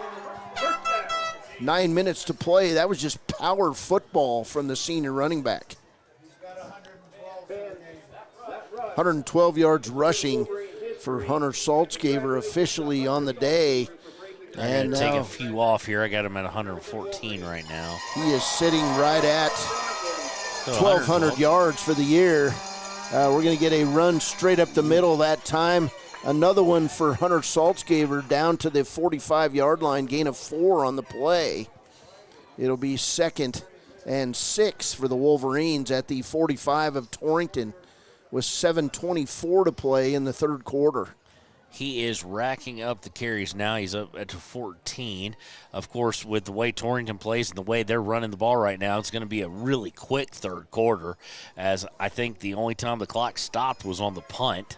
9 minutes to play. That was just power football from the senior running back. 112 yards rushing for Hunter Saltzgaver officially on the day. And take a few off here. I got him at 114 right now. He is sitting right at 1,200 yards for the year. We're going to get a run straight up the middle that time. Another one for Hunter Saltzgaver down to the 45-yard line, gain of 4 on the play. It'll be 2nd and 6 for the Wolverines at the 45 of Torrington with 7:24 to play in the third quarter. He is racking up the carries now. He's up at 14. Of course, with the way Torrington plays and the way they're running the ball right now, it's going to be a really quick third quarter, as I think the only time the clock stopped was on the punt.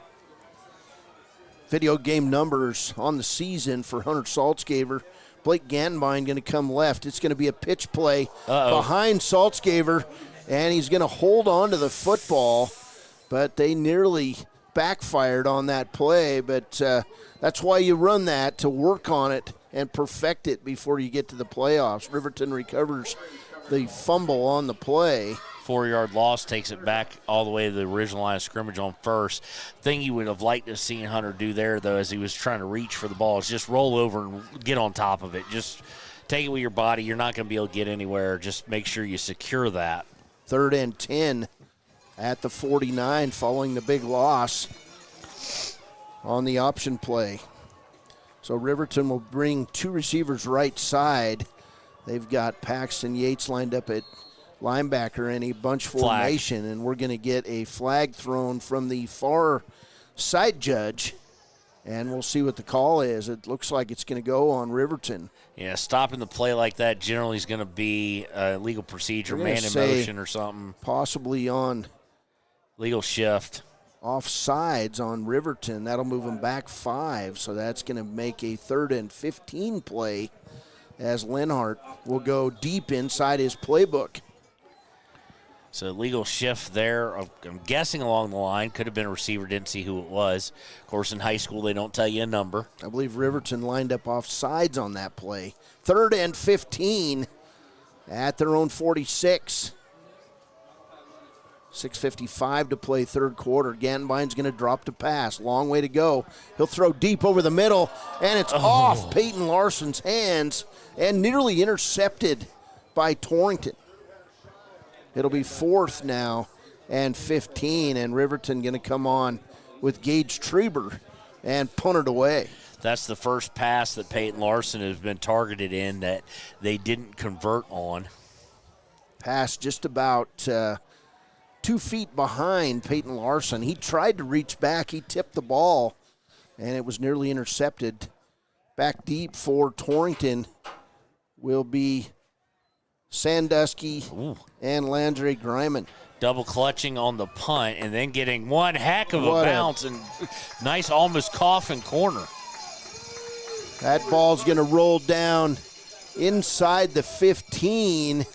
Video game numbers on the season for Hunter Saltzgaver. Blake Gandenbein going to come left. It's going to be a pitch play behind Saltzgaver, and he's going to hold on to the football, but they nearly backfired on that play. But that's why you run that, to work on it and perfect it before you get to the playoffs. Riverton recovers the fumble on the play. 4-yard loss takes it back all the way to the original line of scrimmage on first. Thing you would have liked to have seen Hunter do there, though, as he was trying to reach for the ball, is just roll over and get on top of it. Just take it with your body. You're not going to be able to get anywhere. Just make sure you secure that. 3rd and 10 at the 49 following the big loss on the option play. So Riverton will bring 2 receivers right side. They've got Paxton Yates lined up at linebacker in a bunch formation, and we're going to get a flag thrown from the far side judge, and we'll see what the call is. It looks like it's going to go on Riverton. Yeah, stopping the play like that generally is going to be a legal procedure, man in motion or something. Possibly on legal shift. Offsides on Riverton. That'll move them back 5, so that's going to make a 3rd and 15 play as Lenhart will go deep inside his playbook. So legal shift there, I'm guessing along the line. Could have been a receiver, didn't see who it was. Of course, in high school, they don't tell you a number. I believe Riverton lined up off sides on that play. 3rd and 15 at their own 46. 6:55 to play third quarter. Gandenbein's going to drop to pass. Long way to go. He'll throw deep over the middle, and it's off Peyton Larson's hands and nearly intercepted by Torrington. It'll be 4th now and 15, and Riverton going to come on with Gage Treber and punt it away. That's the first pass that Peyton Larson has been targeted in that they didn't convert on. Pass just about 2 feet behind Peyton Larson. He tried to reach back. He tipped the ball, and it was nearly intercepted. Back deep for Torrington will be Sandusky and Landry Greiman. Double clutching on the punt and then getting one heck of a bounce and nice almost coffin corner. That ball's going to roll down inside the 15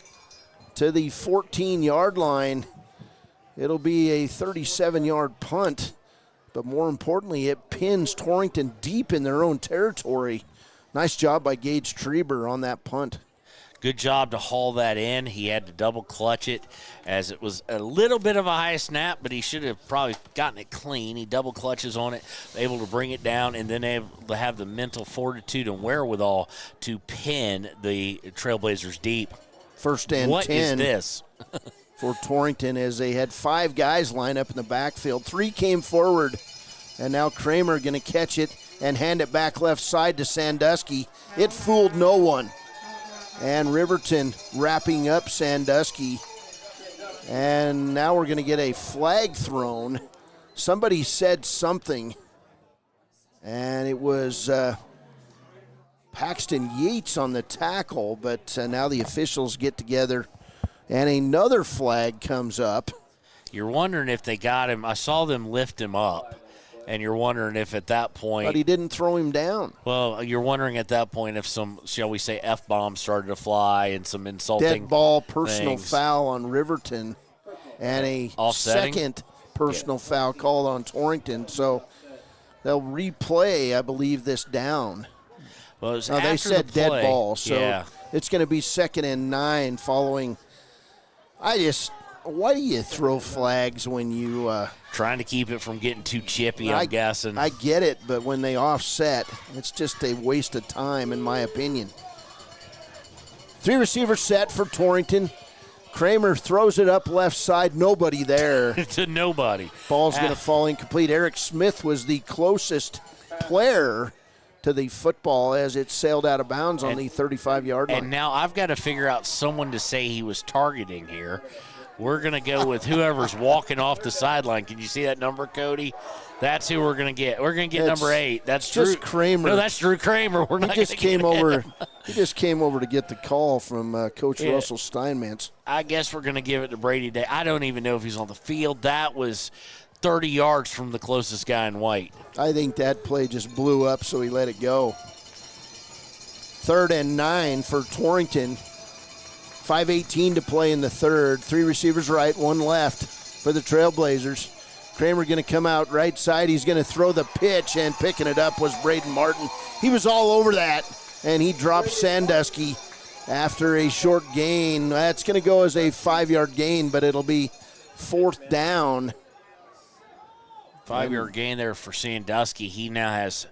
to the 14-yard line. It'll be a 37-yard punt, but more importantly, it pins Torrington deep in their own territory. Nice job by Gage Treber on that punt. Good job to haul that in. He had to double clutch it as it was a little bit of a high snap, but he should have probably gotten it clean. He double clutches on it, able to bring it down, and then able to have the mental fortitude and wherewithal to pin the Trailblazers deep. First and 10. What is this? For Torrington, as they had 5 guys line up in the backfield. 3 came forward, and now Kramer going to catch it and hand it back left side to Sandusky. It fooled no one. And Riverton wrapping up Sandusky. And now we're going to get a flag thrown. Somebody said something, and it was Paxton Yates on the tackle, but now the officials get together, and another flag comes up. You're wondering if they got him. I saw them lift him up. And you're wondering if at that point. But he didn't throw him down. Well, you're wondering at that point if some, shall we say, F-bombs started to fly and some insulting dead ball personal things. Foul on Riverton and a second personal foul called on Torrington. So they'll replay, I believe, this down. Well, it was no, they said the dead play. ball. So yeah. It's going to be 2nd and 9 following. Why do you throw flags when you trying to keep it from getting too chippy, I'm guessing. I get it, but when they offset, it's just a waste of time, in my opinion. 3 receiver set for Torrington. Kramer throws it up left side. Nobody there. To nobody. Ball's going to fall incomplete. Eric Smith was the closest player to the football as it sailed out of bounds on the 35-yard line. And now I've got to figure out someone to say he was targeting here. We're going to go with whoever's walking off the sideline. Can you see that number, Cody? That's who we're going to get. We're going to get number 8. That's just Drew Kramer. No, that's Drew Kramer. We're not going to get him. He just came over to get the call from Coach Russell Steinmetz. I guess we're going to give it to Brady Day. I don't even know if he's on the field. That was 30 yards from the closest guy in white. I think that play just blew up, so he let it go. 3rd and 9 for Torrington. 5:18 to play in the third. 3 receivers right, 1 left for the Trailblazers. Kramer going to come out right side. He's going to throw the pitch, and picking it up was Braden Martin. He was all over that, and he dropped Sandusky after a short gain. That's going to go as a 5-yard gain, but it'll be 4th down. 5-yard gain there for Sandusky. He now has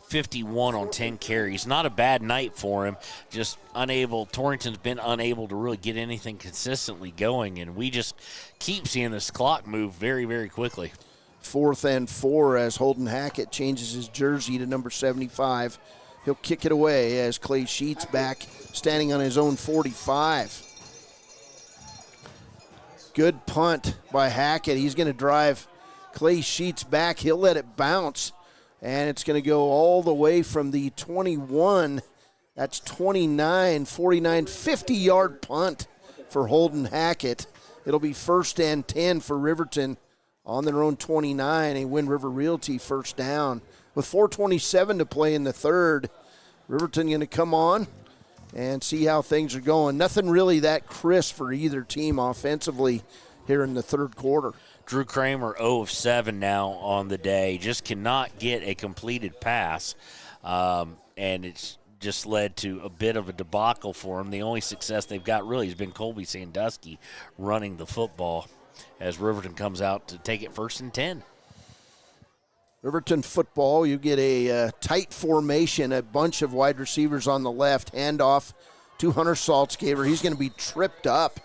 51 on 10 carries. Not a bad night for him. Just unable. Torrington's been unable to really get anything consistently going, and we just keep seeing this clock move very, very quickly. 4th and 4 as Holden Hackett changes his jersey to number 75. He'll kick it away as Clay Sheets back standing on his own 45. Good punt by Hackett. He's going to drive Clay Sheets back. He'll let it bounce. And it's going to go all the way from the 21. That's 29, 49, 50-yard punt for Holden Hackett. It'll be 1st and 10 for Riverton on their own 29. A Wind River Realty first down. With 4:27 to play in the third, Riverton going to come on and see how things are going. Nothing really that crisp for either team offensively here in the third quarter. Drew Kramer 0 of 7 now on the day. Just cannot get a completed pass, and it's just led to a bit of a debacle for him. The only success they've got really has been Colby Sandusky running the football as Riverton comes out to take it 1st and 10. Riverton football, you get a tight formation, a bunch of wide receivers on the left, handoff to Hunter Saltzgaber. He's going to be tripped up,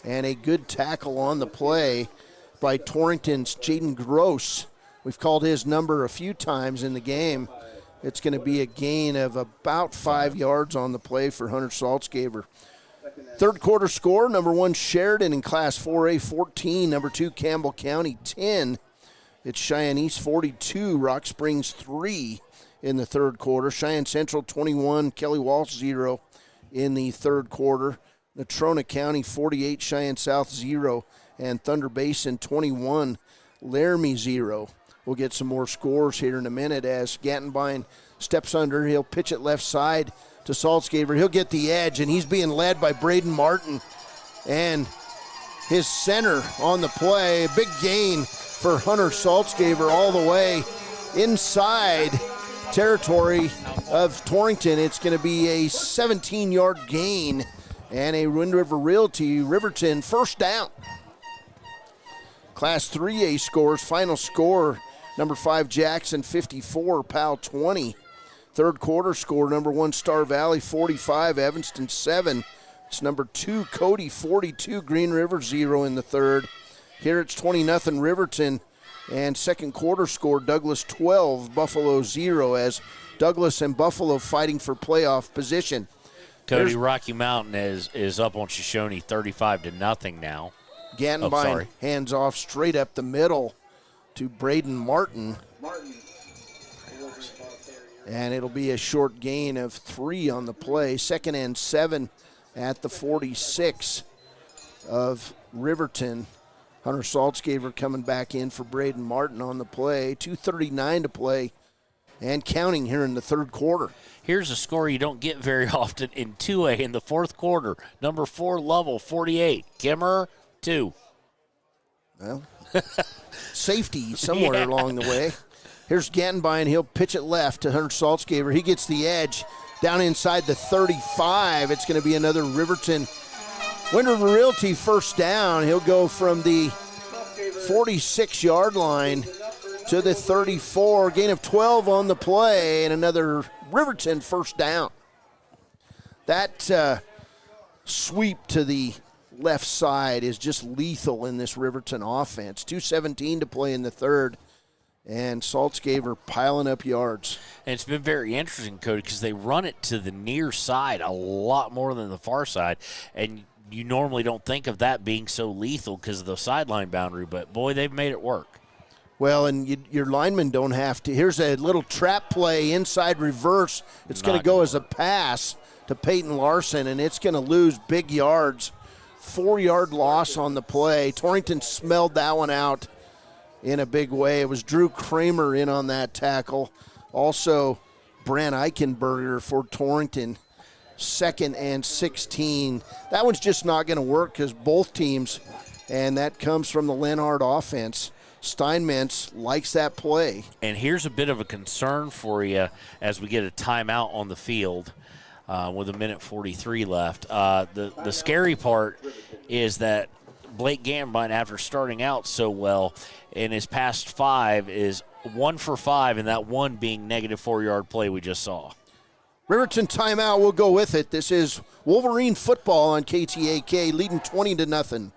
and a good tackle on the play by Torrington's Jaden Gross. We've called his number a few times in the game. It's going to be a gain of about 5 yards on the play for Hunter Saltzgaber. Third quarter score, number 1 Sheridan in Class 4A 14, number 2 Campbell County 10. It's Cheyenne East 42, Rock Springs 3 in the third quarter. Cheyenne Central 21, Kelly Walsh 0 in the third quarter. Natrona County 48, Cheyenne South 0, and Thunder Basin 21, Laramie 0. We'll get some more scores here in a minute as Gattenbein steps under. He'll pitch it left side to Saltzgaber. He'll get the edge, and he's being led by Braden Martin. And his center on the play. Big gain for Hunter Saltzgaber all the way inside territory of Torrington. It's going to be a 17-yard gain and a Wind River Realty Riverton first down. Class 3A scores. Final score, number 5 Jackson 54, Powell 20. Third quarter score, number 1 Star Valley 45, Evanston 7. It's number 2 Cody 42, Green River 0 in the third. Here it's 20-0 Riverton. And second quarter score, Douglas 12, Buffalo 0, as Douglas and Buffalo fighting for playoff position. Cody, Rocky Mountain is up on Shoshone 35-0 now. Gantenbein hands off straight up the middle to Braden Martin. And it'll be a short gain of 3 on the play. 2nd and 7 at the 46 of Riverton. Hunter Saltzgaber coming back in for Braden Martin on the play. 2:39 to play and counting here in the third quarter. Here's a score you don't get very often in 2A in the fourth quarter. Number 4 Lovell 48, Kimmer 2. Well, safety somewhere along the way. Here's Gantenbein. He'll pitch it left to Hunter Saltzgaber. He gets the edge down inside the 35. It's going to be another Riverton Wind River Realty first down. He'll go from the 46-yard line to the 34. Gain of 12 on the play and another Riverton first down. That sweep to the left side is just lethal in this Riverton offense. 2:17 to play in the third. And Saltzgaber piling up yards. And it's been very interesting, Cody, because they run it to the near side a lot more than the far side. And you normally don't think of that being so lethal because of the sideline boundary, but, boy, they've made it work. Well, and your linemen don't have to. Here's a little trap play, inside reverse. It's going to go as a pass to Peyton Larson, and it's going to lose big yards. 4-yard loss on the play. Torrington smelled that one out in a big way. It was Drew Kramer in on that tackle. Also, Brant Eichenberger for Torrington. 2nd and 16. That one's just not going to work because both teams, and that comes from the Lenhart offense. Steinmetz likes that play. And here's a bit of a concern for you as we get a timeout on the field with 1:43 left. The scary part is that Blake Gantenbein, after starting out so well in his past 5, is 1 for 5, and that one being negative 4-yard play we just saw. Riverton timeout, we'll go with it. This is Wolverine football on KTAK, leading 20-0.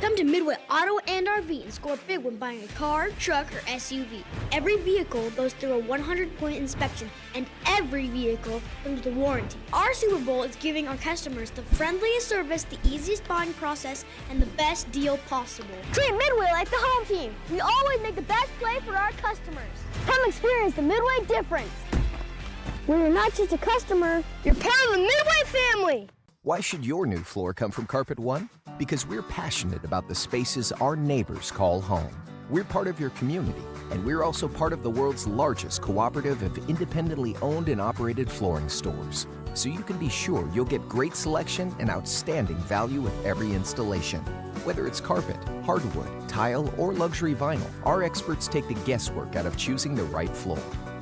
Come to Midway Auto and RV and score big when buying a car, truck, or SUV. Every vehicle goes through a 100-point inspection, and every vehicle comes with a warranty. Our Super Bowl is giving our customers the friendliest service, the easiest buying process, and the best deal possible. Treat Midway like the home team. We always make the best play for our customers. Come experience the Midway difference. When you're not just a customer, you're part of the Midway family. Why should your new floor come from Carpet One? Because we're passionate about the spaces our neighbors call home. We're part of your community, and we're also part of the world's largest cooperative of independently owned and operated flooring stores. So you can be sure you'll get great selection and outstanding value with every installation. Whether it's carpet, hardwood, tile, or luxury vinyl, our experts take the guesswork out of choosing the right floor.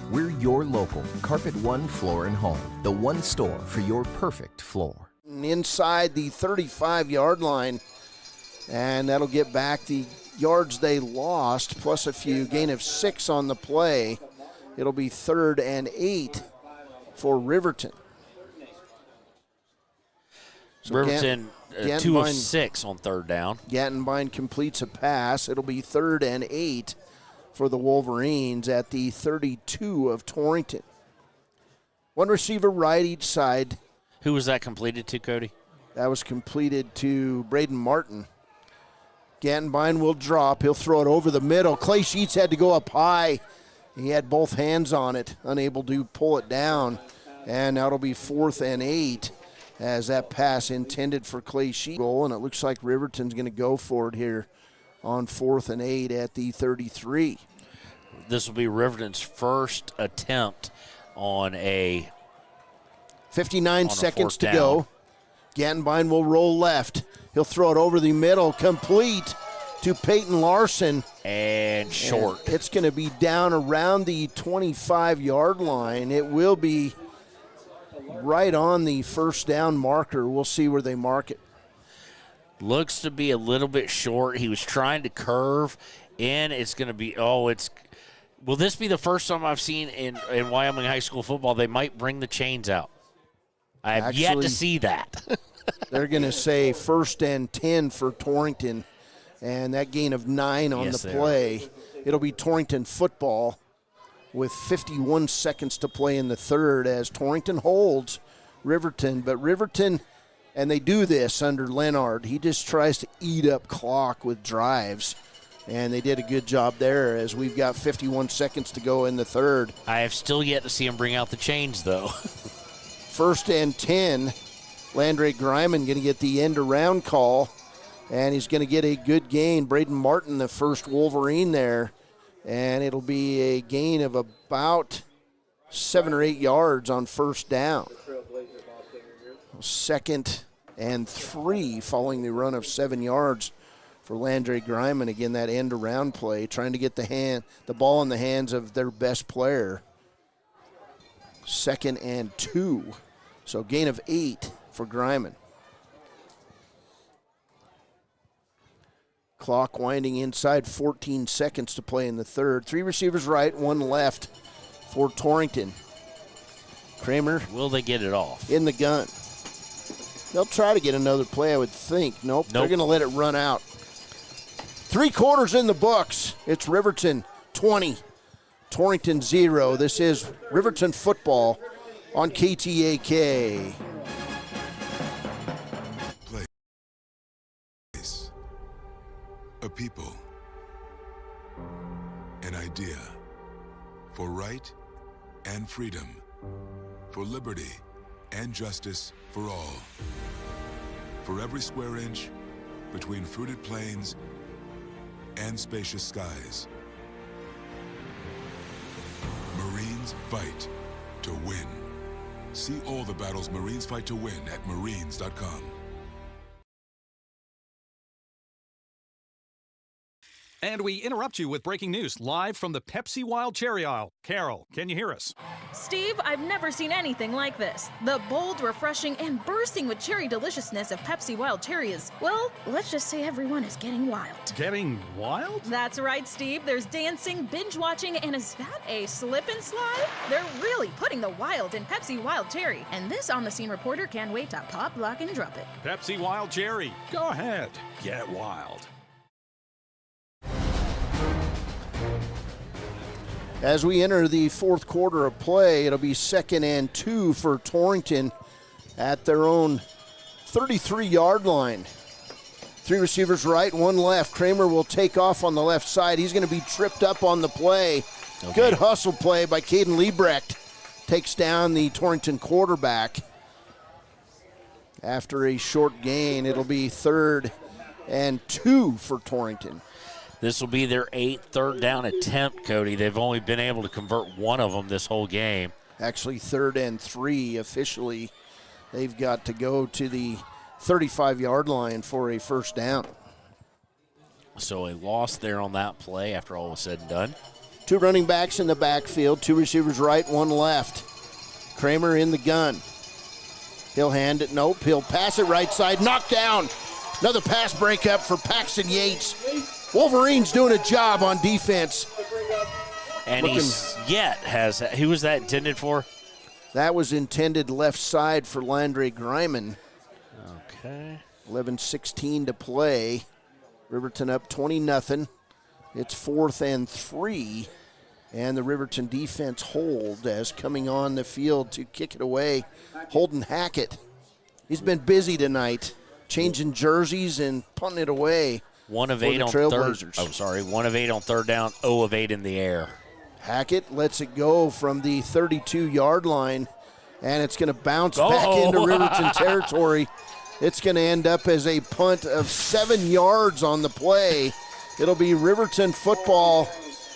We're your local Carpet One Floor and Home, the one store for your perfect floor. Inside the 35-yard line, and that'll get back the yards they lost, plus a few. Gain of 6 on the play. It'll be 3rd and 8 for Riverton. So Riverton 2 of 6 on 3rd down. Gantenbein completes a pass. It'll be 3rd and 8 for the Wolverines at the 32 of Torrington. One receiver right each side. Who was that completed to, Cody? That was completed to Braden Martin. Gantenbein will drop. He'll throw it over the middle. Clay Sheets had to go up high. He had both hands on it, unable to pull it down. And now it'll be 4th and 8 as that pass intended for Clay Sheets. And it looks like Riverton's going to go for it here on 4th and 8 at the 33. This will be Riverton's first attempt on a 59 seconds to go. Gantenbein will roll left. He'll throw it over the middle, complete to Peyton Larson. And short. And it's going to be down around the 25-yard line. It will be right on the first down marker. We'll see where they mark it. Looks to be a little bit short. He was trying to curve in. It's going to be, will this be the first time I've seen in Wyoming high school football they might bring the chains out? I have yet to see that. They're going to say 1st and 10 for Torrington, and that gain of 9 on the play. It'll be Torrington football with 51 seconds to play in the third as Torrington holds Riverton. But Riverton, and they do this under Leonard, he just tries to eat up clock with drives. And they did a good job there as we've got 51 seconds to go in the third. I have still yet to see him bring out the chains, though. 1st and 10. Landry Griman going to get the end around call, and he's going to get a good gain. Braden Martin, the first Wolverine there, and it'll be a gain of about 7 or 8 yards on first down. 2nd and 3 following the run of 7 yards for Landry Griman. Again, that end around play, trying to get the ball in the hands of their best player. 2nd and 2. So gain of 8 for Griman. Clock winding inside, 14 seconds to play in the third. 3 receivers right, 1 left for Torrington. Kramer. Will they get it off? In the gun. They'll try to get another play, I would think. Nope. They're going to let it run out. 3 quarters in the books. It's Riverton 20, Torrington 0. This is Riverton football on KTAK. Place. A people. An idea. For right and freedom. For liberty and justice for all. For every square inch between fruited plains and spacious skies. Marines fight to win. See all the battles Marines fight to win at marines.com. And we interrupt you with breaking news live from the Pepsi Wild Cherry aisle. Carol, can you hear us? Steve, I've never seen anything like this. The bold, refreshing, and bursting with cherry deliciousness of Pepsi Wild Cherry is, well, let's just say everyone is getting wild. Getting wild? That's right, Steve. There's dancing, binge-watching, and is that a slip and slide? They're really putting the wild in Pepsi Wild Cherry, and this on-the-scene reporter can't wait to pop, lock, and drop it. Pepsi Wild Cherry. Go ahead. Get wild. As we enter the fourth quarter of play, it'll be 2nd and 2 for Torrington at their own 33-yard line. 3 receivers right, 1 left. Kramer will take off on the left side. He's going to be tripped up on the play. Okay. Good hustle play by Caden Liebrecht. Takes down the Torrington quarterback. After a short gain, it'll be 3rd and 2 for Torrington. This will be their 8th third down attempt, Cody. They've only been able to convert 1 of them this whole game. Actually, 3rd and 3 officially. They've got to go to the 35-yard line for a first down. So a loss there on that play after all was said and done. 2 running backs in the backfield, 2 receivers right, 1 left. Kramer in the gun. He'll hand it. Nope. He'll pass it right side. Knocked down. Another pass breakup for Paxton Yates. Wolverines doing a job on defense. And who was that intended for? That was intended left side for Landry Griman. Okay. 11:16 to play. Riverton up 20-0. It's 4th and 3. And the Riverton defense hold as coming on the field to kick it away. Holden Hackett. He's been busy tonight, changing jerseys and punting it away. 1 of 8 on third. 1 of 8 on third down, 0 of 8 in the air. Hackett lets it go from the 32-yard line, and it's going to bounce back into Riverton territory. It's going to end up as a punt of 7 yards on the play. It'll be Riverton football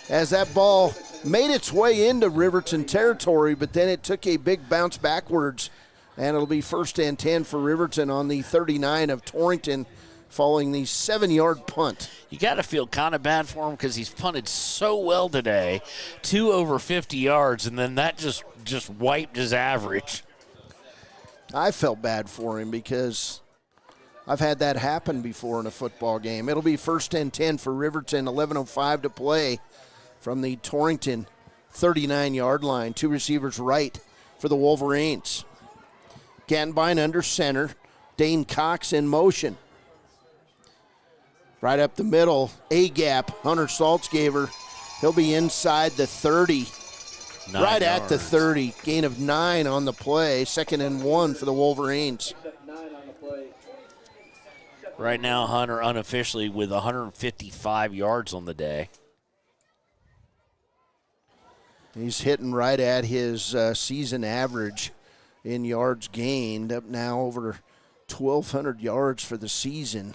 as that ball made its way into Riverton territory, but then it took a big bounce backwards And it'll be 1st and 10 for Riverton on the 39 of Torrington, following the 7-yard punt. You got to feel kind of bad for him because he's punted so well today, 2 over 50 yards, and then that just wiped his average. I felt bad for him because I've had that happen before in a football game. It'll be 1st and 10 for Riverton, 11:05 to play from the Torrington 39-yard line. 2 receivers right for the Wolverines. Ganbine under center. Dane Cox in motion. Right up the middle, A-gap, Hunter Saltzgaber. He'll be inside the 30. Right at the 30. Gain of 9 on the play. 2nd and 1 for the Wolverines. Right now, Hunter unofficially with 155 yards on the day. He's hitting right at his season average in yards gained, up now over 1,200 yards for the season,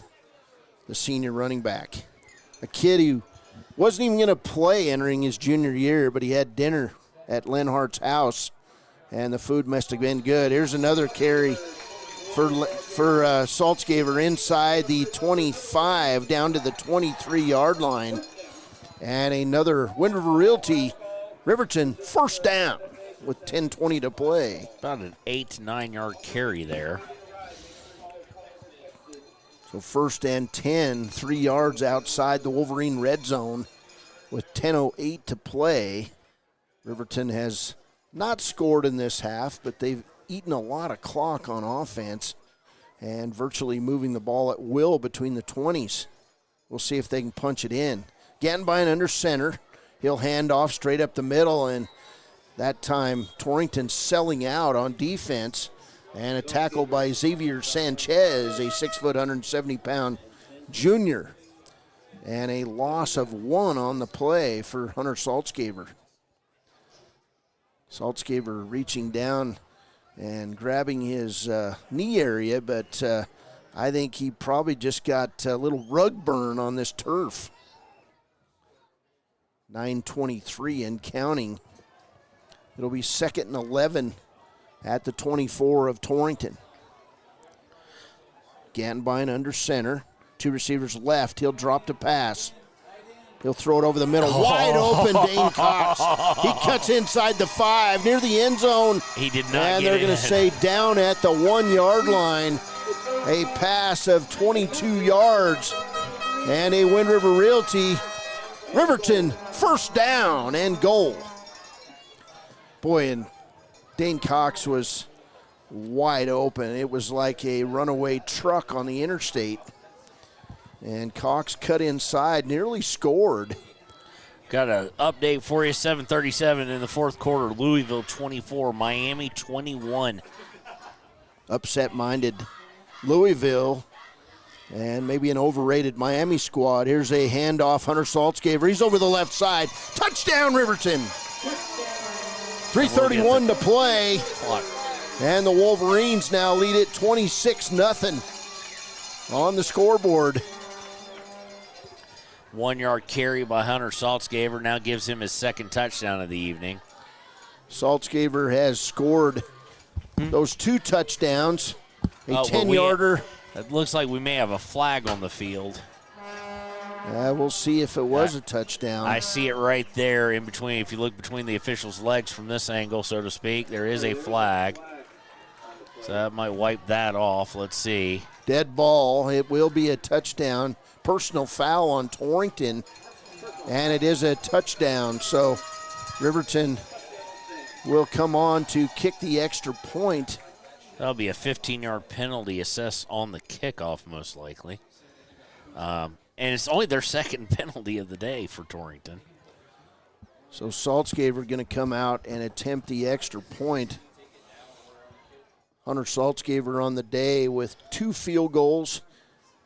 the senior running back. A kid who wasn't even going to play entering his junior year, but he had dinner at Lenhart's house, and the food must have been good. Here's another carry for Saltzgaber inside the 25 down to the 23-yard line. And another Wind River Realty Riverton first down with 10:20 to play. About an 8 to 9 yard carry there. So 1st and 10, 3 yards outside the Wolverine red zone with 10:08 to play. Riverton has not scored in this half, but they've eaten a lot of clock on offense and virtually moving the ball at will between the 20s. We'll see if they can punch it in. Ganbine under center. He'll hand off straight up the middle, and that time Torrington selling out on defense, and a tackle by Xavier Sanchez, a 6', 170-pound junior, and a loss of 1 on the play for Hunter Saltzgaber. Saltzgaber reaching down and grabbing his knee area, but I think he probably just got a little rug burn on this turf. 9:23 and counting. It'll be 2nd and 11 at the 24 of Torrington. Ganbine under center. 2 receivers left. He'll drop to pass. He'll throw it over the middle. Wide open, Dane Cox. He cuts inside the 5, near the end zone. He did not And they're going to say down at the 1-yard line. A pass of 22 yards. And a Wind River Realty Riverton first down and goal. Boy, and Dane Cox was wide open. It was like a runaway truck on the interstate. And Cox cut inside, nearly scored. Got an update for you, 7:37 in the 4th quarter. Louisville 24, Miami 21. Upset-minded Louisville and maybe an overrated Miami squad. Here's a handoff, Hunter Saltzgaber. He's over the left side. Touchdown, Riverton. 3:31 to play. And the Wolverines now lead it 26-0 on the scoreboard. 1 yard carry by Hunter Saltzgaber now gives him his 2nd touchdown of the evening. Saltzgaber has scored those 2 touchdowns. A 10-yarder. It looks like we may have a flag on the field. We'll see if it was a touchdown. I see it right there in between. If you look between the officials' legs from this angle, so to speak, there is a flag. So that might wipe that off. Let's see. Dead ball. It will be a touchdown. Personal foul on Torrington, and it is a touchdown. So Riverton will come on to kick the extra point. That'll be a 15-yard penalty assessed on the kickoff, most likely. And it's only their 2nd penalty of the day for Torrington. So Saltzgaber going to come out and attempt the extra point. Hunter Saltzgaber on the day with 2 field goals,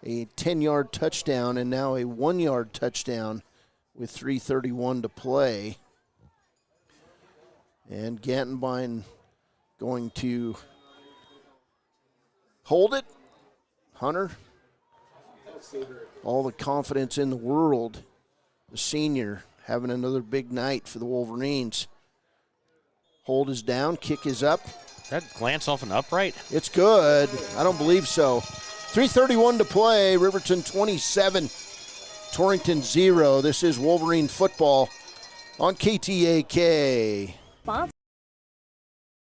a 10-yard touchdown, and now a 1-yard touchdown with 3:31 to play. And Gantenbein going to hold it. Hunter, all the confidence in the world. The senior having another big night for the Wolverines. Hold is down, kick is up. That glance off an upright? It's good. I don't believe so. 3:31 to play. Riverton 27, Torrington 0. This is Wolverine football on KTAK. Sponsor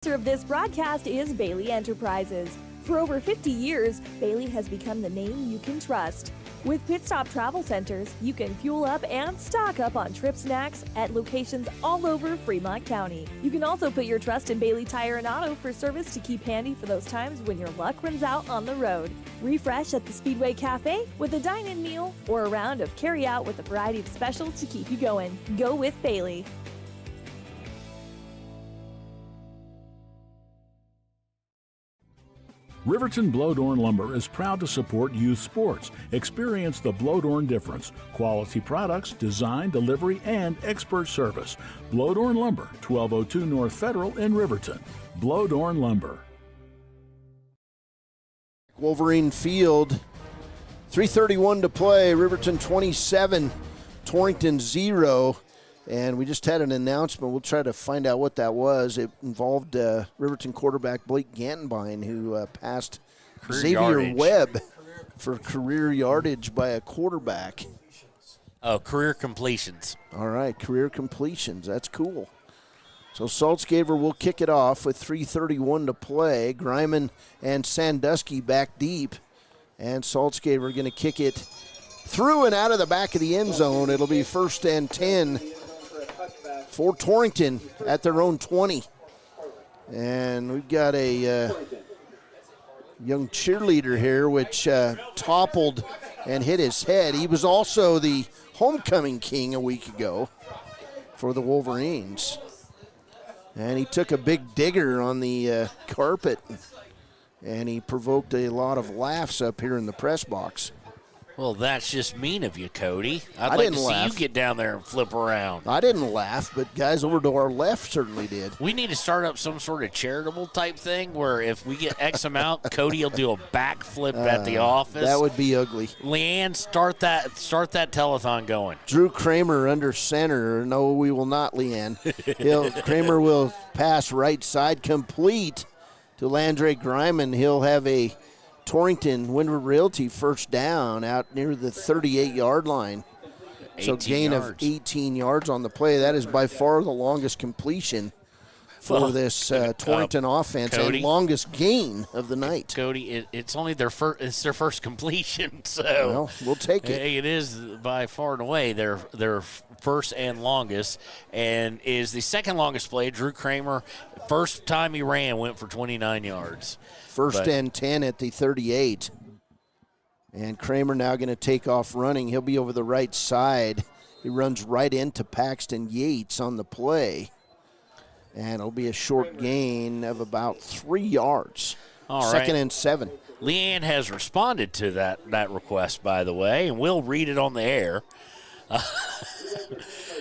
of this broadcast is Bailey Enterprises. For over 50 years, Bailey has become the name you can trust. With Pit Stop Travel Centers, you can fuel up and stock up on trip snacks at locations all over Fremont County. You can also put your trust in Bailey Tire and Auto for service to keep handy for those times when your luck runs out on the road. Refresh at the Speedway Cafe with a dine-in meal or a round of carry-out with a variety of specials to keep you going. Go with Bailey. Riverton Blowdorn Lumber is proud to support youth sports. Experience the Blowdorn difference. Quality products, design, delivery, and expert service. Blowdorn Lumber, 1202 North Federal in Riverton. Blowdorn Lumber. Wolverine Field, 3:31 to play. Riverton 27, Torrington 0. And we just had an announcement. We'll try to find out what that was. It involved Riverton quarterback Blake Gantenbein, who passed Xavier Webb for career yardage by a quarterback. Oh, career completions. All right, career completions. That's cool. So Saltzgaver will kick it off with 3:31 to play. Greiman and Sandusky back deep. And Saltzgaver going to kick it through and out of the back of the end zone. It'll be 1st and 10. For Torrington at their own 20. And we've got a young cheerleader here, which toppled and hit his head. He was also the homecoming king a week ago for the Wolverines. And he took a big digger on the carpet, and he provoked a lot of laughs up here in the press box. Well, that's just mean of you, Cody. I'd like didn't to laugh. see you get down there and flip around. I didn't laugh, but guys over to our left certainly did. We need to start up some sort of charitable type thing where if we get X amount, Cody will do a backflip at the office. That would be ugly. Leanne, start that telethon going. Drew Kramer under center. No, we will not, Leanne. Kramer will pass right side complete to Landry Greiman. He'll have a Torrington Windward Realty first down out near the 38-yard line. So gain of 18 yards on the play. That is by far the longest completion for this Torrington offense, Cody, and longest gain of the night. Cody, it's only their first completion, so well, we'll take it. It is by far and away their first and longest, and is the second longest play. Drew Kramer, first time he ran, went for 29 yards. First and 10 at the 38. And Kramer now going to take off running. He'll be over the right side. He runs right into Paxton Yates on the play. And it'll be a short gain of about 3 yards. All right. Second and 7. Leanne has responded to that request, by the way, and we'll read it on the air.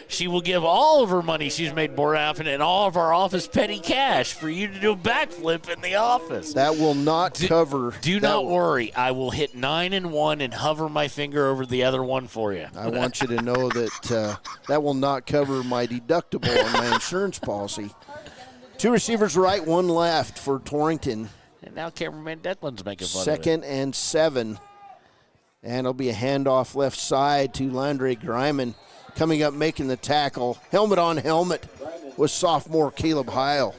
She will give all of her money she's made board happen and all of our office petty cash for you to do a backflip in the office. That will not cover. Do not worry. I will hit 9 and 1 and hover my finger over the other one for you. I want you to know that that will not cover my deductible on my insurance policy. 2 receivers right, 1 left for Torrington. And now cameraman Declan's making fun of it. Second and 7. And it'll be a handoff left side to Landry Greiman. Coming up, making the tackle. Helmet on helmet with sophomore Caleb Heil.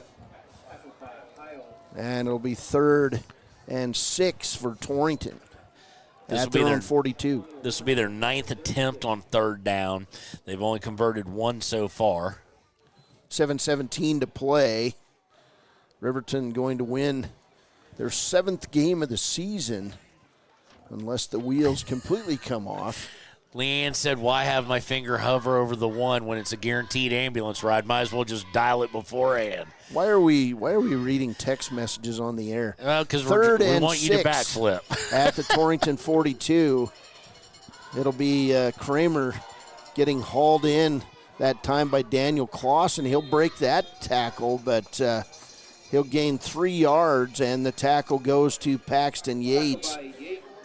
And it'll be 3rd and 6 for Torrington at their own 42. This will be their 9th attempt on 3rd down. They've only converted 1 so far. 7:17 to play. Riverton going to win their 7th game of the season unless the wheels completely come off. Leanne said, why have my finger hover over the 1 when it's a guaranteed ambulance ride? Might as well just dial it beforehand. Why are we reading text messages on the air? Well, because we want you to 6 backflip. At the Torrington 42. It'll be Kramer getting hauled in that time by Daniel Clausen. He'll break that tackle, but he'll gain 3 yards, and the tackle goes to Paxton Yates.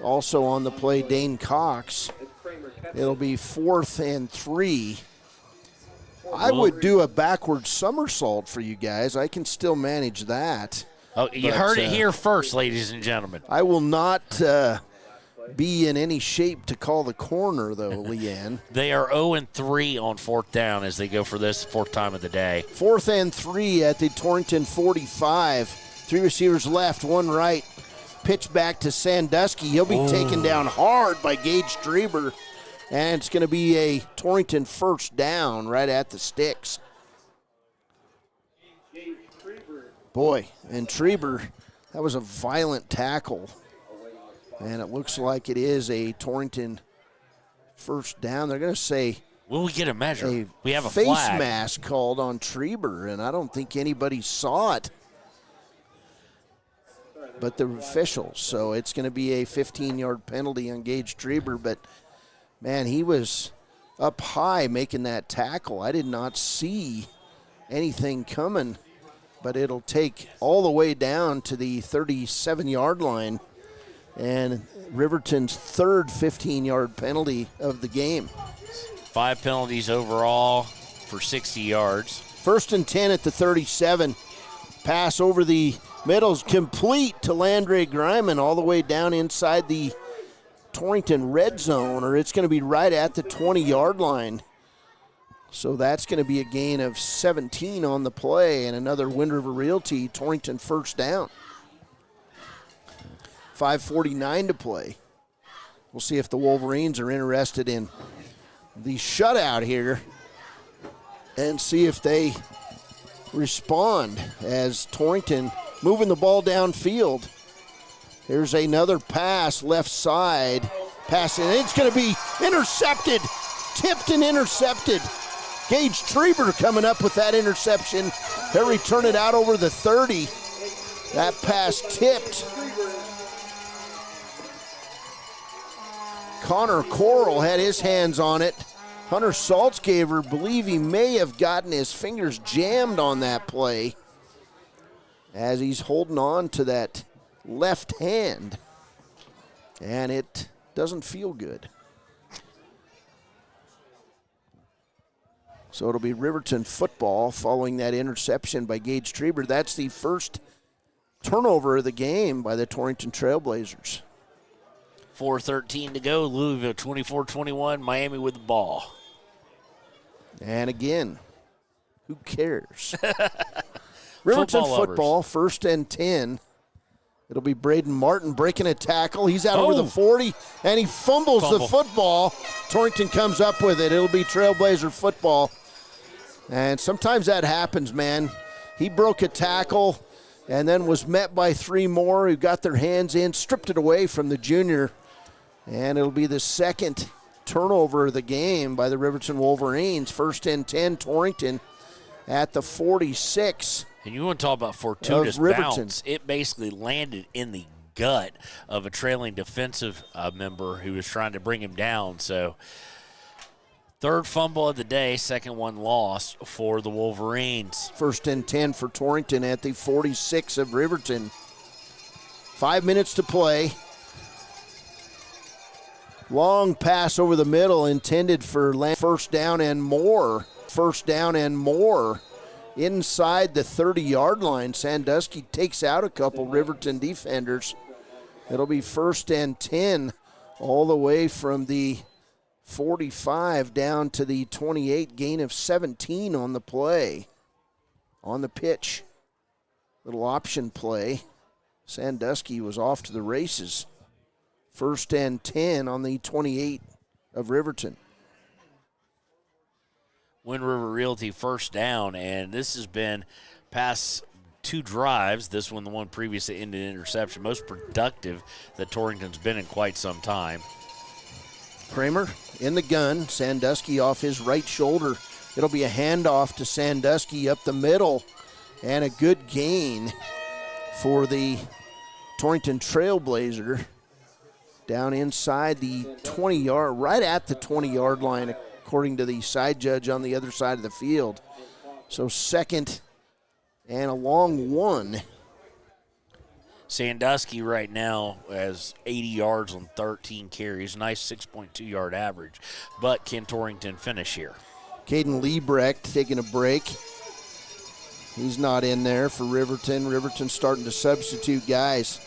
Also on the play, Dane Cox. It'll be 4th and 3. I would do a backward somersault for you guys. I can still manage that. Oh, you heard it here first, ladies and gentlemen. I will not be in any shape to call the corner, though, Leanne. They are 0-3 on fourth down as they go for this fourth time of the day. 4th and 3 at the Torrington 45. 3 receivers left, 1 right. Pitch back to Sandusky. He'll be taken down hard by Gage Treber. And it's going to be a Torrington first down right at the sticks. Boy, and Treber, that was a violent tackle. And it looks like it is a Torrington first down. They're going to say, will we get a measure? We have a face flag. mask called on Treber, and I don't think anybody saw it but the officials. So it's going to be a 15-yard penalty on Gage Treber. But, man, he was up high making that tackle. I did not see anything coming, but it'll take all the way down to the 37-yard line. And Riverton's third 15-yard penalty of the game. 5 penalties overall for 60 yards. 1st and 10 at the 37. Pass over the middle's complete to Landry Griman all the way down inside the Torrington red zone, or it's going to be right at the 20-yard line. So that's going to be a gain of 17 on the play, and another Wind River Realty Torrington first down. 5:49 to play. We'll see if the Wolverines are interested in the shutout here and see if they respond as Torrington moving the ball downfield. Here's another pass left side. Pass, and it's going to be intercepted. Tipped and intercepted. Gage Treber coming up with that interception. He'll return it out over the 30. That pass tipped. Connor Coral had his hands on it. Hunter Saltzgaver believe he may have gotten his fingers jammed on that play as he's holding on to that left hand, and it doesn't feel good. So it'll be Riverton football following that interception by Gage Treber. That's the first turnover of the game by the Torrington Trailblazers. 4:13 to go. Louisville 24-21. Miami with the ball. And again, who cares? Riverton football, 1st and 10. It'll be Braden Martin breaking a tackle. He's out over the 40, and he fumbles the football. Torrington comes up with it. It'll be Trailblazer football. And sometimes that happens, man. He broke a tackle and then was met by 3 more who got their hands in, stripped it away from the junior. And it'll be the second turnover of the game by the Riverton Wolverines. 1st and 10, Torrington at the 46. And you want to talk about fortuitous bounce. It basically landed in the gut of a trailing defensive member who was trying to bring him down. So third fumble of the day, second one lost for the Wolverines. 1st and 10 for Torrington at the 46 of Riverton. 5 minutes to play. Long pass over the middle intended for first down and more. First down and more. Inside the 30-yard line, Sandusky takes out a couple Riverton defenders. It'll be 1st and 10 all the way from the 45 down to the 28, gain of 17 on the play. On the pitch, little option play. Sandusky was off to the races. 1st and 10 on the 28 of Riverton. Wind River Realty first down, and this has been past 2 drives. This one, the one previously ended in interception, most productive that Torrington's been in quite some time. Kramer in the gun, Sandusky off his right shoulder. It'll be a handoff to Sandusky up the middle, and a good gain for the Torrington Trailblazer down inside the 20-yard, right at the 20-yard line, according to the side judge on the other side of the field. So 2nd and a long 1. Sandusky right now has 80 yards on 13 carries, nice 6.2-yard average. But can Torrington finish here? Caden Liebrecht taking a break. He's not in there for Riverton. Riverton starting to substitute guys.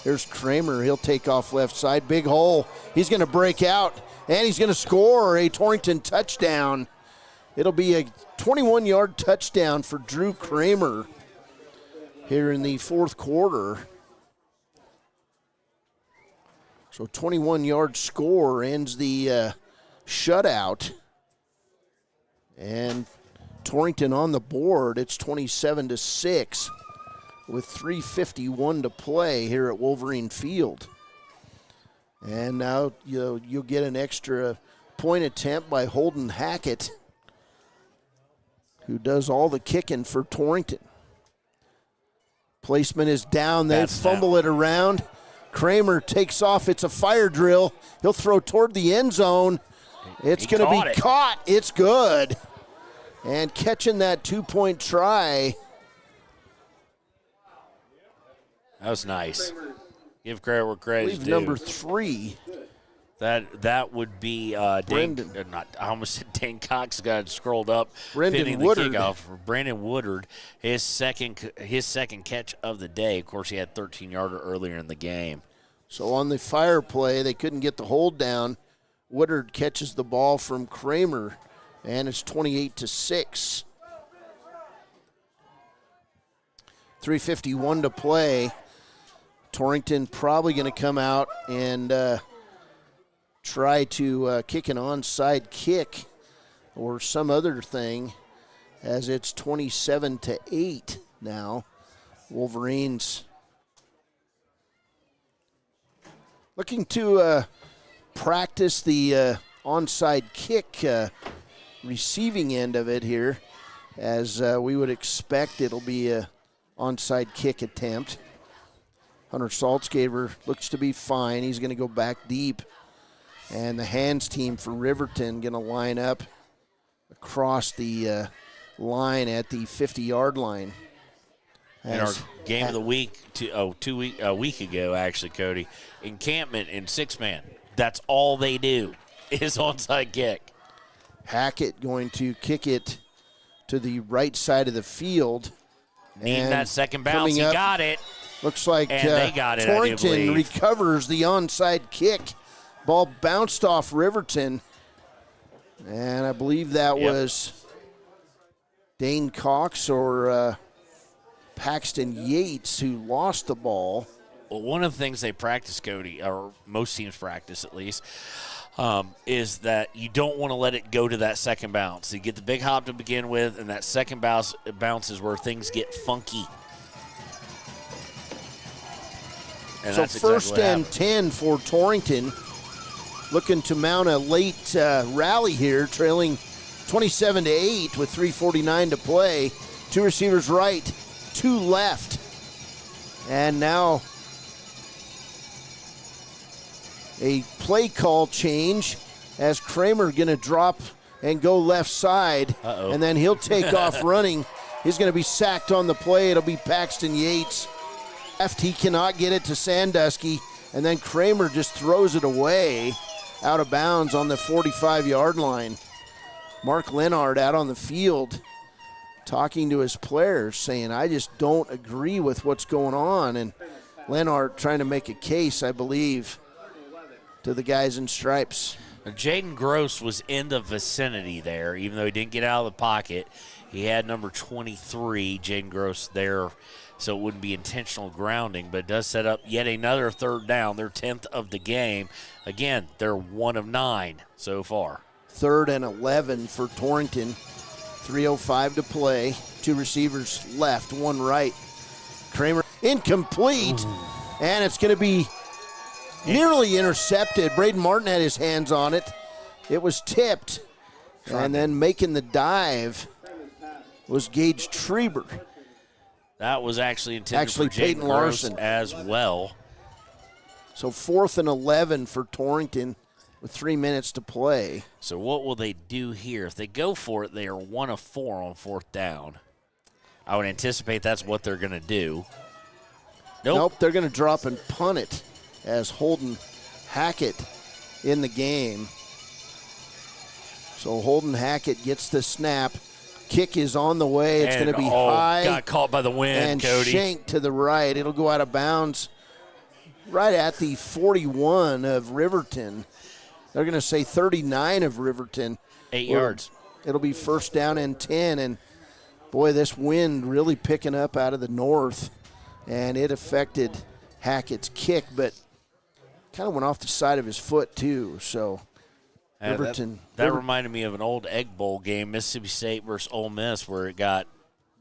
Here's Kramer. He'll take off left side. Big hole. He's going to break out, and he's going to score a Torrington touchdown. It'll be a 21-yard touchdown for Drew Kramer here in the fourth quarter. So 21-yard score ends the shutout. And Torrington on the board. It's 27-6 with 3:51 to play here at Wolverine Field. And now you'll get an extra point attempt by Holden Hackett, who does all the kicking for Torrington. Placement is down. They fumble it around. Kramer takes off. It's a fire drill. He'll throw toward the end zone. It's going to be caught. It's good. And catching that 2-point try. That was nice. Give credit where credit's due. Number 3. That would be Brendan. I almost said Dane Cox got scrolled up. Brendan Woodard. The kickoff for Brandon Woodard, his second catch of the day. Of course, he had 13-yarder earlier in the game. So on the fire play, they couldn't get the hold down. Woodard catches the ball from Kramer, and it's 28-6. 3:51 to play. Torrington probably going to come out and try to kick an onside kick or some other thing, as it's 27-8 now. Wolverines looking to practice the onside kick receiving end of it here, as we would expect it'll be a onside kick attempt. Hunter Saltzgaver looks to be fine. He's going to go back deep. And the hands team for Riverton going to line up across the line at the 50-yard line. In our game of the week, a week ago, actually, Cody, encampment in 6-man. That's all they do is onside kick. Hackett going to kick it to the right side of the field. Needing that second bounce. He got it. Looks like they got it, Torrington recovers the onside kick. Ball bounced off Riverton. And I believe that was Dane Cox or Paxton Yates who lost the ball. Well, one of the things they practice, Cody, or most teams practice at least, is that you don't want to let it go to that second bounce. You get the big hop to begin with, and that second bounce is where things get funky. And so first and 10 for Torrington. Looking to mount a late rally here, trailing 27-8 with 3:49 to play. 2 receivers right, 2 left. And now a play call change as Kramer going to drop and go left side. And then he'll take off running. He's going to be sacked on the play. It'll be Paxton Yates. Left, he cannot get it to Sandusky. And then Kramer just throws it away out of bounds on the 45-yard line. Mark Leonard out on the field talking to his players, saying, I just don't agree with what's going on. And Leonard trying to make a case, I believe, to the guys in stripes. Jaden Gross was in the vicinity there, even though he didn't get out of the pocket. He had number 23, Jaden Gross, there, so it wouldn't be intentional grounding, but it does set up yet another third down, their 10th of the game. Again, they're 1 of 9 so far. 3rd and 11 for Torrington. 3:05 to play. 2 receivers left, 1 right. Kramer incomplete, and it's going to be nearly intercepted. Braden Martin had his hands on it. It was tipped, and then making the dive was Gage Treber. That was actually intended for Peyton Larson as well. So 4th and 11 for Torrington with 3 minutes to play. So what will they do here? If they go for it, they are 1 of 4 on 4th down. I would anticipate that's what they're going to do. Nope, they're going to drop and punt it as Holden Hackett in the game. So Holden Hackett gets the snap, Kick is on the way. It's going to be high. Got caught by the wind, and Cody. shanked to the right. It'll go out of bounds right at the 41 of Riverton. They're going to say 39 of Riverton. 8 yards. It'll be first down and 10. And, boy, this wind really picking up out of the north. And it affected Hackett's kick, but kind of went off the side of his foot, too. So Riverton. That reminded me of an old Egg Bowl game, Mississippi State versus Ole Miss, where it got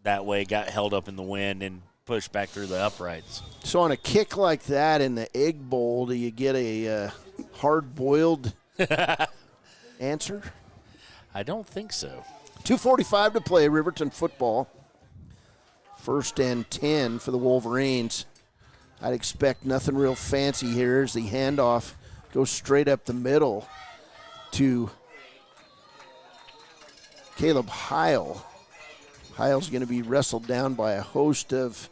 that way, got held up in the wind and pushed back through the uprights. So on a kick like that in the Egg Bowl, do you get a hard-boiled answer? I don't think so. 2:45 to play, Riverton football. First and 10 for the Wolverines. I'd expect nothing real fancy here as the handoff goes straight up the middle to Caleb Heil. Heil's going to be wrestled down by a host of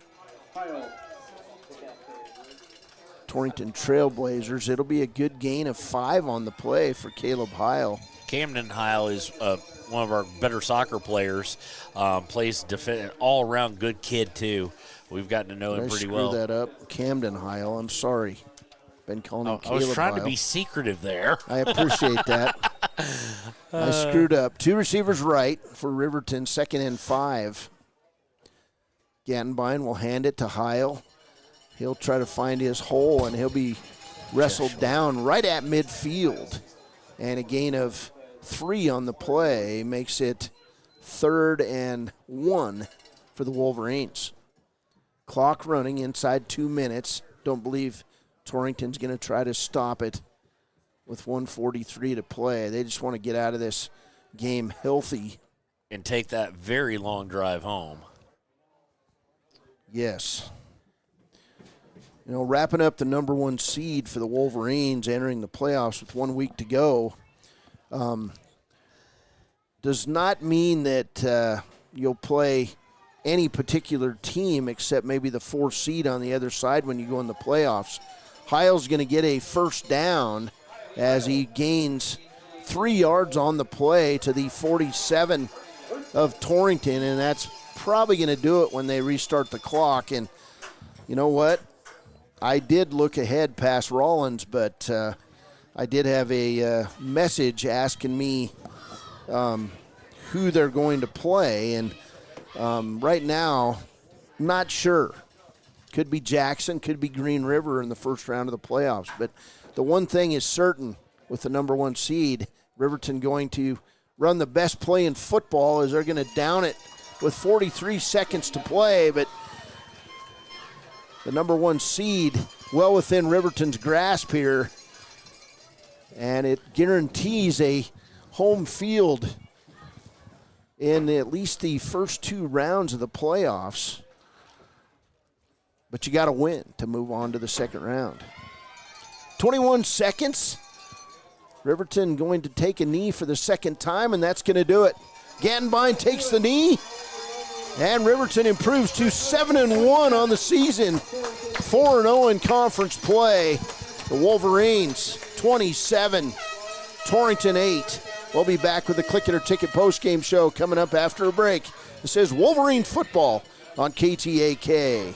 Torrington Trailblazers. It'll be a good gain of 5 on the play for Caleb Heil. Camden Heil is one of our better soccer players. Plays all-around good kid, too. We've gotten to know him pretty well. I screwed that up. Camden Heil. I'm sorry. Been calling him Caleb I was trying Heil. to be secretive there. I appreciate that. I screwed up. 2 receivers right for Riverton, 2nd and 5. Gattenbein will hand it to Heil. He'll try to find his hole, and he'll be wrestled down right at midfield. And a gain of 3 on the play makes it 3rd and 1 for the Wolverines. Clock running inside 2 minutes. Don't believe Torrington's going to try to stop it with 1:43 to play. They just want to get out of this game healthy. And take that very long drive home. Yes. You know, wrapping up the number 1 seed for the Wolverines entering the playoffs with 1 week to go does not mean that you'll play any particular team except maybe the 4 seed on the other side when you go in the playoffs. Heil's going to get a first down as he gains 3 yards on the play to the 47 of Torrington, and that's probably going to do it when they restart the clock. And you know what? I did look ahead past Rollins, but I did have a message asking me who they're going to play, and right now, not sure. Could be Jackson, could be Green River in the first round of the playoffs. But the one thing is certain with the number 1 seed, Riverton going to run the best play in football as they're going to down it with 43 seconds to play. But the number 1 seed well within Riverton's grasp here, and it guarantees a home field in at least the first 2 rounds of the playoffs. But you got to win to move on to the second round. 21 seconds. Riverton going to take a knee for the second time, and that's going to do it. Gattenbein takes the knee, and Riverton improves to 7-1 on the season. 4-0 in conference play. The Wolverines 27, Torrington 8. We'll be back with the Click It or Ticket postgame show coming up after a break. This is Wolverine football on KTAK.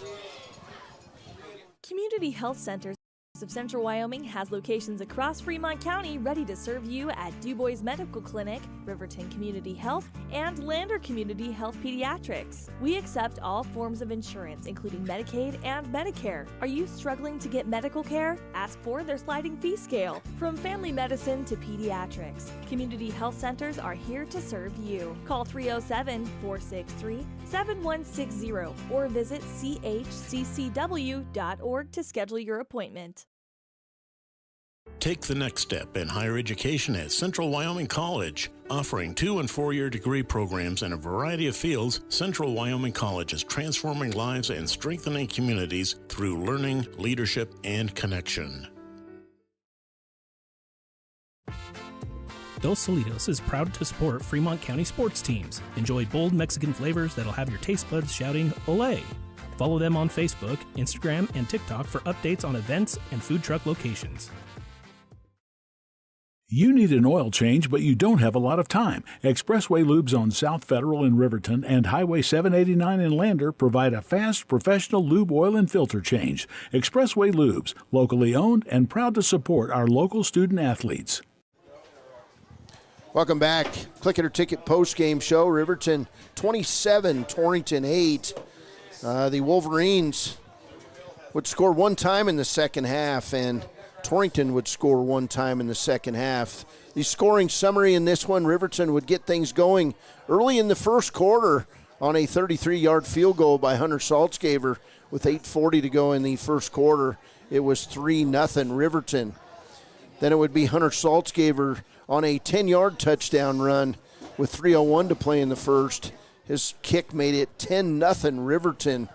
Community Health Centers of Central Wyoming has locations across Fremont County ready to serve you at DuBois Medical Clinic, Riverton Community Health, and Lander Community Health Pediatrics. We accept all forms of insurance, including Medicaid and Medicare. Are you struggling to get medical care? Ask for their sliding fee scale. From family medicine to pediatrics, Community Health Centers are here to serve you. Call 307-463-7160 or visit chccw.org to schedule your appointment. Take the next step in higher education at Central Wyoming College. Offering 2- and 4-year degree programs in a variety of fields, Central Wyoming College is transforming lives and strengthening communities through learning, leadership, and connection. Dos Solitos is proud to support Fremont County sports teams. Enjoy bold Mexican flavors that'll have your taste buds shouting, "Olé!" Follow them on Facebook, Instagram, and TikTok for updates on events and food truck locations. You need an oil change, but you don't have a lot of time. Expressway Lubes on South Federal in Riverton and Highway 789 in Lander provide a fast, professional lube, oil, and filter change. Expressway Lubes, locally owned and proud to support our local student athletes. Welcome back. Click It or Ticket post-game show. Riverton 27, Torrington 8. The Wolverines would score one time in the second half, and Torrington would score one time in the second half. The scoring summary in this one, Riverton would get things going early in the first quarter on a 33-yard field goal by Hunter Saltzgaver with 8:40 to go in the first quarter. It was 3-0 Riverton. Then it would be Hunter Saltzgaver on a 10-yard touchdown run with 3:01 to play in the first. His kick made it 10-0 Riverton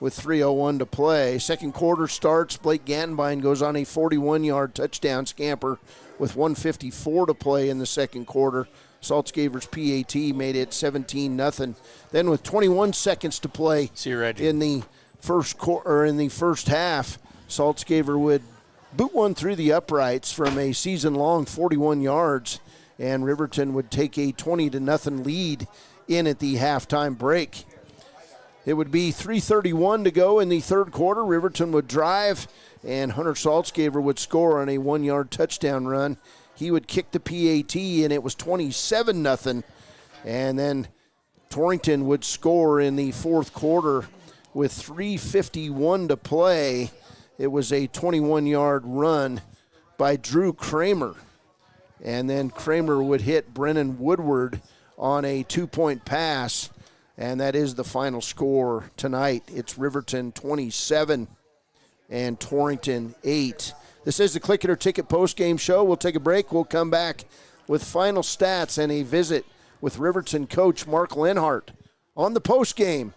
with 3:01 to play. Second quarter starts. Blake Gantenbein goes on a 41-yard touchdown scamper with 1:54 to play in the second quarter. Saltzgaver's PAT made it 17-0. Then with 21 seconds to play in the first half, Saltzgaver would boot one through the uprights from a season-long 41 yards, and Riverton would take a 20-0 lead in at the halftime break. It would be 3:31 to go in the third quarter. Riverton would drive, and Hunter Saltzgaver would score on a 1-yard touchdown run. He would kick the PAT, and it was 27-0. And then Torrington would score in the fourth quarter with 3:51 to play. It was a 21-yard run by Drew Kramer. And then Kramer would hit Brennan Woodward on a 2-point pass. And that is the final score tonight. It's Riverton 27 and Torrington 8. This is the Click It or Ticket postgame show. We'll take a break. We'll come back with final stats and a visit with Riverton coach Mark Lenhart on the postgame.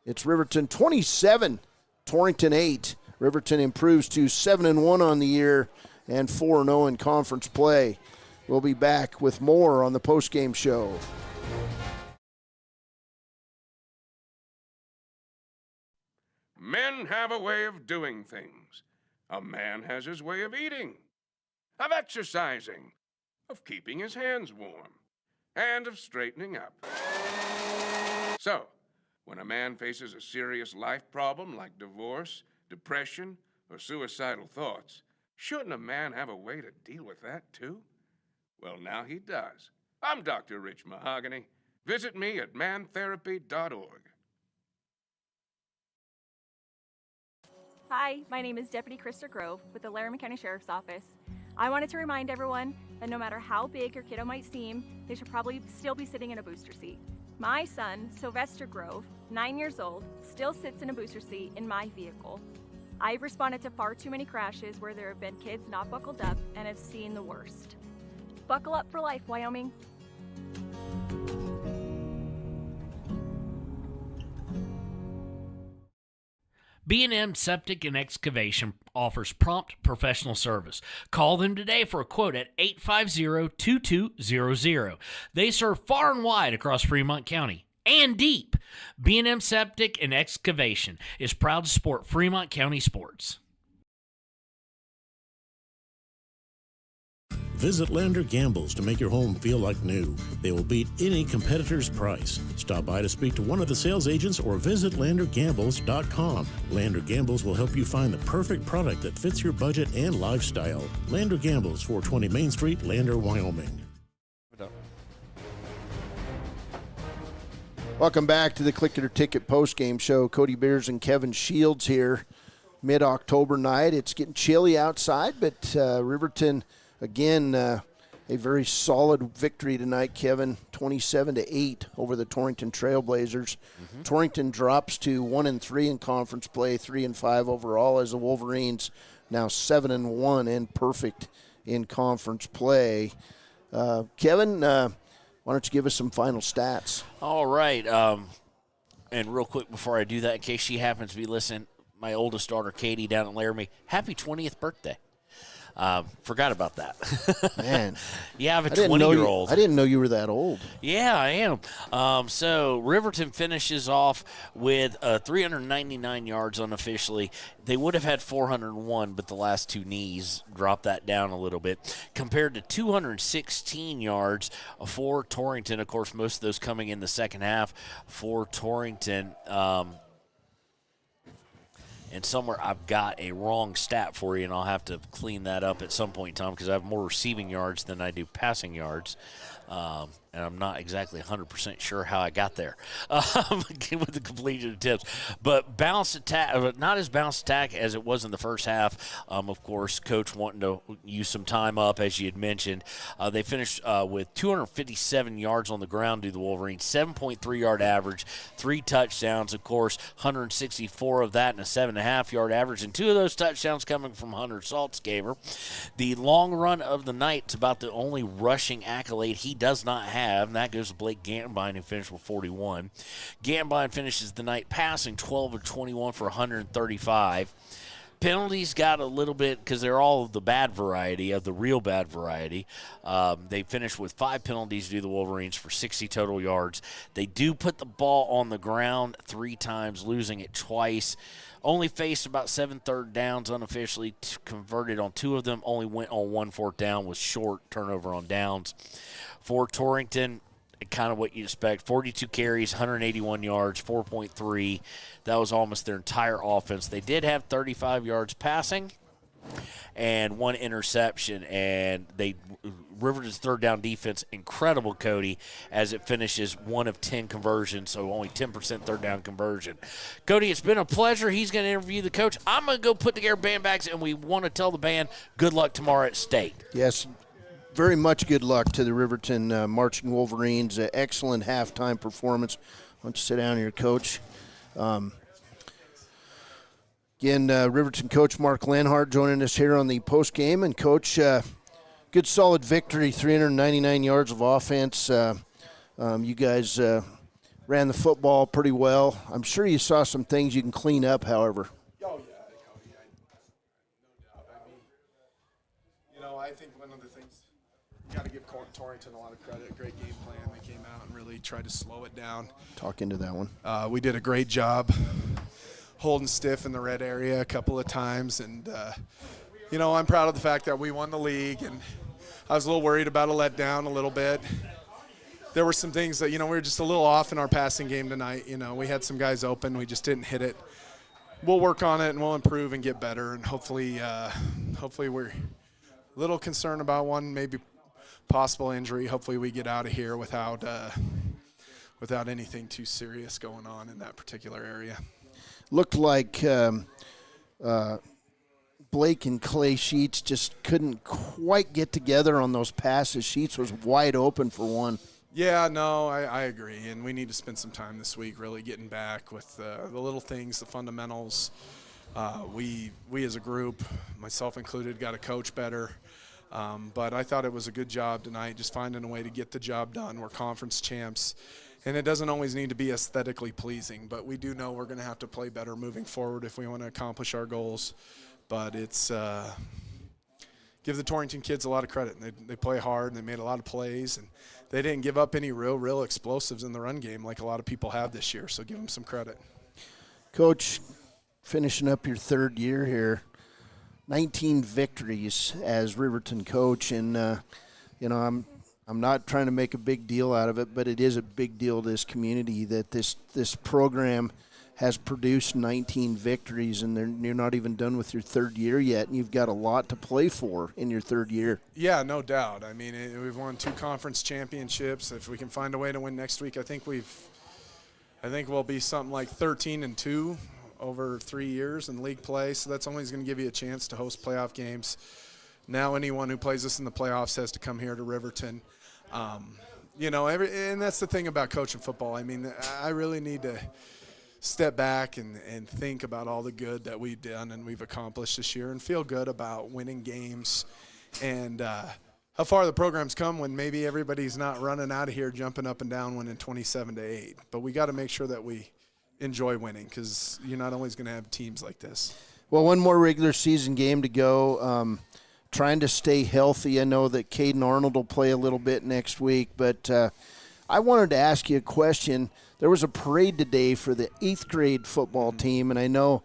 It's Riverton 27, Torrington 8. Riverton improves to 7-1 on the year and 4-0 in conference play. We'll be back with more on the postgame show. Men have a way of doing things. A man has his way of eating, of exercising, of keeping his hands warm, and of straightening up. So, when a man faces a serious life problem like divorce, depression, or suicidal thoughts, shouldn't a man have a way to deal with that too? Well, now he does. I'm Dr. Rich Mahogany. Visit me at mantherapy.org. Hi, my name is Deputy Krista Grove with the Laramie County Sheriff's Office. I wanted to remind everyone that no matter how big your kiddo might seem, they should probably still be sitting in a booster seat. My son, Sylvester Grove, 9 years old, still sits in a booster seat in my vehicle. I've responded to far too many crashes where there have been kids not buckled up and have seen the worst. Buckle up for life, Wyoming. B&M Septic and Excavation offers prompt professional service. Call them today for a quote at 850-2200. They serve far and wide across Fremont County and deep. B&M Septic and Excavation is proud to support Fremont County sports. Visit Lander Gambles to make your home feel like new. They will beat any competitor's price. Stop by to speak to one of the sales agents or visit LanderGambles.com. Lander Gambles will help you find the perfect product that fits your budget and lifestyle. Lander Gambles, 420 Main Street, Lander, Wyoming. Welcome back to the Click It or Ticket postgame show. Cody Beers and Kevin Shields here. Mid-October night. It's getting chilly outside, but Riverton... Again, a very solid victory tonight, Kevin, 27-8 over the Torrington Trailblazers. Mm-hmm. Torrington drops to 1-3 in conference play, 3-5 overall as the Wolverines now 7-1 and perfect in conference play. Kevin, why don't you give us some final stats? All right. And real quick before I do that, in case she happens to be listening, my oldest daughter, Katie, down in Laramie, happy 20th birthday. Forgot about that. Man. Yeah, I have a 20-year-old. I didn't know you were that old. Yeah, I am. So Riverton finishes off with 399 yards unofficially. They would have had 401, but the last two knees dropped that down a little bit, compared to 216 yards for Torrington. Of course, most of those coming in the second half for Torrington. And somewhere I've got a wrong stat for you, and I'll have to clean that up at some point in time because I have more receiving yards than I do passing yards. And I'm not exactly 100% sure how I got there with the completed attempts. But balanced attack, not as balanced attack as it was in the first half. Of course, Coach wanting to use some time up, as you had mentioned. They finished with 257 yards on the ground due to the Wolverines, 7.3-yard average, 3 touchdowns, of course, 164 of that and a 7.5-yard average, and 2 of those touchdowns coming from Hunter Saltzgaver. The long run of the night is about the only rushing accolade he does not have, and that goes to Blake Gantbine, who finished with 41. Gantbine finishes the night passing 12 of 21 for 135. Penalties got a little bit because they're all of the bad variety, of the real bad variety. They finished with 5 penalties due to the Wolverines for 60 total yards. They do put the ball on the ground 3 times, losing it twice. Only faced about 7 third downs unofficially, converted on 2 of them, only went on 1 fourth down with short turnover on downs. For Torrington, kind of what you expect, 42 carries, 181 yards, 4.3. That was almost their entire offense. They did have 35 yards passing and 1 interception, and Riverton's third down defense, incredible, Cody, as it finishes 1 of 10 conversions, so only 10% third down conversion. Cody, it's been a pleasure. He's going to interview the coach. I'm going to go put together band bags, and we want to tell the band good luck tomorrow at State. Yes, very much good luck to the Riverton Marching Wolverines. Excellent halftime performance. Why don't you sit down here, Coach? Again, Riverton coach Mark Lenhart joining us here on the post game. And, Coach, good solid victory, 399 yards of offense. You guys ran the football pretty well. I'm sure you saw some things you can clean up, however. Oh, yeah, Cody, no doubt. I mean, I think one of the things, you got to give Torrington a lot of credit. Great game plan. They came out and really tried to slow it down. Talk into that one. We did a great job holding stiff in the red area a couple of times. And, I'm proud of the fact that we won the league. And I was a little worried about a letdown a little bit. There were some things that, we were just a little off in our passing game tonight. We had some guys open. We just didn't hit it. We'll work on it, and we'll improve and get better. And hopefully we're a little concerned about one maybe possible injury. Hopefully we get out of here without anything too serious going on in that particular area. Looked like Blake and Clay Sheets just couldn't quite get together on those passes. Sheets was wide open for one. Yeah, no, I agree, and we need to spend some time this week really getting back with the little things, the fundamentals. We as a group, myself included, got to coach better. But I thought it was a good job tonight, just finding a way to get the job done. We're conference champs, and it doesn't always need to be aesthetically pleasing, but we do know we're going to have to play better moving forward if we want to accomplish our goals. But it's give the Torrington kids a lot of credit. They play hard, and they made a lot of plays, and they didn't give up any real explosives in the run game like a lot of people have this year, so give them some credit. Coach, finishing up your 3rd year here, 19 victories as Riverton coach, and I'm not trying to make a big deal out of it, but it is a big deal to this community that this program has produced 19 victories, and you're not even done with your 3rd year yet, and you've got a lot to play for in your 3rd year. Yeah, no doubt. I mean, we've won 2 conference championships. If we can find a way to win next week, I think we'll be something like 13-2. Over 3 years in league play, so that's always going to give you a chance to host playoff games. Now anyone who plays us in the playoffs has to come here to Riverton. And that's the thing about coaching football. I mean, I really need to step back and think about all the good that we've done and we've accomplished this year and feel good about winning games and how far the program's come when maybe everybody's not running out of here jumping up and down winning 27-8. But we got to make sure that we enjoy winning because you're not always going to have teams like this. Well, one more regular season game to go. trying to stay healthy. I know that Caden Arnold will play a little bit next week, but I wanted to ask you a question. There was a parade today for the 8th grade football team, and I know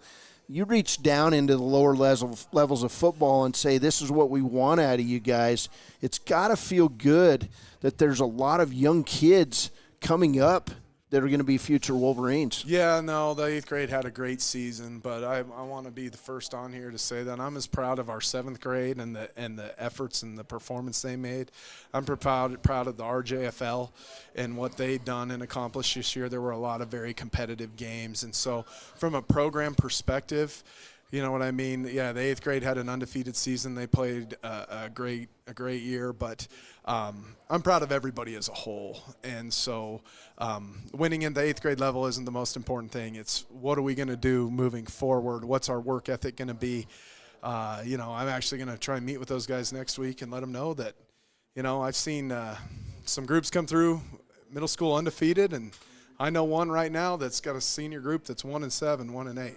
you reach down into the lower levels of football and say, this is what we want out of you guys. It's got to feel good that there's a lot of young kids coming up that are going to be future Wolverines. Yeah, no, the 8th grade had a great season, but I want to be the first on here to say that I'm as proud of our 7th grade and the efforts and the performance they made. I'm proud of the RJFL and what they've done and accomplished this year. There were a lot of very competitive games, and so from a program perspective, you know what I mean? Yeah, the 8th grade had an undefeated season. They played a great year, but I'm proud of everybody as a whole. And so winning in the 8th grade level isn't the most important thing. It's what are we going to do moving forward? What's our work ethic going to be? I'm actually going to try and meet with those guys next week and let them know that, I've seen some groups come through middle school undefeated, and I know one right now that's got a senior group that's 1-7, 1-8.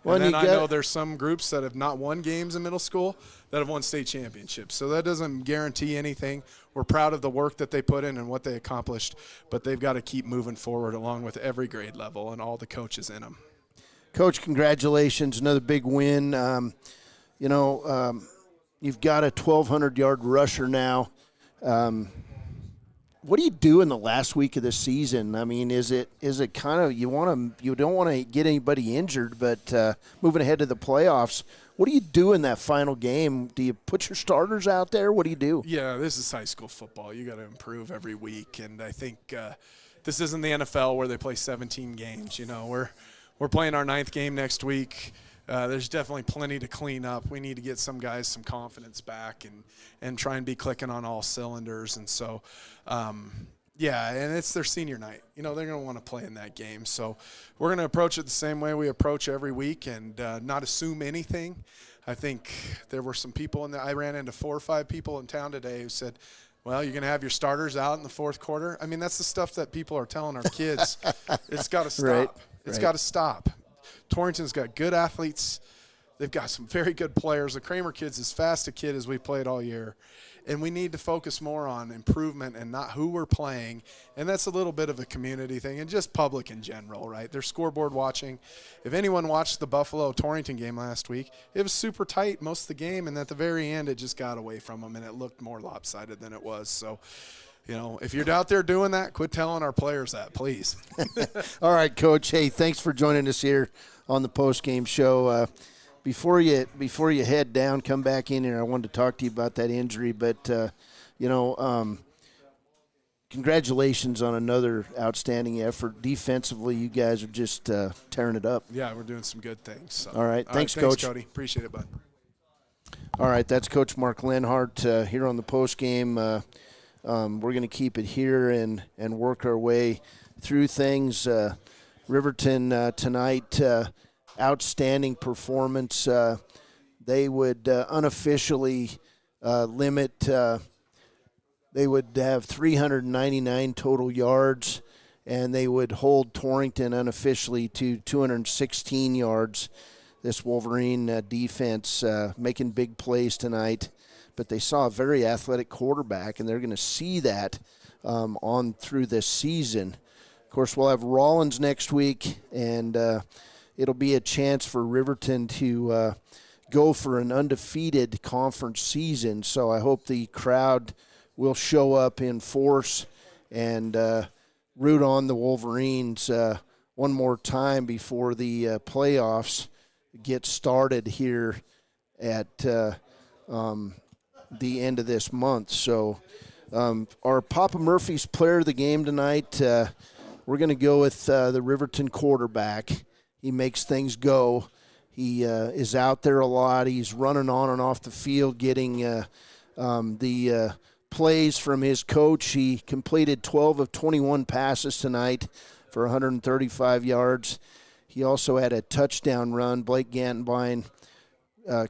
Well, and then I know there's some groups that have not won games in middle school that have won state championships. So that doesn't guarantee anything. We're proud of the work that they put in and what they accomplished, but they've got to keep moving forward along with every grade level and all the coaches in them. Coach, congratulations. Another big win. You've got a 1,200-yard rusher now. What do you do in the last week of the season? I mean, is it kind of you don't want to get anybody injured, but moving ahead to the playoffs, what do you do in that final game? Do you put your starters out there? What do you do? Yeah, this is high school football. You got to improve every week, and I think this isn't the NFL where they play 17 games. We're playing our 9th game next week. There's definitely plenty to clean up. We need to get some guys some confidence back and try and be clicking on all cylinders. And so, and it's their senior night. They're going to want to play in that game. So we're going to approach it the same way we approach every week and not assume anything. I think there were some people I ran into 4 or 5 people in town today who said, well, you're going to have your starters out in the 4th quarter. I mean, that's the stuff that people are telling our kids. It's got to stop. Right. It's got to stop. Torrington's got good athletes. They've got some very good players. The Kramer kid's as fast a kid as we played all year. And we need to focus more on improvement and not who we're playing. And that's a little bit of a community thing and just public in general, right? They're scoreboard watching. If anyone watched the Buffalo-Torrington game last week, it was super tight most of the game. And at the very end, it just got away from them, and it looked more lopsided than it was. So, if you're out there doing that, quit telling our players that, please. All right, Coach. Hey, thanks for joining us here on the post-game show. Before you head down, come back in here. I wanted to talk to you about that injury, but congratulations on another outstanding effort. Defensively, you guys are just tearing it up. Yeah, we're doing some good things. So. All right, thanks, Coach. Coach. Cody. Appreciate it, bud. All right, that's Coach Mark Lenhart here on the post-game. We're going to keep it here and work our way through things. Riverton tonight, outstanding performance. They would unofficially limit, they would have 399 total yards, and they would hold Torrington unofficially to 216 yards. This Wolverine defense making big plays tonight. But they saw a very athletic quarterback, and they're going to see that on through this season. Of course, we'll have Rollins next week, and it'll be a chance for Riverton to go for an undefeated conference season. So I hope the crowd will show up in force and root on the Wolverines one more time before the playoffs get started here at the end of this month. So our Papa Murphy's player of the game tonight, we're going to go with the Riverton quarterback. He makes things go. He is out there a lot. He's running on and off the field, getting the plays from his coach. He completed 12 of 21 passes tonight for 135 yards. He also had a touchdown run. Blake Gantenbein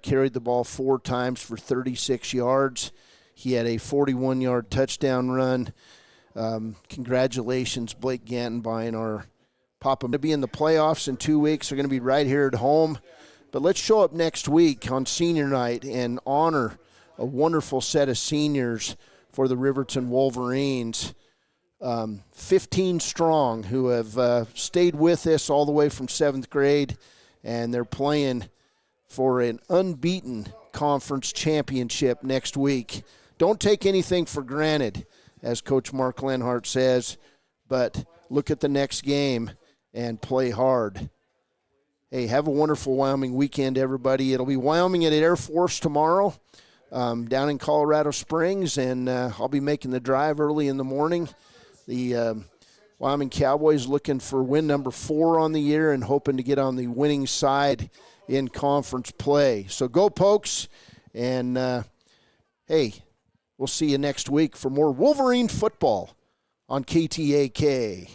carried the ball 4 times for 36 yards. He had a 41-yard touchdown run. Congratulations, Blake Gantenbein, our Papa. To be in the playoffs in 2 weeks. They're going to be right here at home. But let's show up next week on senior night and honor a wonderful set of seniors for the Riverton Wolverines. 15 strong who have stayed with us all the way from 7th grade, and they're playing for an unbeaten conference championship next week. Don't take anything for granted, as Coach Mark Lenhart says, but look at the next game and play hard. Hey, have a wonderful Wyoming weekend, everybody. It'll be Wyoming at Air Force tomorrow down in Colorado Springs, and I'll be making the drive early in the morning. The Wyoming Cowboys looking for win number 4 on the year and hoping to get on the winning side in conference play. So go Pokes, and hey, we'll see you next week for more Wolverine football on KTAK.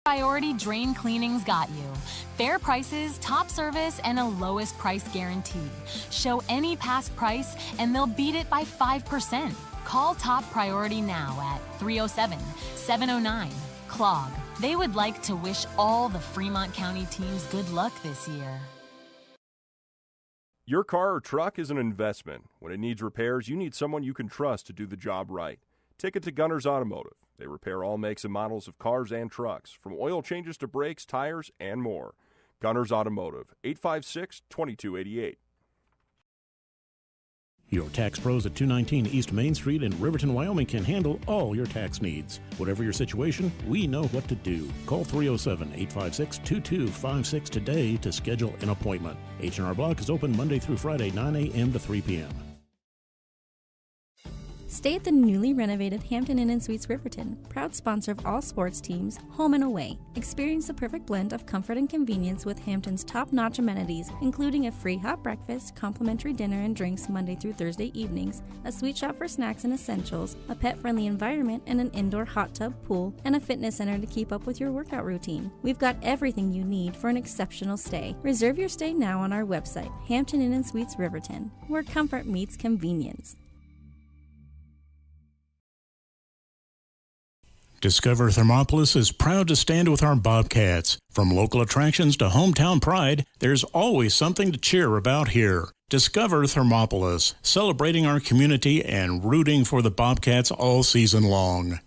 Priority Drain Cleaning's got you. Fair prices, top service, and a lowest price guarantee. Show any past price, and they'll beat it by 5%. Call Top Priority now at 307-709-CLOG. They would like to wish all the Fremont County teams good luck this year. Your car or truck is an investment. When it needs repairs, you need someone you can trust to do the job right. Take it to Gunners Automotive. They repair all makes and models of cars and trucks, from oil changes to brakes, tires, and more. Gunners Automotive, 856-2288. Your tax pros at 219 East Main Street in Riverton, Wyoming can handle all your tax needs. Whatever your situation, we know what to do. Call 307-856-2256 today to schedule an appointment. H&R Block is open Monday through Friday, 9 a.m. to 3 p.m. Stay at the newly renovated Hampton Inn & Suites Riverton, proud sponsor of all sports teams, home and away. Experience the perfect blend of comfort and convenience with Hampton's top-notch amenities, including a free hot breakfast, complimentary dinner and drinks Monday through Thursday evenings, a sweet shop for snacks and essentials, a pet-friendly environment, and an indoor hot tub, pool, and a fitness center to keep up with your workout routine. We've got everything you need for an exceptional stay. Reserve your stay now on our website, Hampton Inn & Suites Riverton, where comfort meets convenience. Discover Thermopolis is proud to stand with our Bobcats. From local attractions to hometown pride, there's always something to cheer about here. Discover Thermopolis, celebrating our community and rooting for the Bobcats all season long.